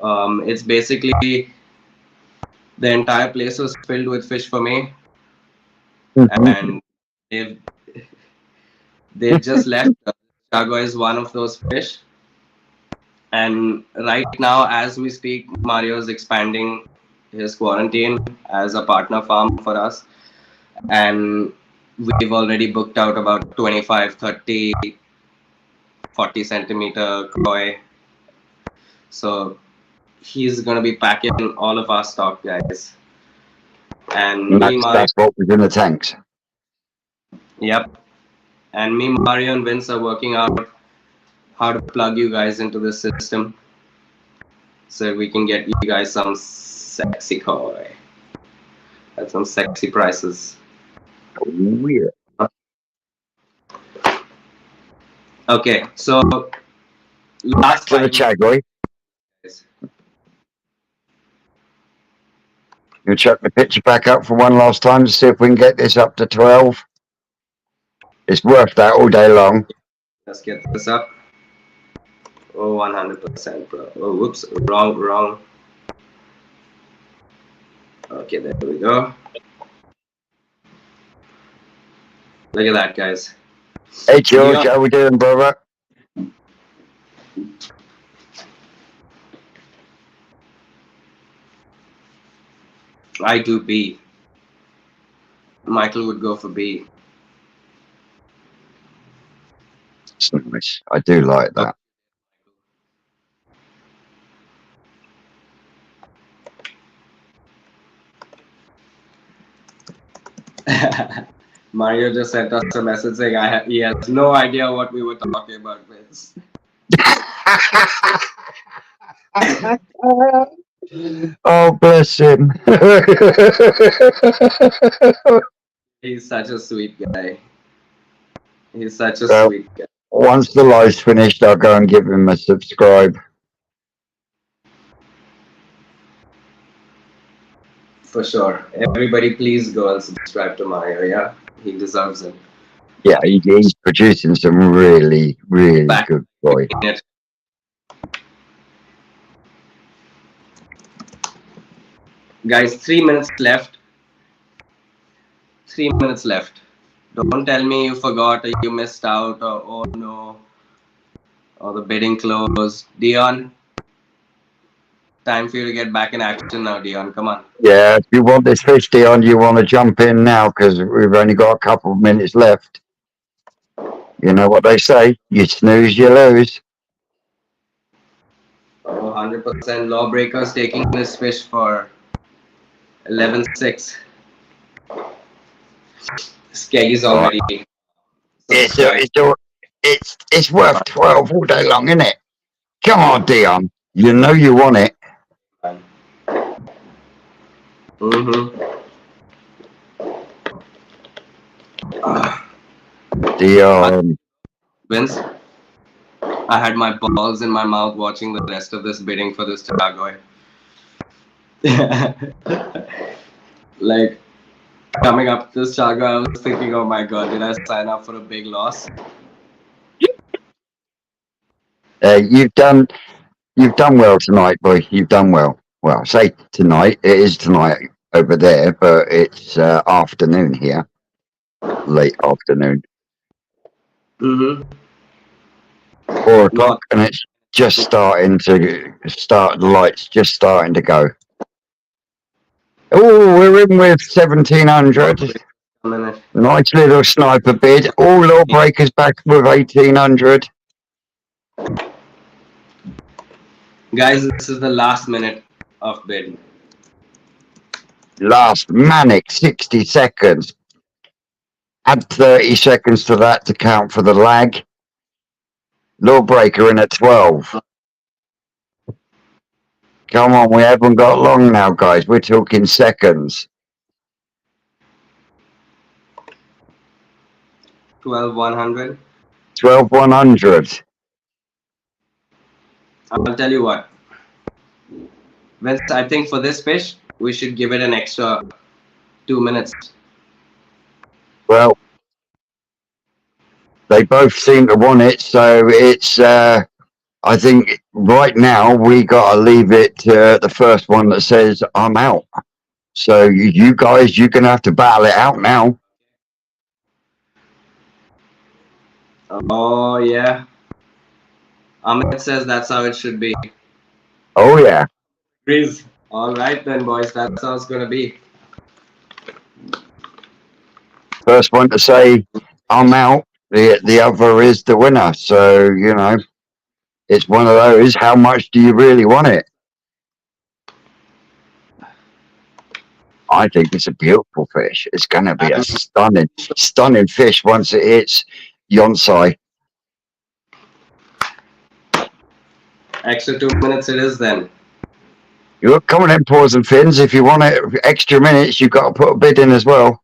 It's basically the entire place was filled with fish for me, and they've they've just left. Chago is one of those fish. And right now, as we speak, Mario is expanding his quarantine as a partner farm for us. And we've already booked out about 25, 30, 40 centimeter koi. So he's going to be packing all of our stock, guys. And me, Mario, That's what was in the tanks. yep. And me, Mario, and Vince are working out how to plug you guys into the system so we can get you guys some sexy koi at some sexy prices. Weird. Okay, so last To the time, Chagoy. guys. You check the picture back up for one last time to see if we can get this up to 12. It's worth that all day long. Let's get this up. Oh, 100%, bro. Oh, whoops, wrong. Okay, there we go. Look at that, guys. Hey George, Leon, how we doing, brother? I do B. Michael would go for B. It's nice. I do like that. Mario just sent us a message saying he has no idea what we were talking about, Vince. Oh, bless him. He's such a sweet guy. He's such a Well, sweet guy. once the live's finished, I'll go and give him a subscribe. For sure. Everybody, please go and subscribe to Mario. Yeah, he deserves it. Yeah, he's producing some really, really Back good boy. it. Guys, 3 minutes left. 3 minutes left. Don't tell me you forgot or you missed out or oh no, or the bidding closed. Dion, time for you to get back in action now, Dion. Come on. Yeah, if you want this fish, Dion, you want to jump in now because we've only got a couple of minutes left. You know what they say, you snooze, you lose. Oh, 100% Lawbreakers taking this fish for 11.6. Skeggy's already It's subscribed. it's worth 12 all day long, isn't it? Come on, Dion. You know you want it. Mm-hmm. Dion. Vince, I had my balls in my mouth watching the rest of this bidding for this Chagoy. Like, coming up to this Chagoy, I was thinking, oh my god, did I sign up for a big loss? You've done well tonight, boy. You've done well. Well, I say tonight. It is tonight over there, but it's afternoon here. Late afternoon. Mm-hmm. 4 o'clock, and it's just starting to start. The lights just starting to go. Oh, we're in with 1700. Nice little sniper bid. All Lawbreakers back with 1800. Guys, this is the last minute of bid. Last manic 60 seconds. Add 30 seconds to that to count for the lag. Lawbreaker in at 12. Come on, we haven't got long now, guys. We're talking seconds. 12,100. 12,100. I'll tell you what. Vince, I think for this fish, we should give it an extra 2 minutes. Well, they both seem to want it, so it's. I think right now we got to leave it to the first one that says I'm out. So you guys, you're gonna have to battle it out now. Oh yeah. Amit says that's how it should be. Oh yeah. Agrees. All right then, boys. That's how it's gonna be. First one to say I'm out, the other is the winner. So, it's one of those, how much do you really want it? I think it's a beautiful fish. It's going to be a And stunning, stunning fish once it hits Yonsei. extra 2 minutes it is then. You're coming in paws and fins. If you want it extra minutes, you've got to put a bid in as well.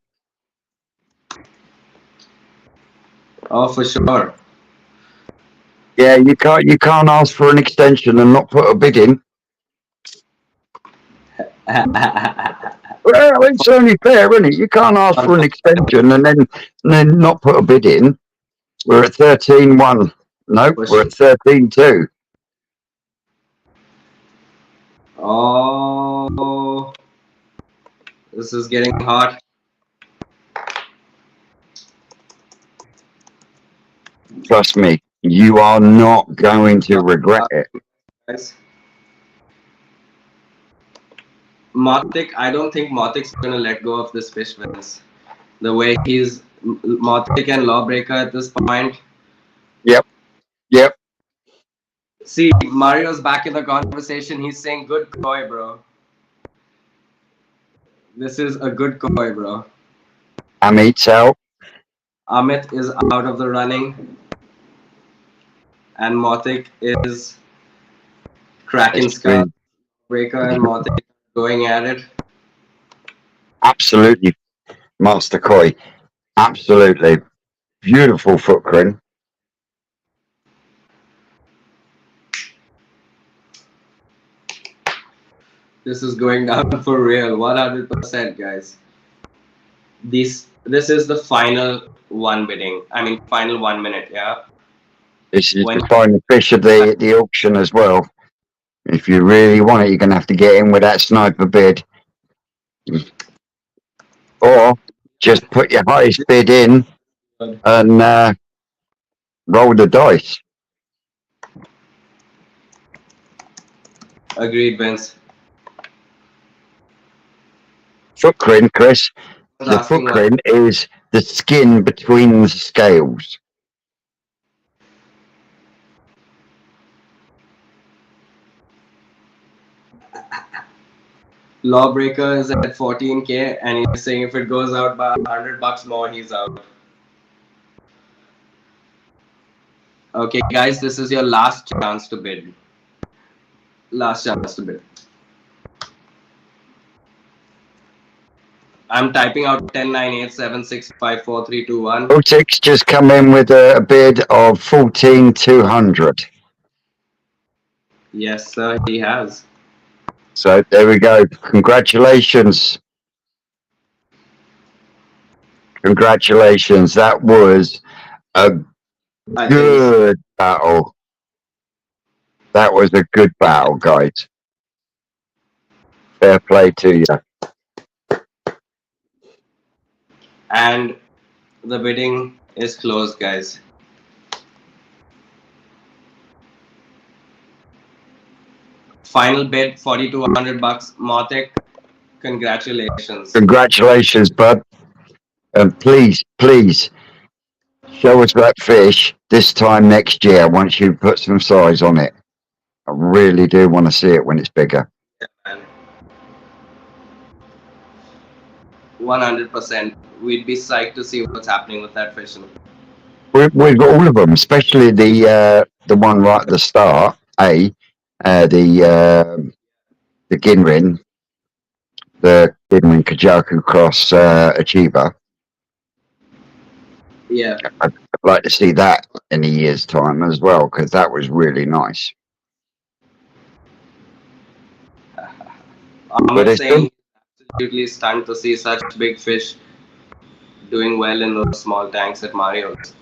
Oh, for sure. Yeah, you can't ask for an extension and not put a bid in. Well, it's only fair, isn't it? You can't ask for an extension and then not put a bid in. We're at 13-1. Nope, For we're sure. at 13-2. Oh, this is getting hot. Trust me, you are not going to regret it. Guys. Matic, I don't think Matic's gonna let go of this fish, Vince. The way he's Matic and Lawbreaker at this point. Yep, yep. See, Mario's back in the conversation. He's saying, "Good koi, bro. This is a good koi, bro." Amit's out. Amit is out of the running, and Matic is cracking It's skull. been Breaker and Matic going at it. absolutely Master Koi. Absolutely. Beautiful footprint. This is going down for real, 100%, guys. This is the final one bidding. I mean, final 1 minute. Yeah. This is When the final fish of the auction as well. If you really want it, you're going to have to get in with that sniper bid. Or just put your highest bid in and roll the dice. agreed, Vince. Footprint, Chris. I was The asking what footprint is the skin between the scales. Lawbreaker is at 14K, and he's saying if it goes out by $100 more, he's out. Okay, guys, this is your last chance to bid. Last chance to bid. I'm typing out 1098765431. 06 just come in with a bid of 14,200. Yes, sir, he has. So there we go. Congratulations. Congratulations. That was a I think good battle. That was a good battle, guys. Fair play to you. and the bidding is closed, guys. Final bid $4,200. Motic, congratulations. Congratulations, bud. And please, please show us that fish this time next year once you put some size on it. I really do want to see it when it's bigger. 100%. We'd be psyched to see what's happening with that fish. We've got all of them, especially the one right at the start. The Ginrin, the Ginrin Kajaku cross Ochiba. Yeah. I'd like to see that in a year's time as well, because that was really nice. I'm it's saying absolutely stunned to see such big fish doing well in those small tanks at Mario's.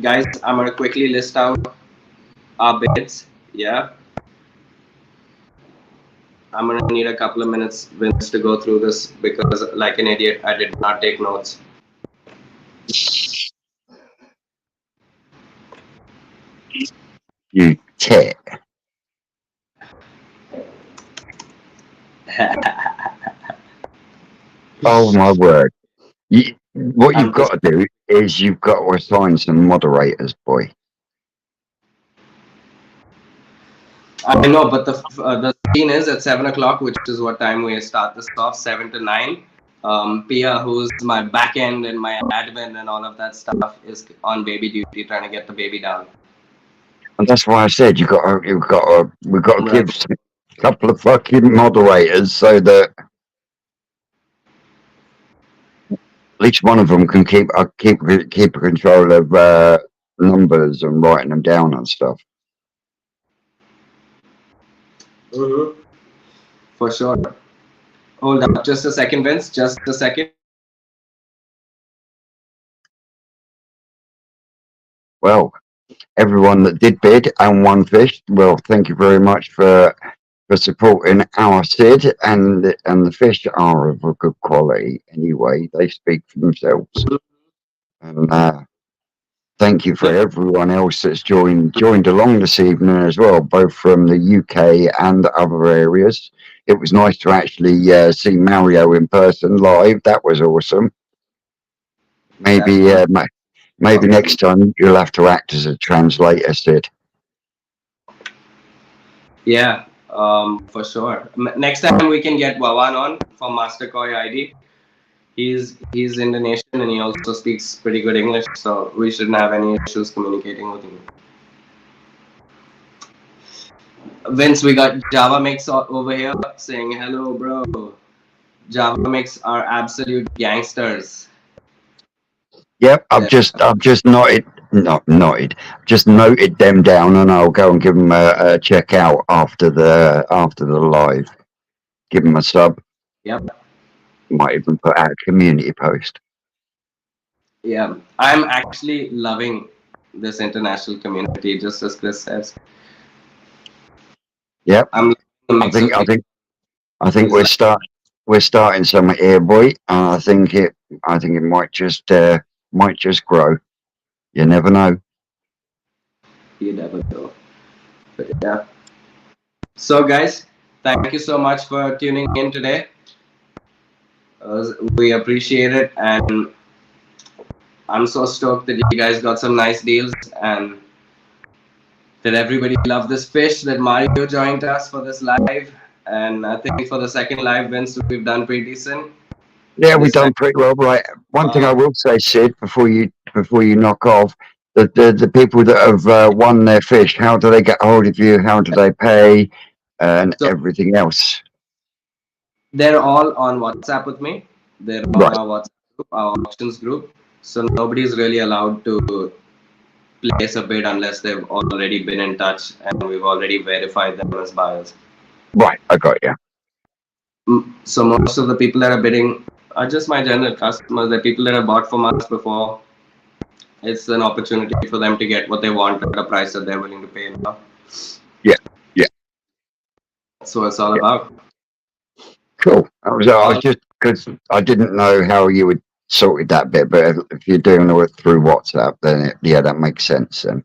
Guys, I'm gonna quickly list out our bids. Yeah. I'm gonna need a couple of minutes, Vince, to go through this because, like an idiot, I did not take notes. You tit. Oh my word. What you've I'm just. got to do is you've got to assign some moderators, boy. I know, but the scene is at 7 o'clock, which is what time we start this off, 7 to 9. Pia, who's my back end and my admin and all of that stuff, is on baby duty, trying to get the baby down. And that's why I said we've got to Right. give a couple of fucking moderators so that at least one of them can keep control of numbers and writing them down and stuff. Mm-hmm. For sure. Hold up, just a second, Vince. Just a second. Well, everyone that did bid and won fish, well, thank you very much for supporting our Sid, and the fish are of a good quality anyway. They speak for themselves. And thank you for everyone else that's joined along this evening as well, both from the UK and other areas. It was nice to actually see Mario in person live. That was awesome. Maybe maybe next time you'll have to act as a translator, Sid. Yeah, for sure. Next time we can get Wawan on from Mastercoy ID. He's Indonesian and he also speaks pretty good English, so we shouldn't have any issues communicating with him. Vince, we got Java Mix over here saying hello, bro. Java Mix are absolute gangsters. Yep, I've just noted just noted them down, and I'll go and give them a check out after the live. Give them a sub. Yep. Might even put out a community post. Yeah, I'm actually loving this international community, just as Chris says. Yep. I'm I think we're starting something here, boy. I think it might just grow. You never know. You never know. But yeah. So guys, thank you so much for tuning in today. We appreciate it, and I'm so stoked that you guys got some nice deals and that everybody loved this fish, that Mario joined us for this live. And I think for the second live, Vince, we've done pretty decent. Yeah, we've done pretty well. Right. One thing I will say, Sid, before you knock off, the people that have won their fish, how do they get hold of you? How do they pay, and everything else? They're all on WhatsApp with me. They're on our WhatsApp group, our auctions group. So nobody's really allowed to place a bid unless they've already been in touch and we've already verified them as buyers. Right, I got you. So most of the people that are bidding are just my general customers, the people that have bought from us before. It's an opportunity for them to get what they want at a price that they're willing to pay now. Yeah. That's what it's all about. Cool. I was just because I didn't know how you would sorted that bit, but if you're doing it through WhatsApp, then that makes sense. Then.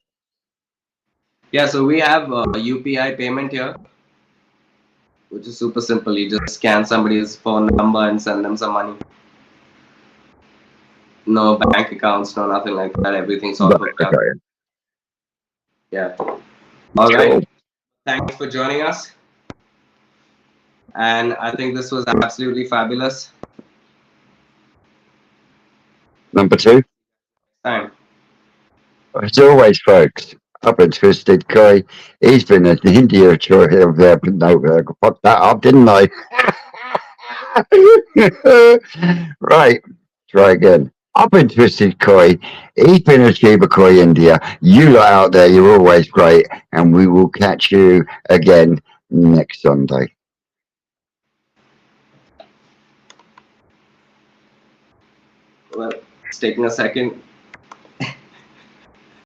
Yeah, so we have a UPI payment here, which is super simple. You just scan somebody's phone number and send them some money. No bank accounts, no nothing like that. Everything's all hooked up. Yeah. All right. Thanks for joining us. And I think this was absolutely fabulous. Number 2. Time. As always, folks, up and twisted Koi. He's been in India, sure. No, fuck that up, didn't I? Right, try again. Up and twisted Koi. He's been in Ochiba Koi, India. You lot out there, you're always great, and we will catch you again next Sunday. Well, it's taking a second.